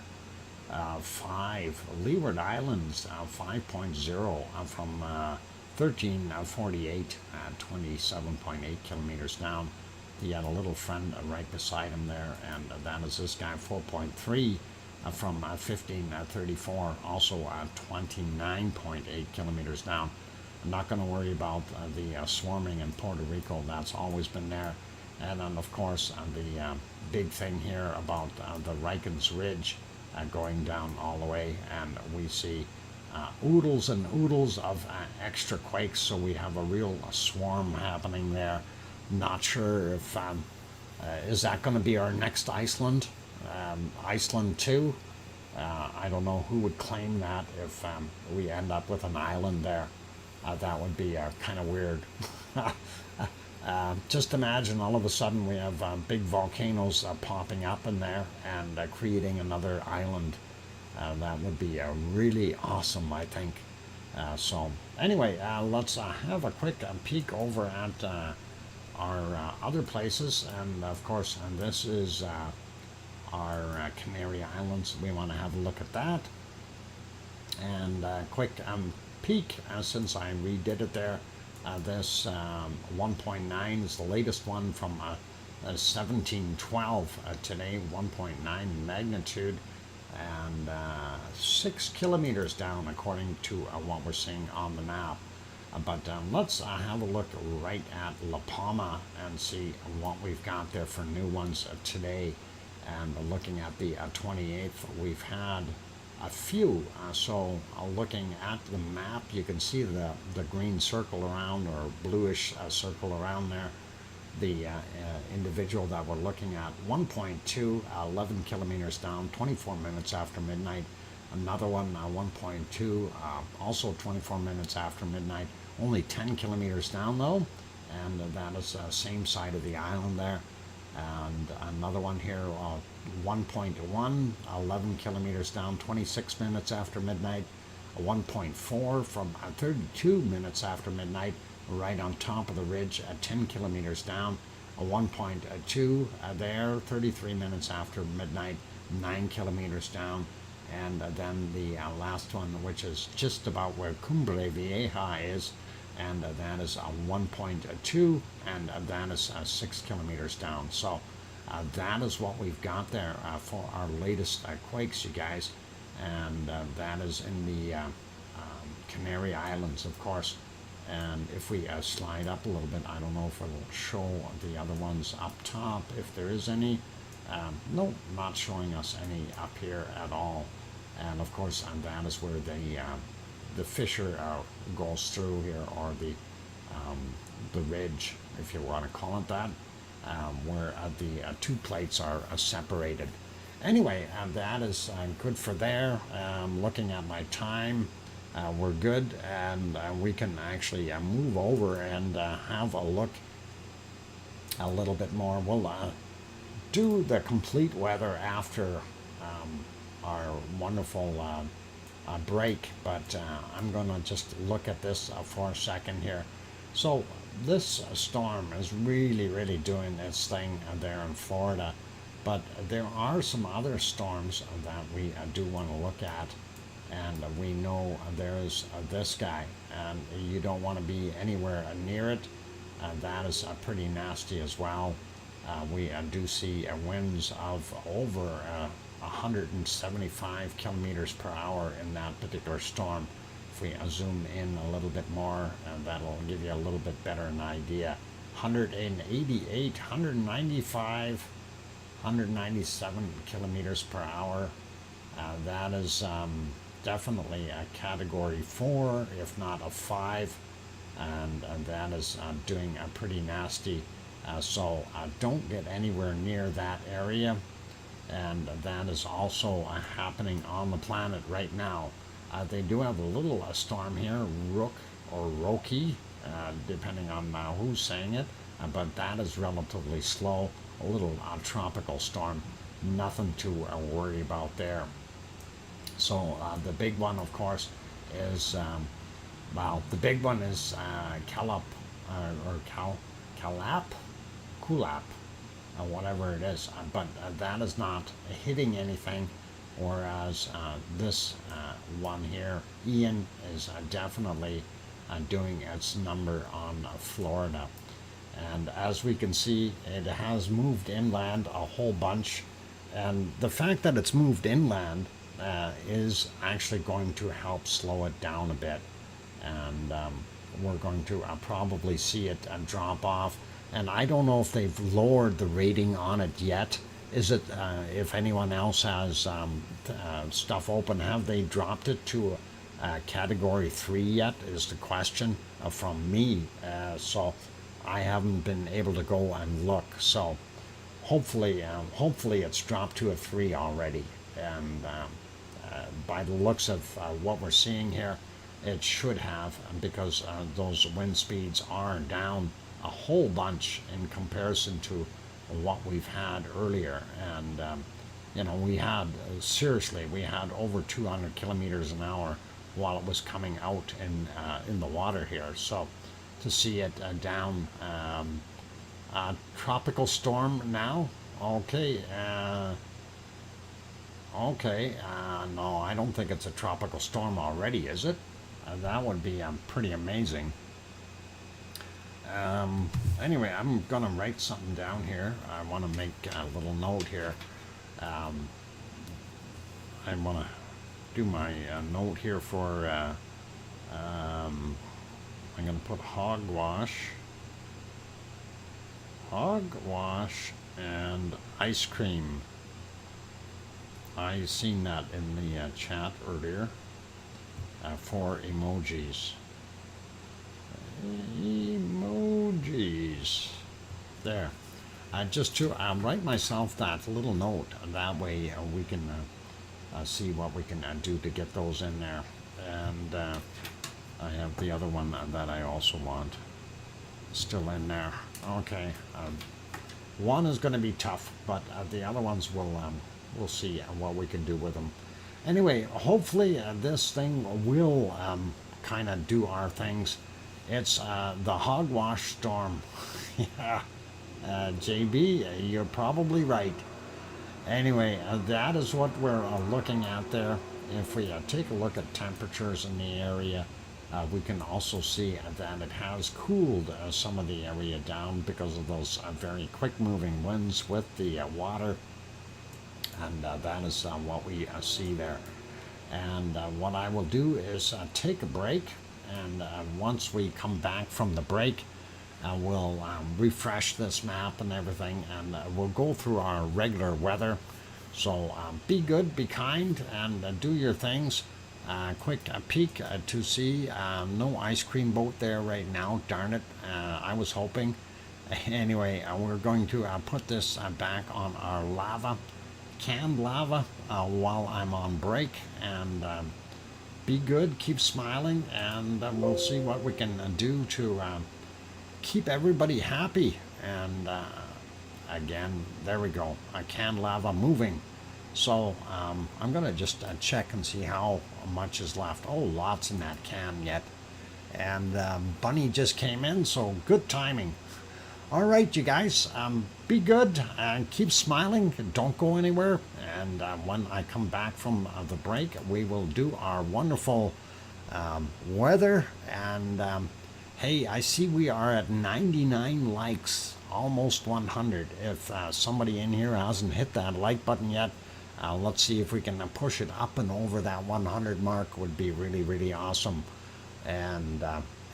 5 Leeward Islands, 5.0 from 1348, 27.8 kilometers down. He had a little friend right beside him there, and that is this guy, 4.3 from 1534, also 29.8 kilometers down. I'm not going to worry about the swarming in Puerto Rico. That's always been there. And then, of course, the big thing here about the Rikens Ridge going down all the way, and we see oodles and oodles of extra quakes, so we have a real swarm happening there. Not sure if, is that going to be our next Iceland? Iceland 2? I don't know who would claim that if we end up with an island there. That would be kind of weird. Just imagine all of a sudden we have big volcanoes popping up in there and creating another island. That would be really awesome, I think. So anyway, let's have a quick peek over at our other places. And of course, and this is our Canary Islands. We want to have a look at that. And quick peek, since I redid it there. This 1.9 is the latest one from 1712 today, 1.9 magnitude, and 6 kilometers down according to what we're seeing on the map. But let's have a look right at La Palma and see what we've got there for new ones today. And looking at the 28th, we've had a few. So looking at the map, you can see the green circle around, or bluish circle around there. The individual that we're looking at, 1.2, 11 kilometers down, 24 minutes after midnight. Another one, 1.2, also 24 minutes after midnight, only 10 kilometers down though, and that is same side of the island there. And another one here, 1.1, 11 kilometers down, 26 minutes after midnight. 1.4 from 32 minutes after midnight, right on top of the ridge at 10 kilometers down. 1.2 there, 33 minutes after midnight, 9 kilometers down. And then the last one, which is just about where Cumbre Vieja is, and that is 1.2, and that is 6 kilometers down. So that is what we've got there for our latest quakes, you guys. And that is in the Canary Islands, of course. And if we slide up a little bit, I don't know if it'll show the other ones up top, if there is any. No, not showing us any up here at all. And of course, that is where the fissure goes through here, or the ridge, if you want to call it that, where the two plates are separated. Anyway, that is good for there. Looking at my time, we're good, and we can actually move over and have a look a little bit more. We'll do the complete weather after our wonderful break, but I'm going to just look at this for a second here. So this storm is really doing its thing there in Florida, but there are some other storms that we do want to look at, and we know there's this guy, and you don't want to be anywhere near it. That is pretty nasty as well. We do see winds of over 175 kilometers per hour in that particular storm. If we zoom in a little bit more, that'll give you a little bit better an idea. 188, 195, 197 kilometers per hour. That is definitely a category 4, if not a 5, and that is doing pretty nasty. So don't get anywhere near that area, and that is also happening on the planet right now. They do have a little storm here, Rook or Roki, depending on who's saying it, but that is relatively slow, a little tropical storm, nothing to worry about there. So the big one, of course, is, the big one is Kulap, whatever it is, but that is not hitting anything, whereas this one here, Ian, is definitely doing its number on Florida. And as we can see, it has moved inland a whole bunch, and the fact that it's moved inland is actually going to help slow it down a bit, and we're going to probably see it drop off. And I don't know if they've lowered the rating on it yet. Is it, if anyone else has stuff open, have they dropped it to category 3 yet, is the question from me. So I haven't been able to go and look. So hopefully it's dropped to a 3 already. And by the looks of what we're seeing here, it should have, because those wind speeds are down a whole bunch in comparison to what we've had earlier. And we had we had over 200 kilometers an hour while it was coming out in the water here. So to see it down, tropical storm now, okay. No, I don't think it's a tropical storm already, is it? That would be pretty amazing. Anyway, I'm gonna write something down here. I want to make a little note here. I want to do my note here for I'm gonna put hogwash and ice cream. I seen that in the chat earlier. 4 emojis. Emojis. There. Just to write myself that little note. That way we can see what we can do to get those in there. And I have the other one that I also want still in there. Okay. One is going to be tough, but the other ones we'll see what we can do with them. Anyway, hopefully this thing will kind of do our things. It's the hogwash storm. Yeah, JB, you're probably right. Anyway, that is what we're looking at there. If we take a look at temperatures in the area, we can also see that it has cooled some of the area down because of those very quick-moving winds with the water. And that is what we see there. And what I will do is take a break, and once we come back from the break, we'll refresh this map and everything, and we'll go through our regular weather. So be good, be kind, and do your things. quick peek to see no ice cream boat there right now. Darn it, I was hoping. Anyway, we're going to put this back on our lava, canned lava, while I'm on break, and be good, keep smiling, and we'll see what we can do to keep everybody happy. And again, there we go, canned lava moving. So I'm going to just check and see how much is left. Oh, lots in that can yet. And Bunny just came in, so good timing. All right, you guys, be good and keep smiling. Don't go anywhere. And when I come back from the break, we will do our wonderful weather. And hey, I see we are at 99 likes, almost 100. If somebody in here hasn't hit that like button yet, let's see if we can push it up and over that 100 mark. Would be really, really awesome. And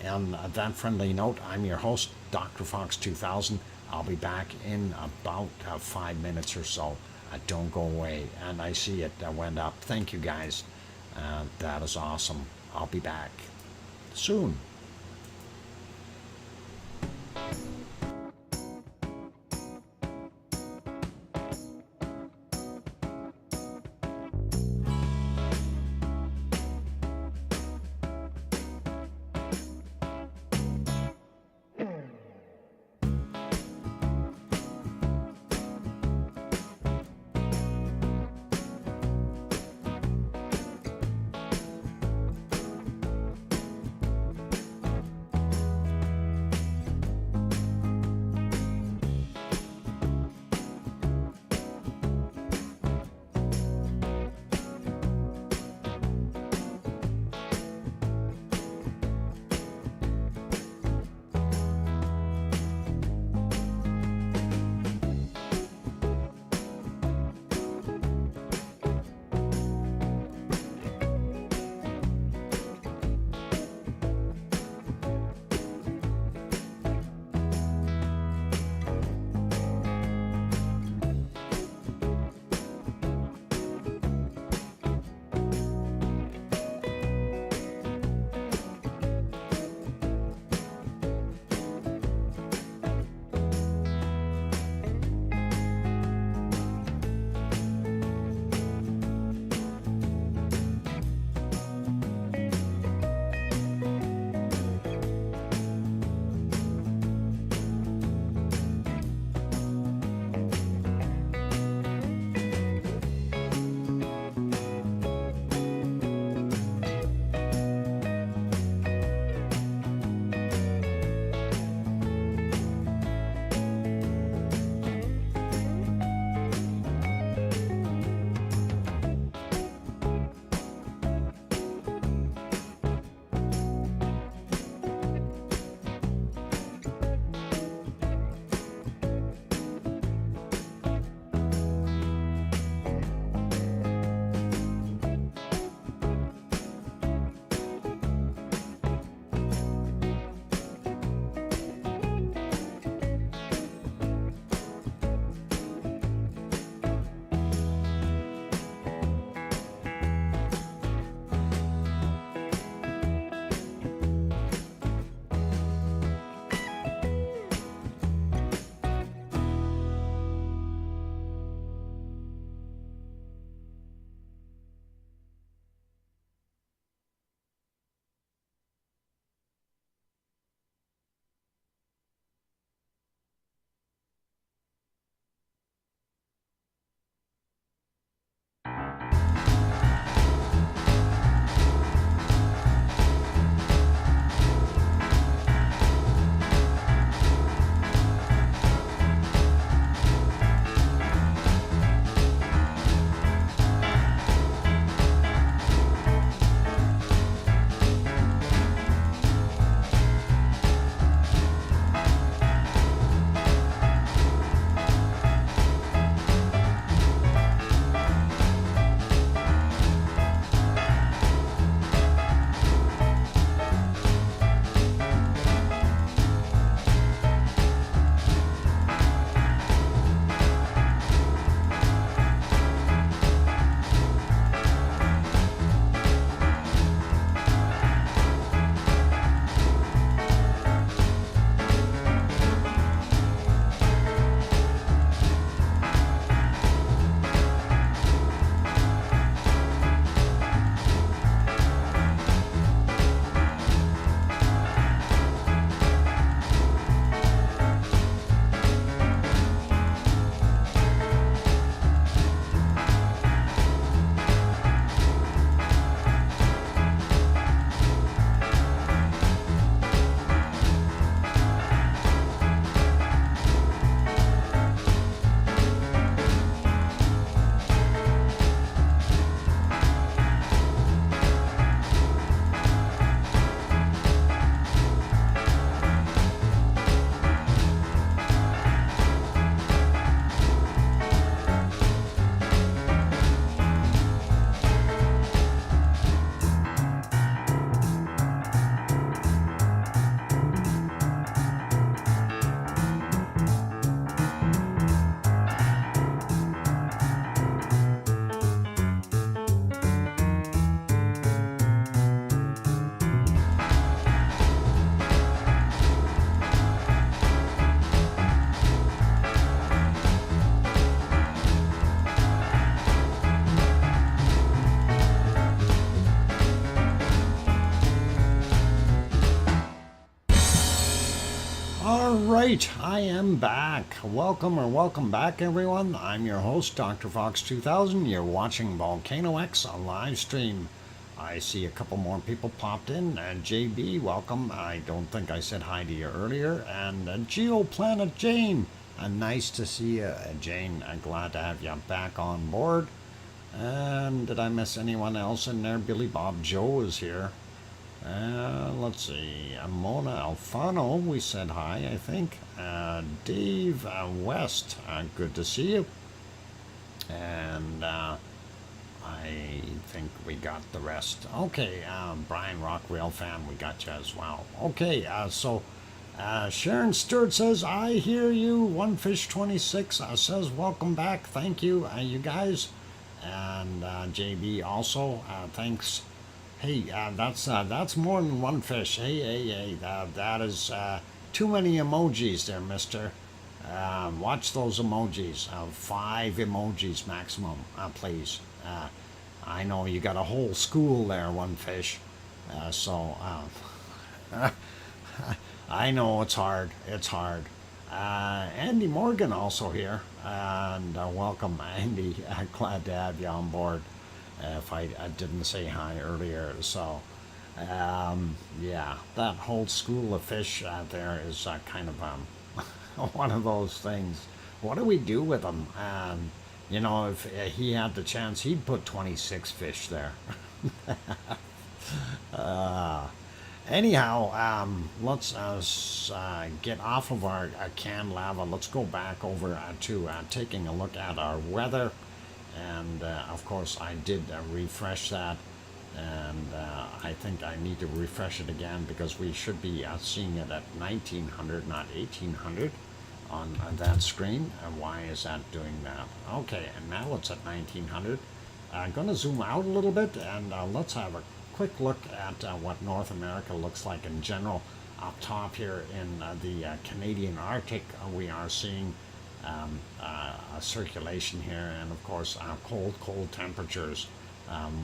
on that friendly note, I'm your host, DrFox2000. I'll be back in about 5 minutes or so. Don't go away. And I see it went up. Thank you, guys. That is awesome. I'll be back soon. right, I am back. Welcome back, everyone. I'm your host, DrFox2000. You're watching VolcanoX, a live stream. I see a couple more people popped in. JB, welcome. I don't think I said hi to you earlier. And Geoplanet Jane, nice to see you, Jane. Glad to have you back on board. And did I miss anyone else in there? Billy Bob Joe is here. Let's see, Mona Alfano, we said hi, I think. Dave West, good to see you. And I think we got the rest. Okay, Brian Rockwell fan, we got you as well. Okay, so Sharon Stewart says, I hear you. OneFish26 says, welcome back. Thank you, you guys. And JB also, thanks. Hey, that's more than one fish. Hey, that is too many emojis there, mister. Watch those emojis. 5 emojis maximum, please. I know you got a whole school there, one fish. So I know it's hard. It's hard. Andy Morgan also here. And welcome, Andy. Glad to have you on board. If I didn't say hi earlier. So, yeah, that whole school of fish there is kind of one of those things. What do we do with them? You know, if he had the chance, he'd put 26 fish there. Anyhow, let's get off of our canned lava. Let's go back over to taking a look at our weather. And of course I did refresh that, and I think I need to refresh it again because we should be seeing it at 1900, not 1800 on that screen. And why is that doing that? Okay, and now it's at 1900. I'm going to zoom out a little bit, and let's have a quick look at what North America looks like in general. Up top here in the Canadian Arctic, we are seeing a circulation here, and of course cold temperatures,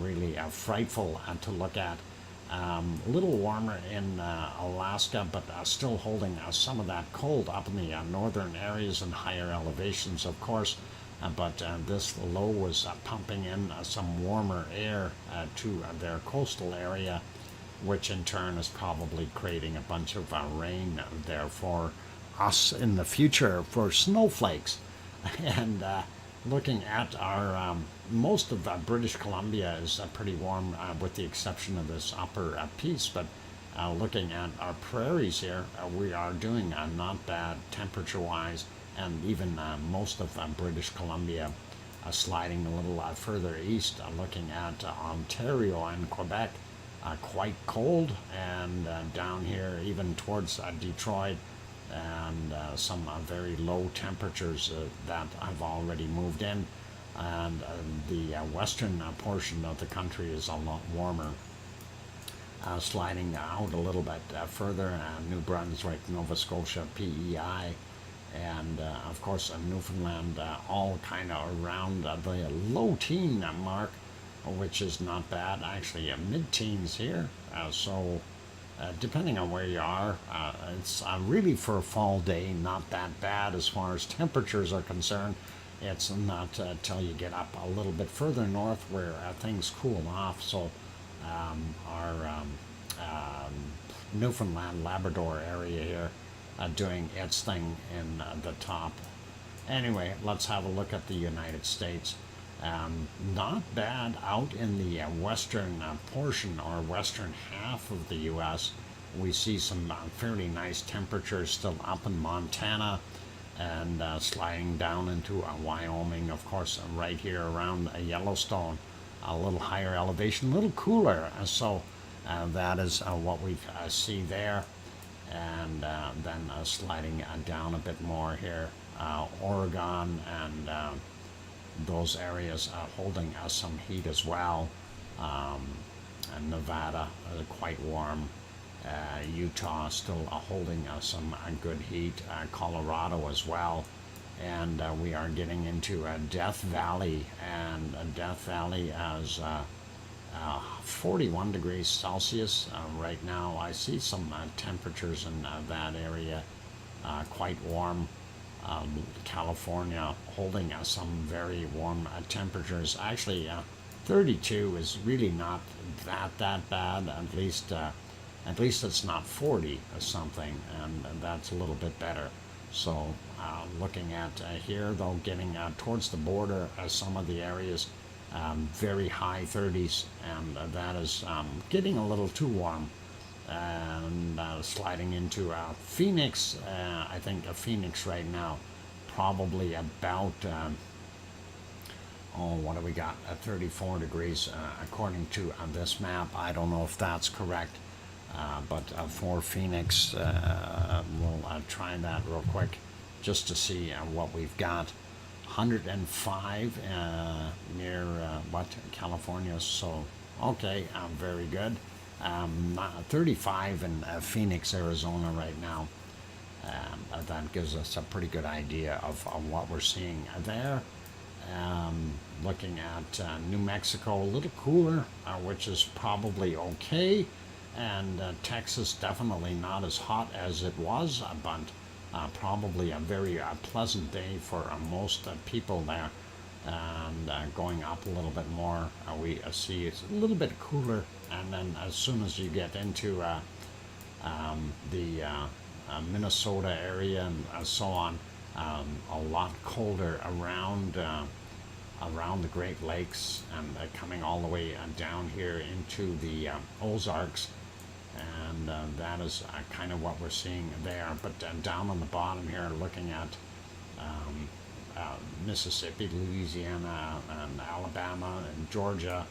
really frightful to look at. A little warmer in Alaska, but still holding some of that cold up in the northern areas and higher elevations, of course. But this low was pumping in some warmer air to their coastal area, which in turn is probably creating a bunch of rain there for us in the future for snowflakes. And looking at our most of British Columbia is pretty warm, with the exception of this upper piece. But looking at our prairies here, we are doing not bad temperature wise, and even most of British Columbia sliding a little further east. Looking at Ontario and Quebec, quite cold, and down here even towards Detroit, and some very low temperatures that have already moved in, and the western portion of the country is a lot warmer, sliding out a little bit further. New Brunswick, Nova Scotia, PEI, and of course Newfoundland, all kind of around the low teen mark, which is not bad, actually mid-teens here. So depending on where you are, it's really for a fall day not that bad as far as temperatures are concerned. It's not till you get up a little bit further north where things cool off. So our Newfoundland, Labrador area here doing its thing in the top. Anyway, let's have a look at the United States. Not bad out in the western portion or western half of the U.S. We see some fairly nice temperatures still up in Montana, and sliding down into Wyoming, of course, right here around Yellowstone, a little higher elevation, a little cooler. So that is what we see there. And then sliding down a bit more here, Oregon and those areas holding some heat as well. And Nevada, quite warm. Utah still holding some good heat. Colorado as well. And we are getting into Death Valley, and Death Valley has 41 degrees Celsius right now. I see some temperatures in that area quite warm. California holding some very warm temperatures. Actually, 32 is really not that bad. At least it's not 40 or something, and that's a little bit better. So looking at here, though, getting towards the border, some of the areas, very high 30s, and that is getting a little too warm. And sliding into Phoenix, I think Phoenix right now, probably about, what do we got, 34 degrees according to this map. I don't know if that's correct, but for Phoenix, we'll try that real quick just to see what we've got. 105 near California, so okay, very good. 35 in Phoenix, Arizona right now. That gives us a pretty good idea of what we're seeing there. Looking at New Mexico, a little cooler, which is probably okay. And Texas, definitely not as hot as it was, but probably a very pleasant day for most people there. And going up a little bit more, we see it's a little bit cooler, and then as soon as you get into the Minnesota area and so on, a lot colder around the Great Lakes, and coming all the way down here into the Ozarks, and that is kind of what we're seeing there. But down on the bottom here, looking at Mississippi, Louisiana, and Alabama, and Georgia,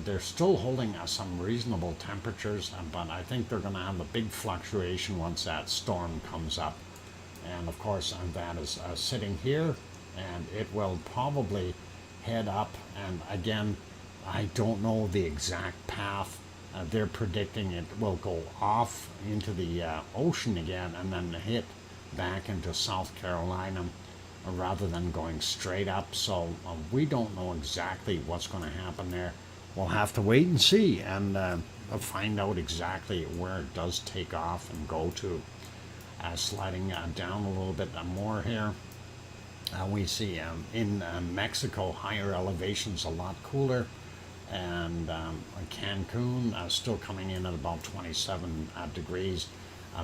they're still holding some reasonable temperatures, but I think they're going to have a big fluctuation once that storm comes up. And of course, that is sitting here, and it will probably head up. And again, I don't know the exact path. They're predicting it will go off into the ocean again and then hit back into South Carolina, rather than going straight up. So we don't know exactly what's going to happen there. We'll have to wait and see, and find out exactly where it does take off and go to. Sliding down a little bit more here, we see in Mexico, higher elevations, a lot cooler, and Cancun still coming in at about 27 degrees.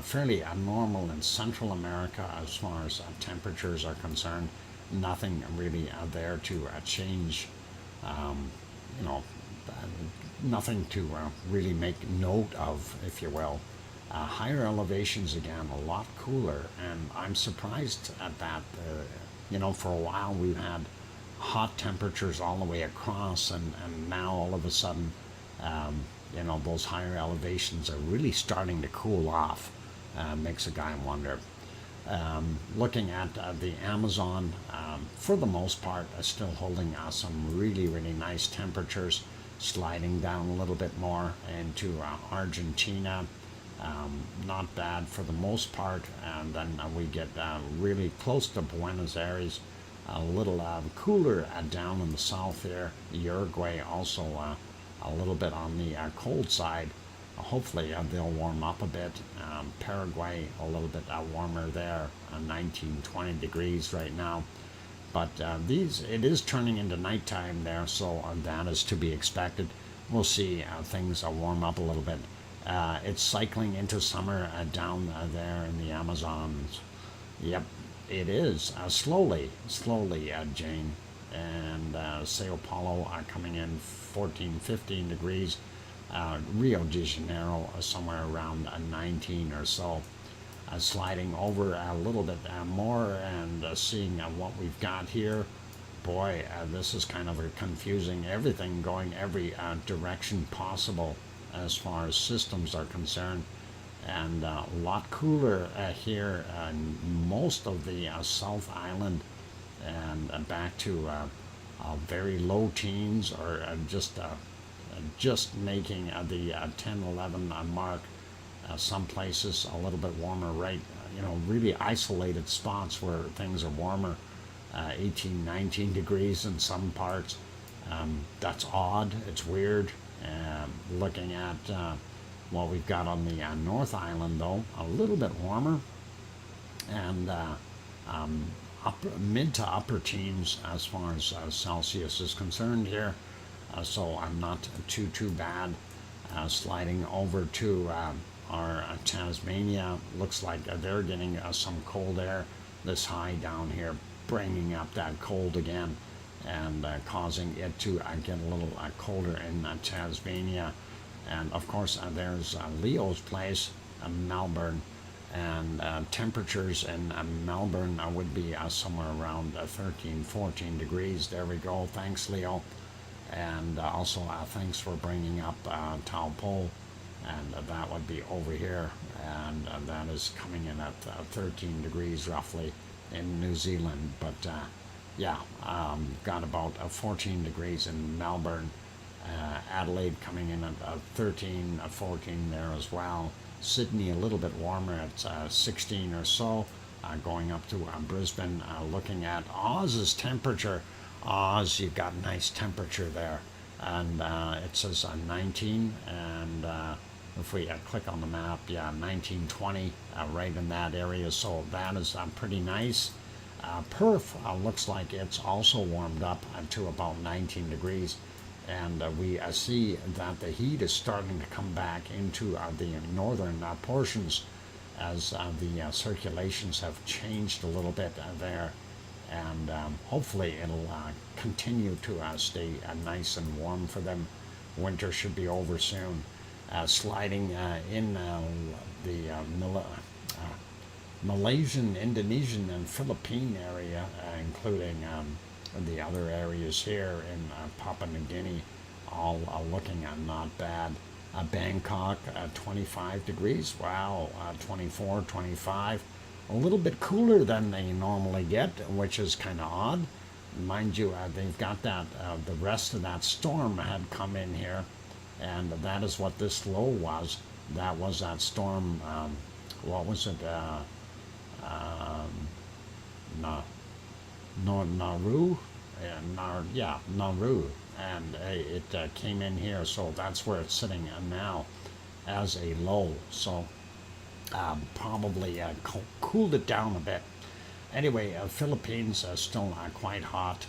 Fairly normal in Central America as far as temperatures are concerned. Nothing really there to change, nothing to really make note of, if you will. Higher elevations again, a lot cooler, and I'm surprised at that. For a while we've had hot temperatures all the way across, and now all of a sudden, those higher elevations are really starting to cool off. Makes a guy wonder. Looking at the Amazon, for the most part, still holding some really, really nice temperatures. Sliding down a little bit more into Argentina, not bad for the most part. And then we get really close to Buenos Aires, a little cooler down in the south here. Uruguay also a little bit on the cold side. Hopefully they'll warm up a bit. Paraguay a little bit warmer there, 19, 20 degrees right now. But it is turning into nighttime there, so that is to be expected. We'll see things warm up a little bit. It's cycling into summer down there in the Amazons. Yep, it is slowly, Jane. And Sao Paulo coming in 14, 15 degrees. Rio de Janeiro somewhere around 19 or so. Sliding over a little bit more and seeing what we've got here. Boy, this is kind of confusing. Everything going every direction possible as far as systems are concerned. And a lot cooler here most of the South Island, and back to very low teens, or just making the 10, 11 mark. Some places a little bit warmer, right? Really isolated spots where things are warmer, 18, 19 degrees in some parts. That's odd. It's weird. Looking at what we've got on the North Island, though, a little bit warmer. and mid to upper teens as far as Celsius is concerned here. So I'm not too bad. Sliding over to our Tasmania, looks like they're getting some cold air. This high down here bringing up that cold again and causing it to get a little colder in Tasmania. And of course there's Leo's place, Melbourne, and temperatures in Melbourne would be somewhere around 13, 14 degrees. There we go. Thanks, Leo. And also thanks for bringing up Taupo, and that would be over here, and that is coming in at 13 degrees roughly in New Zealand. But yeah, got about 14 degrees in Melbourne. Adelaide coming in at 13, 14 there as well. Sydney a little bit warmer at 16 or so, going up to Brisbane. Looking at Oz's temperature, Oz, you've got nice temperature there, and it says 19, and if we click on the map, yeah, 19, 20, right in that area, so that is pretty nice. Perth looks like it's also warmed up to about 19 degrees, and we see that the heat is starting to come back into the northern portions as the circulations have changed a little bit there, and hopefully it'll continue to stay nice and warm for them. Winter should be over soon. Sliding in the Malaysian, Indonesian, and Philippine area, including the other areas here in Papua New Guinea, all looking not bad. Bangkok, 25 degrees, wow, 24, 25, a little bit cooler than they normally get, which is kind of odd. Mind you, they've got that, the rest of that storm had come in here, and that is what this low was. That was that storm, what was it, Nauru, Nauru, and it came in here, so that's where it's sitting now as a low. So probably cooled it down a bit. Anyway, Philippines still quite hot.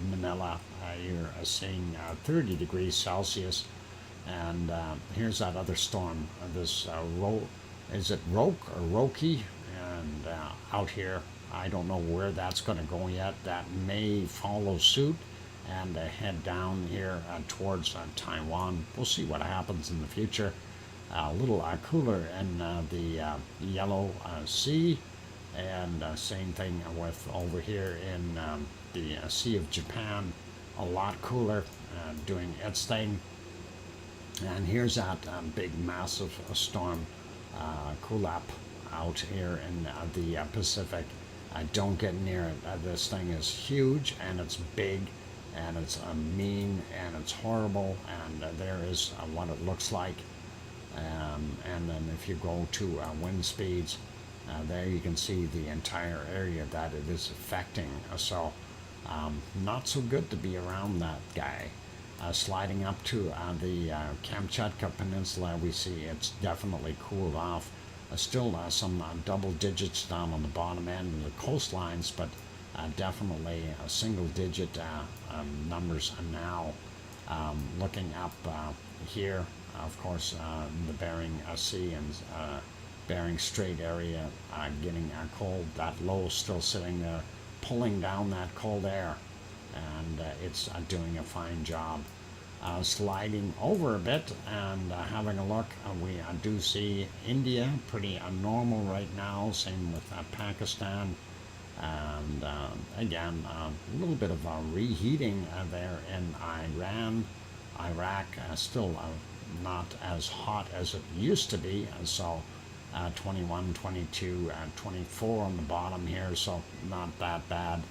Manila, you're seeing 30 degrees Celsius, and here's that other storm. This is it Roke or Roki? And out here, I don't know where that's going to go yet. That may follow suit and head down here towards Taiwan. We'll see what happens in the future. A little cooler in the Yellow Sea, and same thing with over here in the Sea of Japan. A lot cooler, doing its thing. And here's that big, massive storm, Kulap, out here in the Pacific. Don't get near it. This thing is huge, and it's big, and it's mean, and it's horrible, and there is what it looks like. And then if you go to wind speeds, there you can see the entire area that it is affecting. So not so good to be around that guy. Sliding up to the Kamchatka Peninsula, we see it's definitely cooled off. Still some double digits down on the bottom end of the coastlines, but definitely single digit numbers now. Looking up here, of course, the Bering Sea and Bering Strait area getting cold. That low still sitting there, pulling down that cold air, and it's doing a fine job. Sliding over a bit and having a look, we do see India pretty normal right now, same with Pakistan, and again a little bit of reheating there in Iran. Iraq still not as hot as it used to be, so 21, 22, 24 on the bottom here, so not that bad.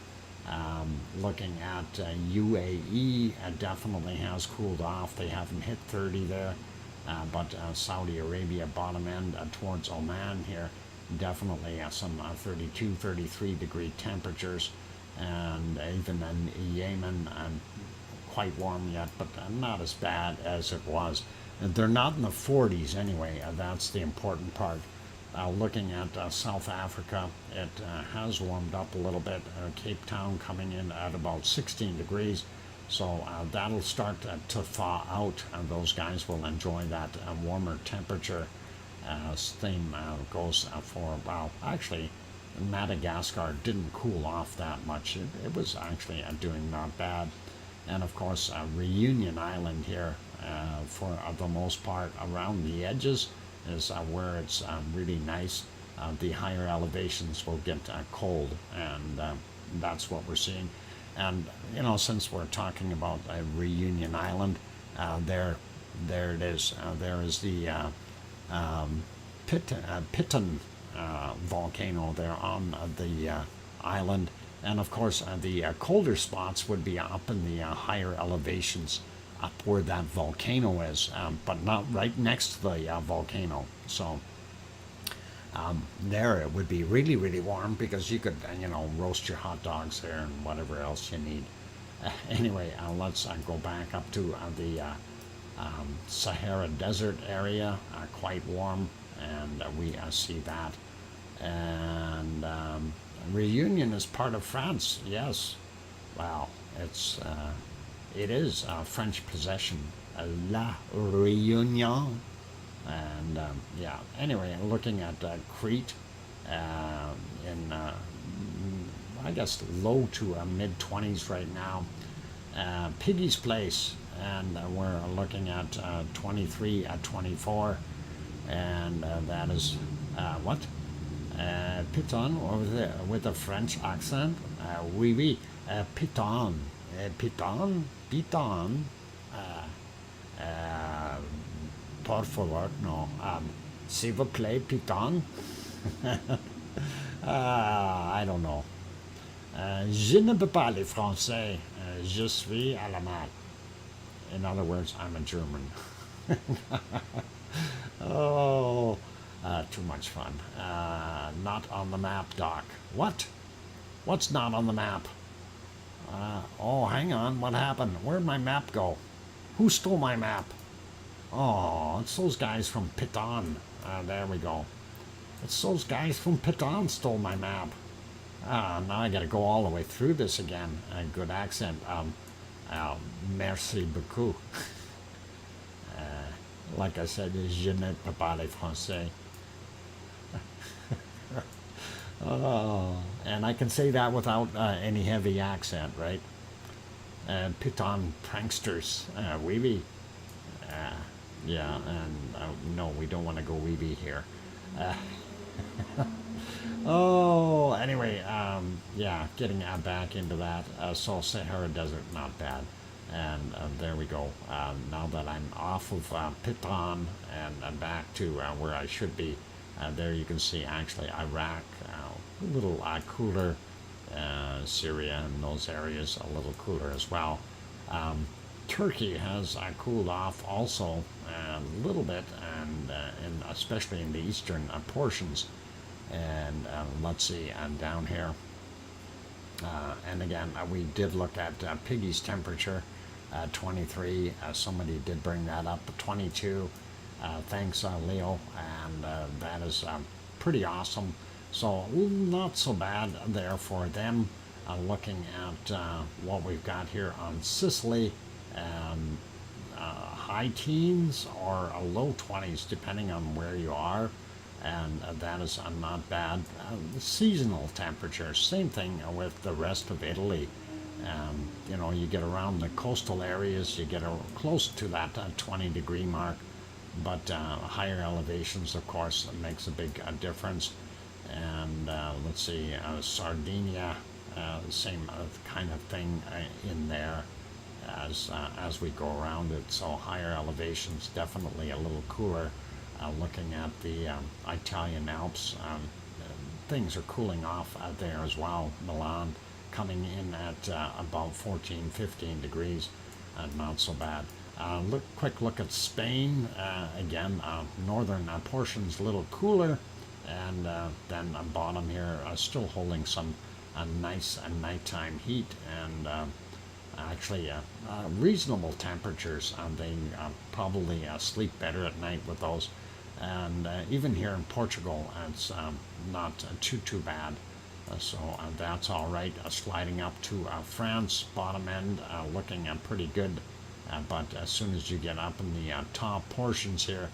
Looking at UAE, definitely has cooled off. They haven't hit 30 there, but Saudi Arabia bottom end towards Oman here, definitely some 32, 33 degree temperatures, and even in Yemen, quite warm yet, but not as bad as it was. They're not in the 40s anyway, that's the important part. Looking at South Africa, it has warmed up a little bit. Cape Town coming in at about 16 degrees. So that'll start to thaw out, and those guys will enjoy that warmer temperature. Steam goes for, well, actually, Madagascar didn't cool off that much. It was actually doing not bad. And of course, Reunion Island here, for the most part, around the edges is where it's really nice. The higher elevations will get cold, and that's what we're seeing. And you know, since we're talking about Reunion Island, there it is. There is the Piton volcano there on the island, and of course the colder spots would be up in the higher elevations, up where that volcano is, but not right next to the volcano. So there it would be really, really warm, because you could, you know, roast your hot dogs there and whatever else you need. Anyway, let's go back up to the Sahara Desert area, quite warm, and we see that. And Reunion is part of France, yes. Wow, it is a French possession, La Réunion. And yeah, anyway, looking at Crete in, I guess, low to mid 20s right now. Piggy's Place, and we're looking at 23 at 24, and that is what? Piton over there with a French accent. Oui, oui, Piton, Piton, Piton. Por favor, no. S'il vous plaît, Piton. I don't know. Je ne peux pas parler français. Je suis allemand. In other words, I'm a German. Oh, too much fun. Not on the map, Doc. What? What's not on the map? Oh, hang on. What happened? Where'd my map go? Who stole my map? Oh, it's those guys from Piton. There we go. It's those guys from Piton stole my map. Now I gotta go all the way through this again. Good accent. Merci beaucoup. Like I said, je ne peux pas parler français. Oh, and I can say that without any heavy accent, right? Piton pranksters. Oui, oui. Yeah, and no, we don't want to go weeby here. Oh, anyway, yeah, getting back into that. So Sahara Desert, not bad. And there we go. Now that I'm off of Piton and back to where I should be, there you can see actually Iraq, a little cooler. Syria and those areas a little cooler as well. Turkey has cooled off also a little bit, and especially in the eastern portions. And let's see, down here. And again, we did look at Piggy's temperature, 23. Somebody did bring that up, 22. Thanks, Leo. And that is pretty awesome. So not so bad there for them. Looking at what we've got here on Sicily, high teens or low 20s depending on where you are, and that is not bad. Seasonal temperatures, same thing with the rest of Italy. You know, you get around the coastal areas, you get close to that 20-degree mark, but higher elevations, of course, makes a big difference. And let's see, Sardinia, same kind of thing in there as we go around it. So higher elevations, definitely a little cooler. Looking at the Italian Alps, things are cooling off out there as well. Milan coming in at about 14, 15 degrees, not so bad. Quick look at Spain. Again, northern portions a little cooler. And then bottom here, still holding some nice nighttime heat, and actually reasonable temperatures. They probably sleep better at night with those. And even here in Portugal, it's not too bad. So that's all right. Sliding up to France, bottom end, looking pretty good. But as soon as you get up in the top portions here,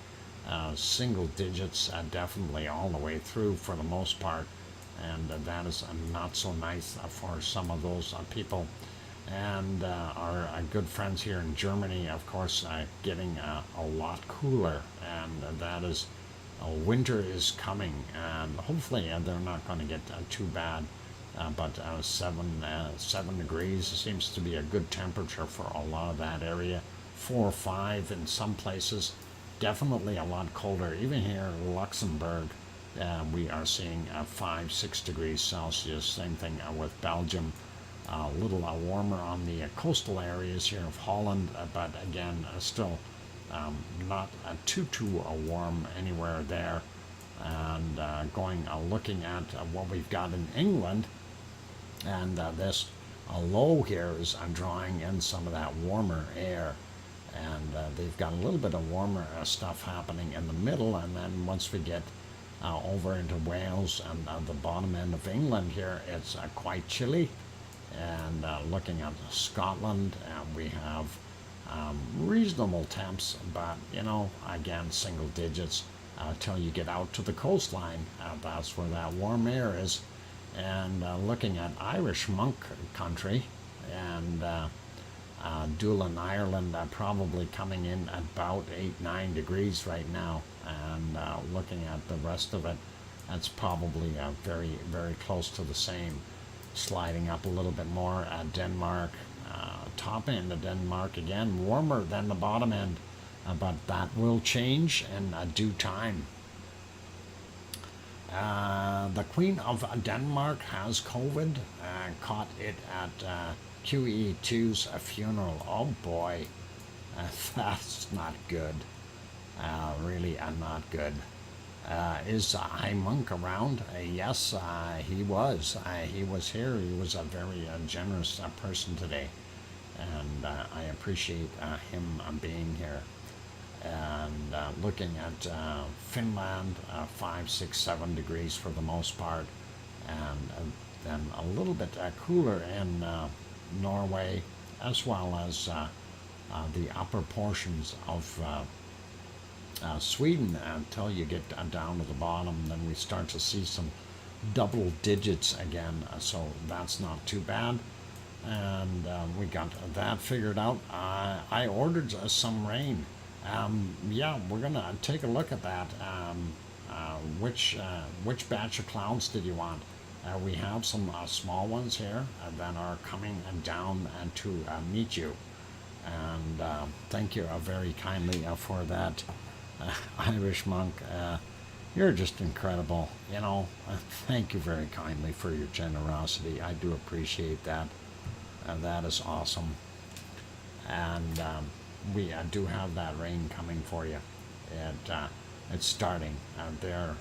single digits definitely all the way through for the most part. And that is not so nice for some of those people. And our good friends here in Germany, of course, getting a lot cooler. And that is, winter is coming. And hopefully they're not going to get too bad. But 7 degrees seems to be a good temperature for a lot of that area. 4 or 5 in some places. Definitely a lot colder. Even here in Luxembourg, we are seeing 5-6 degrees Celsius. Same thing with Belgium. A little warmer on the coastal areas here of Holland, but again, still not too warm anywhere there. And looking at what we've got in England, and this low here is drawing in some of that warmer air. And they've got a little bit of warmer stuff happening in the middle, and then once we get over into Wales and the bottom end of England here, it's quite chilly. And looking at Scotland, we have reasonable temps, but again, single digits till you get out to the coastline. That's where that warm air is. And looking at Irish monk country, and Doolin, Ireland, probably coming in about 8-9 degrees right now. And looking at the rest of it, that's probably very, very close to the same. Sliding up a little bit more at Denmark, top end of Denmark again, warmer than the bottom end, but that will change in due time. The Queen of Denmark has COVID, caught it at QE2's funeral. Oh boy, that's not good, really not good. Is High Monk around? Yes, he was. He was here. He was a very generous person today, and I appreciate him being here. And looking at Finland, 5, 6, 7 degrees for the most part, and then a little bit cooler in Norway, as well as the upper portions of Sweden until you get down to the bottom. Then we start to see some double digits again, so that's not too bad. And we got that figured out. I ordered some rain. Yeah, we're gonna take a look at that. Which batch of clouds did you want? We have some small ones here that are coming down to meet you. And thank you very kindly for that. Irish monk, you're just incredible. Thank you very kindly for your generosity. I do appreciate that. That is awesome. And we do have that rain coming for you. It's starting there.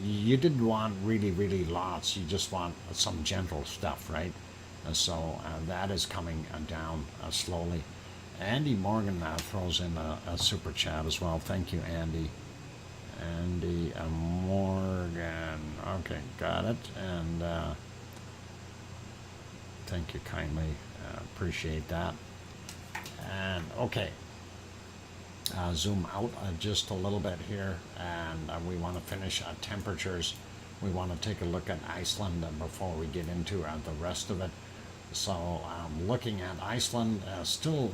You didn't want really lots. You just want some gentle stuff, right? So that is coming down slowly. Andy Morgan throws in a super chat as well. Thank you, Andy. Andy Morgan. Okay, got it. And thank you kindly. Appreciate that. And okay, zoom out just a little bit here, and we want to finish temperatures. We want to take a look at Iceland before we get into the rest of it. So looking at Iceland, still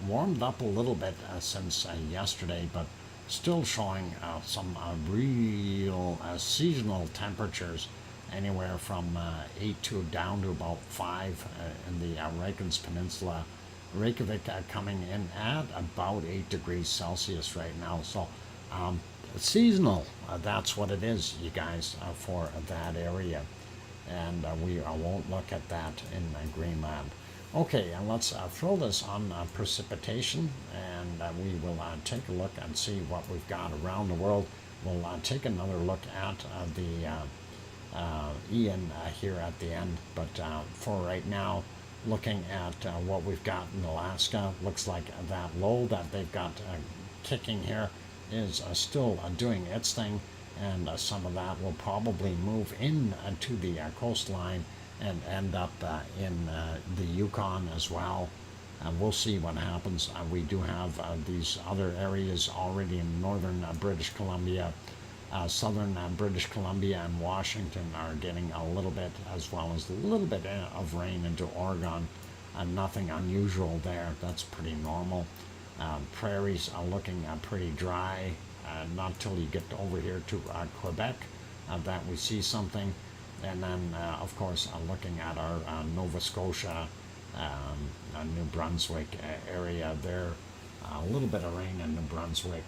warmed up a little bit since yesterday, but still showing some real seasonal temperatures, anywhere from 8 to down to about 5 in the Reykjanes Peninsula. Reykjavik coming in at about 8 degrees Celsius right now. So seasonal, that's what it is, you guys, for that area. And we won't look at that in Greenland. Okay, and let's throw this on precipitation, and we will take a look and see what we've got around the world. We'll take another look at the Ian here at the end, but for right now, looking at what we've got in Alaska, looks like that low that they've got kicking here is still doing its thing, and some of that will probably move in to the coastline and end up in the Yukon as well. We'll see what happens. We do have these other areas already in northern British Columbia. Southern British Columbia and Washington are getting a little bit, as well as a little bit of rain into Oregon. Nothing unusual there. That's pretty normal. Prairies are looking pretty dry. Not till you get over here to Quebec that we see something. And then, of course, looking at our Nova Scotia, New Brunswick area there. A little bit of rain in New Brunswick,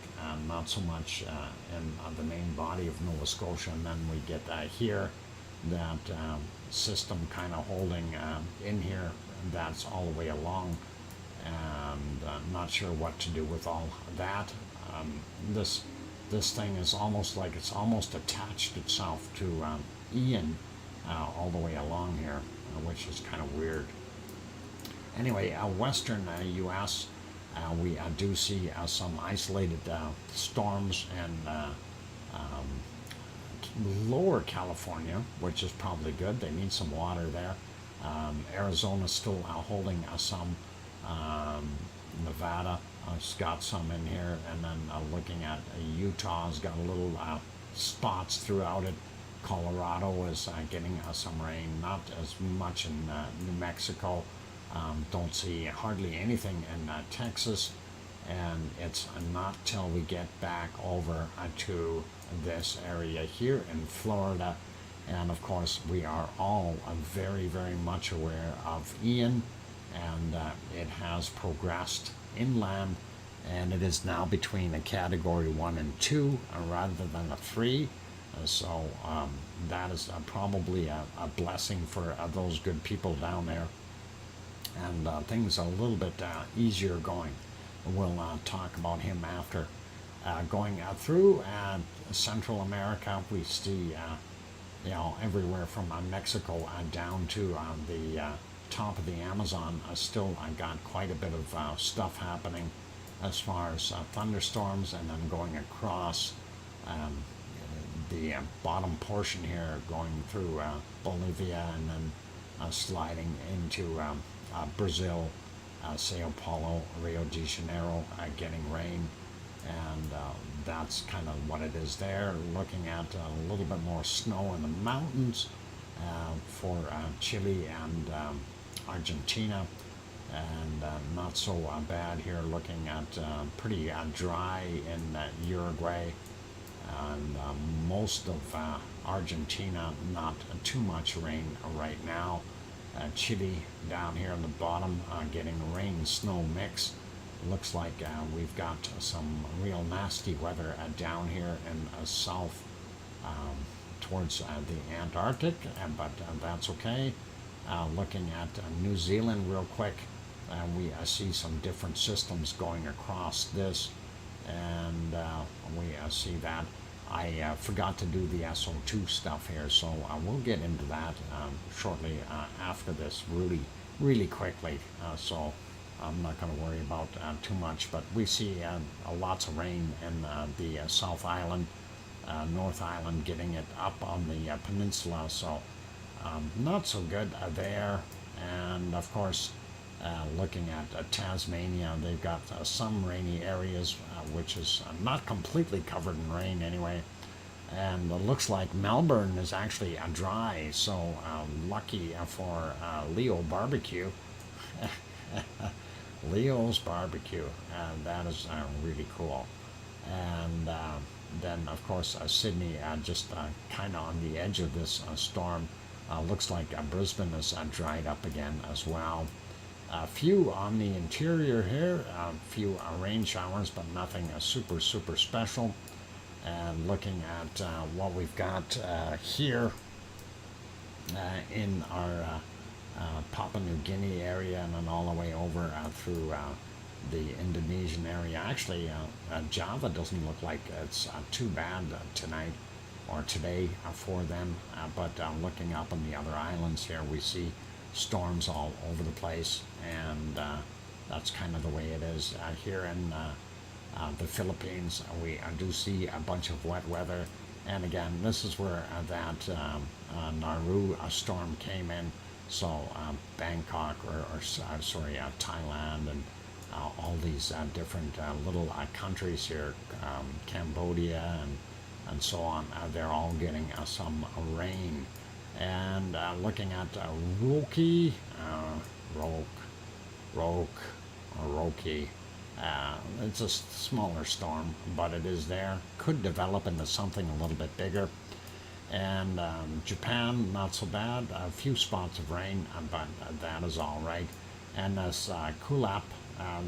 not so much in the main body of Nova Scotia. And then we get here that system kind of holding in here. That's all the way along, and not sure what to do with all that. This thing is almost like it's almost attached itself to Ian all the way along here, which is kind of weird. Anyway, western U.S. We do see some isolated storms and lower California, which is probably good. They need some water there. Arizona's still holding some. Nevada has got some in here, and then looking at Utah's got a little spots throughout it. Colorado is getting some rain, not as much in New Mexico. Don't see hardly anything in Texas, and it's not till we get back over to this area here in Florida. And of course, we are all very, very much aware of Ian, and it has progressed inland, and it is now between a category 1 and 2 rather than a 3. So that is probably a blessing for those good people down there. And things are a little bit easier going. We'll talk about him after. Going through Central America, we see everywhere from Mexico down to the top of the Amazon. Still got quite a bit of stuff happening as far as thunderstorms, and then going across the bottom portion here, going through Bolivia, and then sliding into Brazil, Sao Paulo, Rio de Janeiro, getting rain. And that's kind of what it is there. Looking at a little bit more snow in the mountains for Chile and Argentina, and not so bad here. Looking at pretty dry in Uruguay, and most of Argentina, not too much rain right now. Chile down here on the bottom, getting rain snow mix. Looks like we've got some real nasty weather down here in south towards the Antarctic, but that's okay. Looking at New Zealand real quick, we see some different systems going across this, and we see that. I forgot to do the SO2 stuff here, so we'll get into that shortly after this, really quickly. So I'm not going to worry about too much, but we see lots of rain in the South Island, North Island, getting it up on the peninsula, so not so good there. And of course, looking at Tasmania, they've got some rainy areas, which is not completely covered in rain anyway. And it looks like Melbourne is actually dry, so lucky for Leo Barbecue. Leo's Barbecue, that is really cool. And then, of course, Sydney, just kind of on the edge of this storm. Looks like Brisbane is dried up again as well. A few on the interior here, a few rain showers, but nothing super special. And looking at what we've got here in our Papua New Guinea area, and then all the way over through the Indonesian area. Actually, Java doesn't look like it's too bad tonight or today for them, but looking up on the other islands here, we see storms all over the place, and that's kind of the way it is here in the Philippines. We do see a bunch of wet weather, and again, this is where that Nauru storm came in. So Bangkok, sorry, Thailand, and all these different little countries here, Cambodia, and so on. They're all getting some rain. And looking at Roki, Roke, or Roki. It's a smaller storm, but it is there. Could develop into something a little bit bigger. And Japan, not so bad. A few spots of rain, but that is all right. And this Kulap,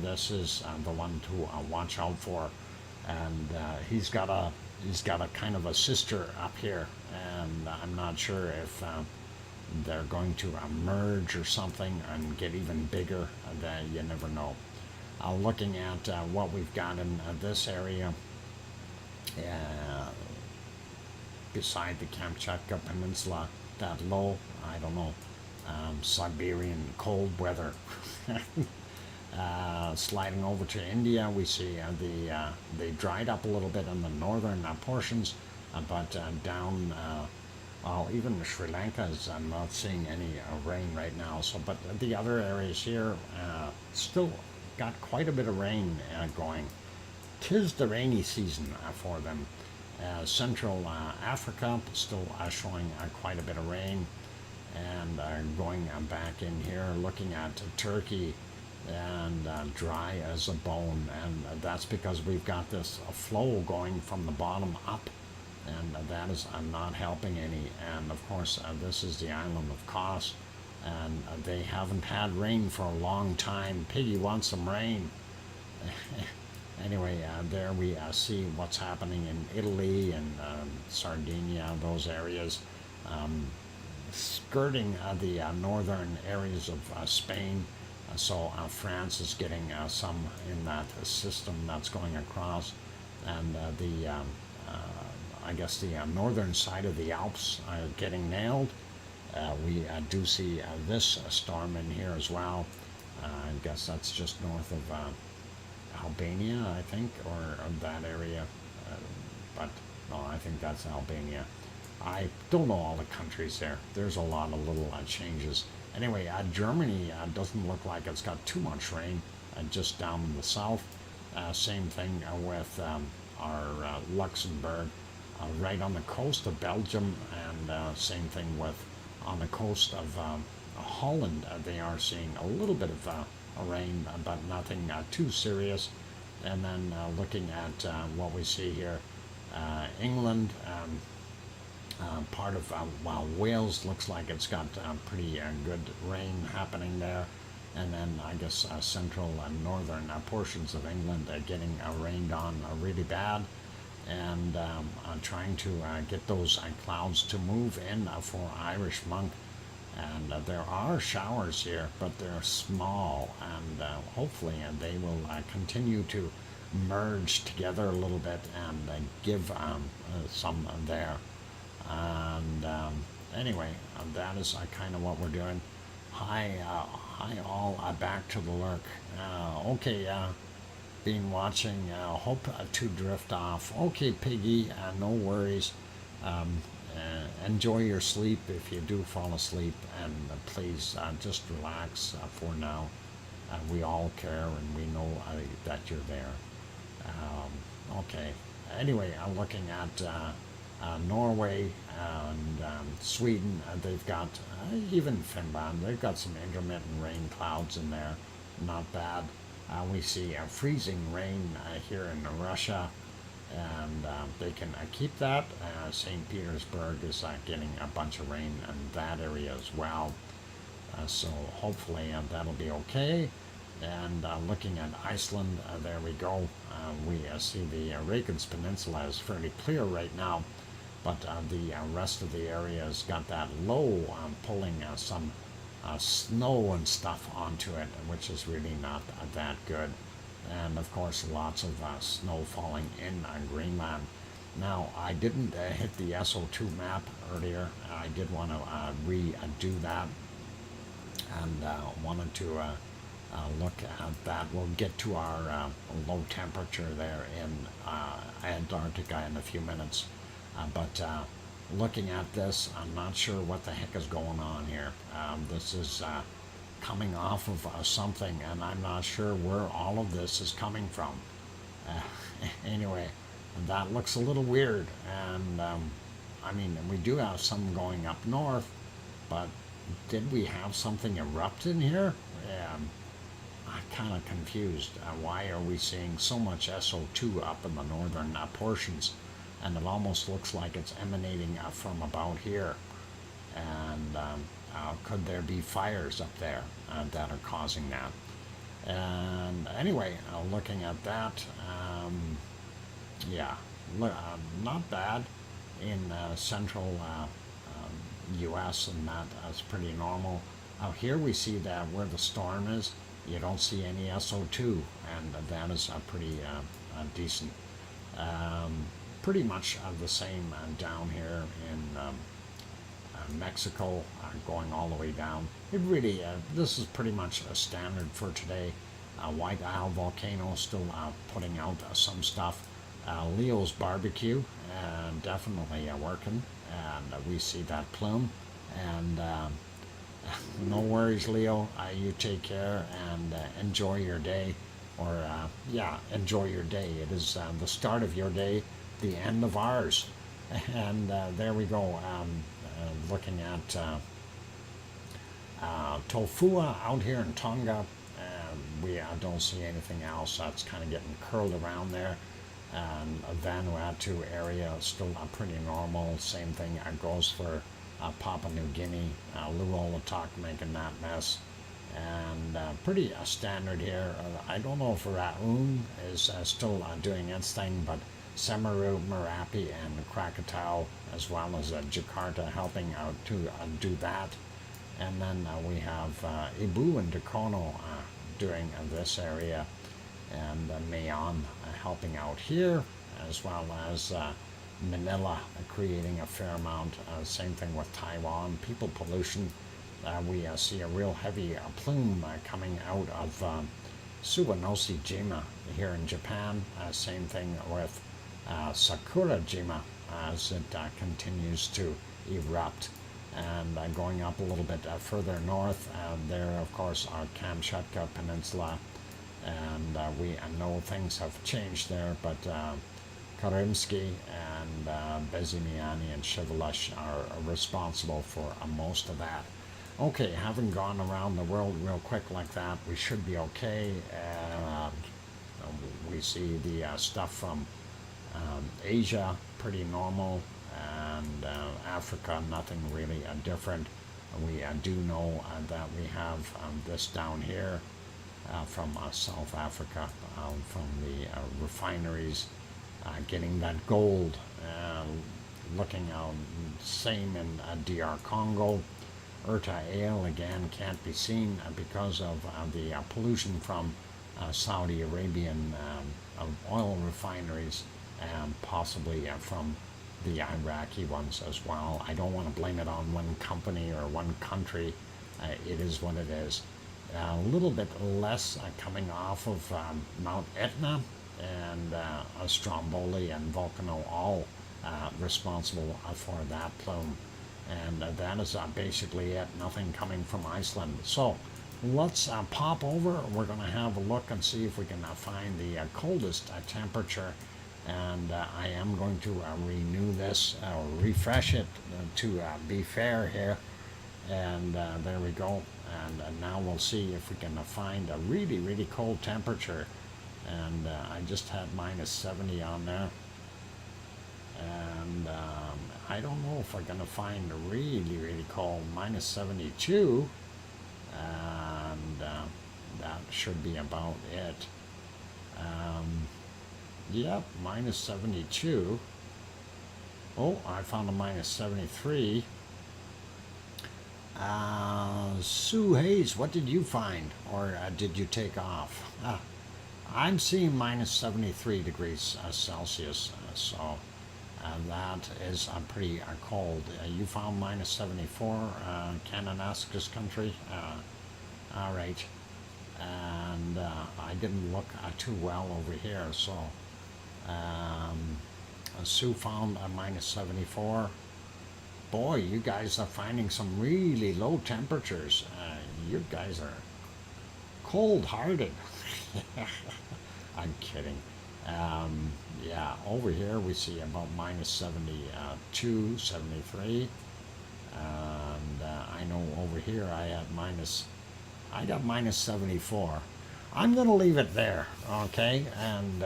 this is the one to watch out for. And he's got a kind of a sister up here, and I'm not sure if they're going to merge or something and get even bigger. That you never know. Looking at what we've got in this area, beside the Kamchatka Peninsula, that low, I don't know, Siberian cold weather. Sliding over to India, we see they dried up a little bit in the northern portions, but down, well, even Sri Lanka is not seeing any rain right now. So, but the other areas here still got quite a bit of rain going. 'Tis the rainy season for them. Central Africa still showing quite a bit of rain, and going back in here, looking at Turkey, and dry as a bone, and that's because we've got this flow going from the bottom up, and that is not helping any. And of course, this is the island of Kos, and they haven't had rain for a long time. Piggy wants some rain. Anyway, there we see what's happening in Italy and Sardinia, those areas, skirting the northern areas of Spain. So France is getting some in that system that's going across, and I guess the northern side of the Alps are getting nailed. We do see this storm in here as well. I guess that's just north of Albania, I think, or that area. But no, I think that's Albania. I don't know all the countries there. There's a lot of little changes. Anyway, Germany doesn't look like it's got too much rain, just down in the south. Same thing with our Luxembourg, right on the coast of Belgium, and same thing with on the coast of Holland. They are seeing a little bit of rain, but nothing too serious. And then looking at what we see here, England, part of while Wales looks like it's got pretty good rain happening there, and then I guess central and northern portions of England are getting rained on really bad, and trying to get those clouds to move in for Irish Monk. And there are showers here, but they're small, and hopefully they will continue to merge together a little bit and give some there. And anyway, that is kind of what we're doing. Hi all, back to the lurk. Okay, been watching, hope to drift off. Okay, Piggy, no worries. Enjoy your sleep if you do fall asleep, and please just relax for now. We all care, and we know that you're there. Okay, anyway, I'm looking at Norway and Sweden. They've got, even Finland, they've got some intermittent rain clouds in there. Not bad. We see freezing rain here in Russia, and they can keep that. St. Petersburg is getting a bunch of rain in that area as well. So hopefully that'll be okay. And looking at Iceland, there we go. We see the Reykjanes Peninsula is fairly clear right now, but the rest of the area has got that low pulling some snow and stuff onto it, which is really not that good. And of course, lots of snow falling in Greenland. Now, I didn't hit the SO2 map earlier. I did want to redo that, and wanted to look at that. We'll get to our low temperature there in Antarctica in a few minutes. But looking at this, I'm not sure what the heck is going on here. This is coming off of something, and I'm not sure where all of this is coming from. Anyway, that looks a little weird, and I mean, we do have some going up north, but did we have something erupt in here? I'm kind of confused. Why are we seeing so much SO2 up in the northern portions? And it almost looks like it's emanating from about here. And could there be fires up there that are causing that? And anyway, looking at that, yeah, not bad in central US, and that's pretty normal. Out here we see that where the storm is, you don't see any SO2, and that is pretty decent. Pretty much the same down here in Mexico, going all the way down. It really, this is pretty much a standard for today. White Isle Volcano still putting out some stuff. Leo's Barbecue, definitely working, and we see that plume. And no worries, Leo. You take care and enjoy your day. Or, yeah, enjoy your day. It is the start of your day, the end of ours. And there we go. Looking at Tofua out here in Tonga. We don't see anything else. That's kind of getting curled around there. And Vanuatu area is still pretty normal. Same thing goes for Papua New Guinea. Luolatok making that mess. And pretty standard here. I don't know if Raun is still doing its thing, but Semeru, Merapi, and Krakatau, as well as Jakarta, helping out to do that. And then we have Ibu and Dakono doing this area, and Mayon helping out here, as well as Manila creating a fair amount. Same thing with Taiwan. People pollution. We see a real heavy plume coming out of Suwanoshi-jima here in Japan. Same thing with Sakurajima as it continues to erupt. And going up a little bit further north, there of course are Kamchatka Peninsula, and we know things have changed there, but Karimsky and Bezimiani and Shivalash are responsible for most of that. Okay, having gone around the world real quick like that, we should be okay. We see the stuff from Asia, pretty normal, and Africa, nothing really different. We do know that we have this down here from South Africa, from the refineries, getting that gold. Looking out, same in DR Congo. Urta Ale again can't be seen because of the pollution from Saudi Arabian oil refineries, and possibly from the Iraqi ones as well. I don't want to blame it on one company or one country. It is what it is. A little bit less coming off of Mount Etna, and Stromboli and Volcano all responsible for that plume. And that is basically it. Nothing coming from Iceland. So let's pop over. We're going to have a look and see if we can find the coldest temperature. And I am going to renew this, refresh it to be fair here. And there we go. And now we'll see if we can find a really, really cold temperature. And I just had minus 70 on there. And I don't know if we're going to find a really, really cold minus 72. And that should be about it. Yep, minus 72. Oh, I found a minus 73. Sue Hayes, what did you find? Or did you take off? I'm seeing minus 73 degrees Celsius. So that is pretty cold. You found minus 74, Kananaskis country. All right. and I didn't look too well over here. So Sue found a minus 74. Boy, you guys are finding some really low temperatures. You guys are cold-hearted. I'm kidding. Yeah, over here we see about minus 72, 73. And I know over here I got minus 74. I'm going to leave it there, okay? And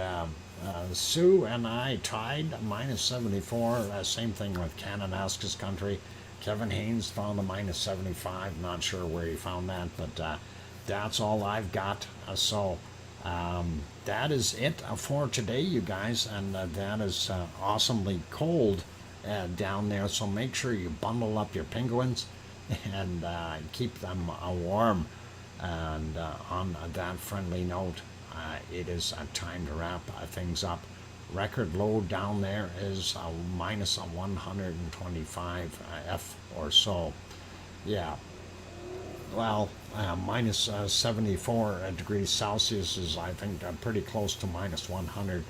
Sue and I tied minus 74. Same thing with Kananaskis country. Kevin Haynes found a minus 75. Not sure where he found that, but that's all I've got. So that is it for today, you guys. And that is awesomely cold down there. So make sure you bundle up your penguins and keep them warm. And on that friendly note, it is time to wrap things up. Record low down there is minus 125 F or so. Yeah. Well, minus 74 degrees Celsius is, I think, pretty close to minus 100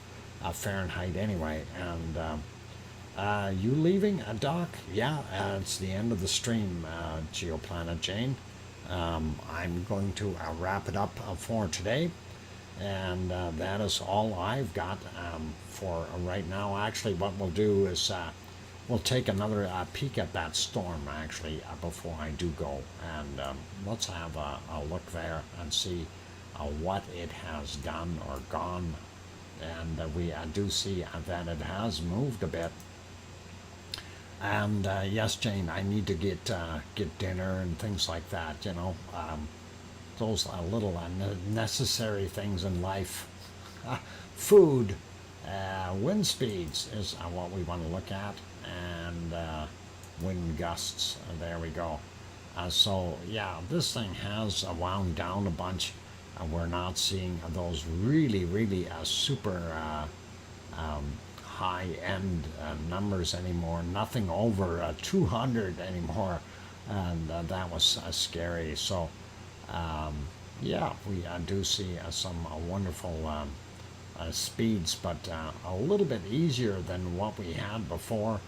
Fahrenheit anyway. And you leaving, Doc? Yeah, it's the end of the stream, Geoplanet Jane. I'm going to wrap it up for today. And that is all I've got for right now. Actually, what we'll do is we'll take another peek at that storm, actually, before I do go. And let's have a look there and see what it has done or gone. And we do see that it has moved a bit. And yes, Jane, I need to get dinner and things like that, you know. Those little necessary things in life. Food, wind speeds is what we want to look at, and wind gusts. There we go. So yeah, this thing has wound down a bunch. We're not seeing those really super high-end numbers anymore. Nothing over 200 anymore, and that was scary. So. Yeah, we do see some wonderful speeds, but a little bit easier than what we had before.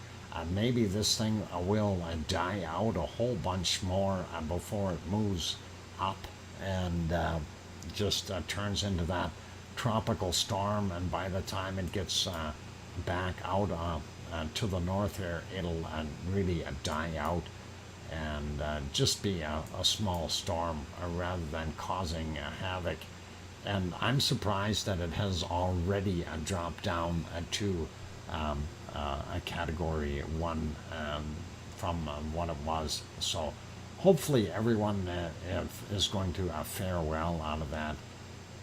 Maybe this thing will die out a whole bunch more before it moves up and just turns into that tropical storm, and by the time it gets back out to the north here, it'll really die out and just be a small storm rather than causing havoc. And I'm surprised that it has already dropped down to a category 1 from what it was. So hopefully everyone is going to fare well out of that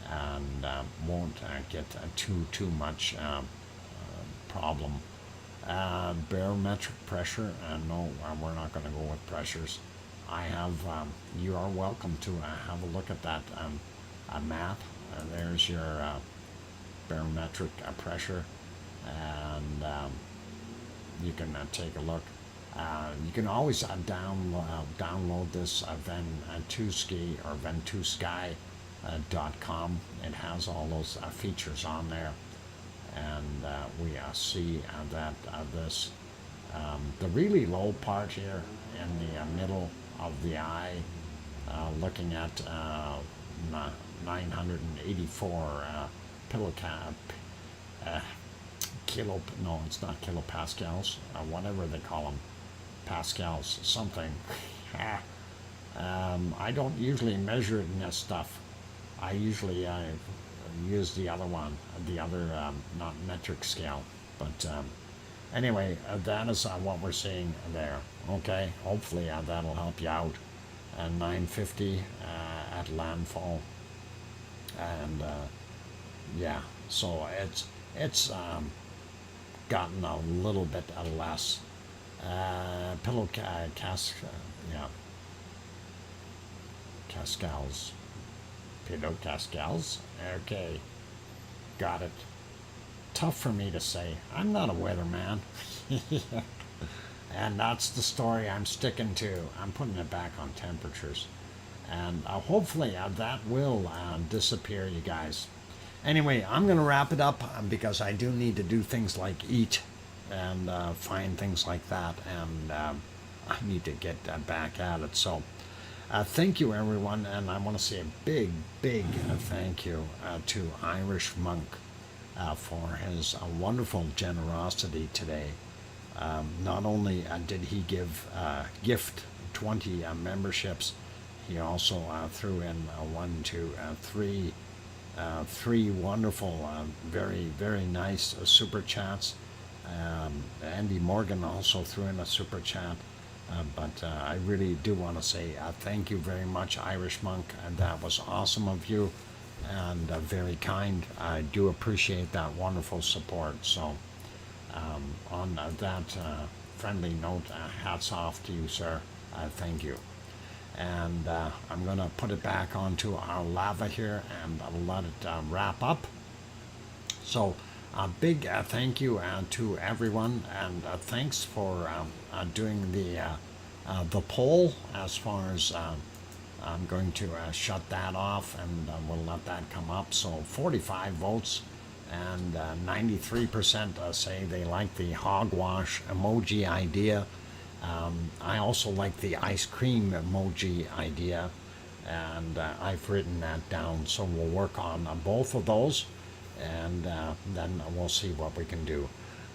and won't get too much problem. Barometric pressure, no, we're not going to go with pressures. I have, you are welcome to have a look at that map. There's your barometric pressure, and you can take a look. You can always download this Ventuski or Ventusky.com. It has all those features on there. And we see that this, the really low part here in the middle of the eye, looking at 984 no, it's not kilopascals, whatever they call them, pascals, something. I don't usually measure it in this stuff. I usually use the other one, the other not metric scale, but anyway, that is what we're seeing there. Okay, hopefully that'll help you out. And 950 at landfall, and yeah, so it's gotten a little bit less. Cascals. Pilocascals. Okay, got it. Tough for me to say. I'm not a weatherman. And that's the story I'm sticking to. I'm putting it back on temperatures. And hopefully that will disappear, you guys. Anyway, I'm going to wrap it up because I do need to do things like eat and find things like that. And I need to get back at it. So thank you, everyone. And I want to say a big, big thank you to Irish Monk for his wonderful generosity today. Not only did he gift 20 memberships, he also threw in three wonderful, very, very nice super chats. Andy Morgan also threw in a super chat. But I really do want to say thank you very much, Irish Monk, and that was awesome of you and very kind. I do appreciate that wonderful support. So on that friendly note, hats off to you, sir. Thank you. And I'm going to put it back onto our lava here and I'll let it wrap up. So a big thank you to everyone, and thanks for doing the poll. As far as I'm going to shut that off, and we'll let that come up. So 45 votes, and 93% say they like the hogwash emoji idea. I also like the ice cream emoji idea, and I've written that down. So we'll work on both of those, and then we'll see what we can do.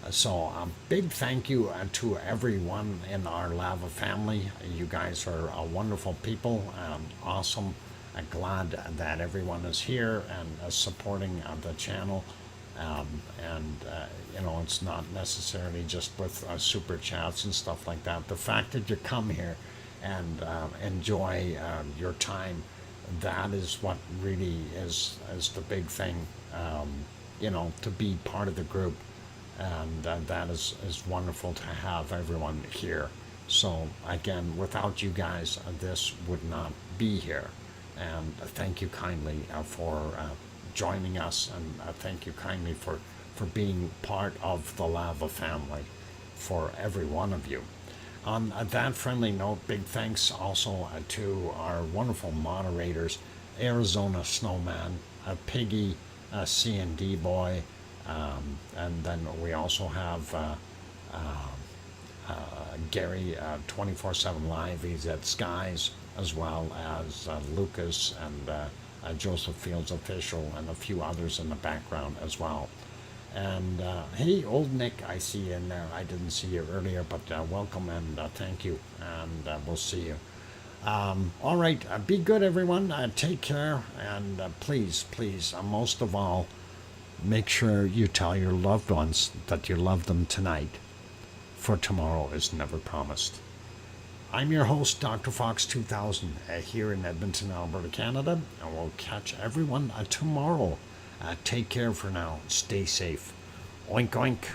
So a big thank you to everyone in our lava family. You guys are wonderful people, awesome. Glad that everyone is here and supporting the channel. You know, it's not necessarily just with super chats and stuff like that. The fact that you come here and enjoy your time, that is what really is the big thing. You know, to be part of the group, and that is wonderful to have everyone here. So again, without you guys, this would not be here. And thank you kindly for joining us, and thank you kindly for being part of the lava family, for every one of you. On that friendly note, big thanks also to our wonderful moderators, Arizona Snowman, Piggy, C&D Boy, and then we also have Gary, 24/7 Live. He's at Skies, as well as Lucas and Joseph Fields Official, and a few others in the background as well. And hey, old Nick, I see you in there. I didn't see you earlier, but welcome and thank you, and we'll see you. All right, be good, everyone. Take care, and please, most of all, make sure you tell your loved ones that you love them tonight, for tomorrow is never promised. I'm your host, DrFox2000, here in Edmonton, Alberta, Canada, and we'll catch everyone tomorrow. Take care for now. Stay safe. Oink, oink.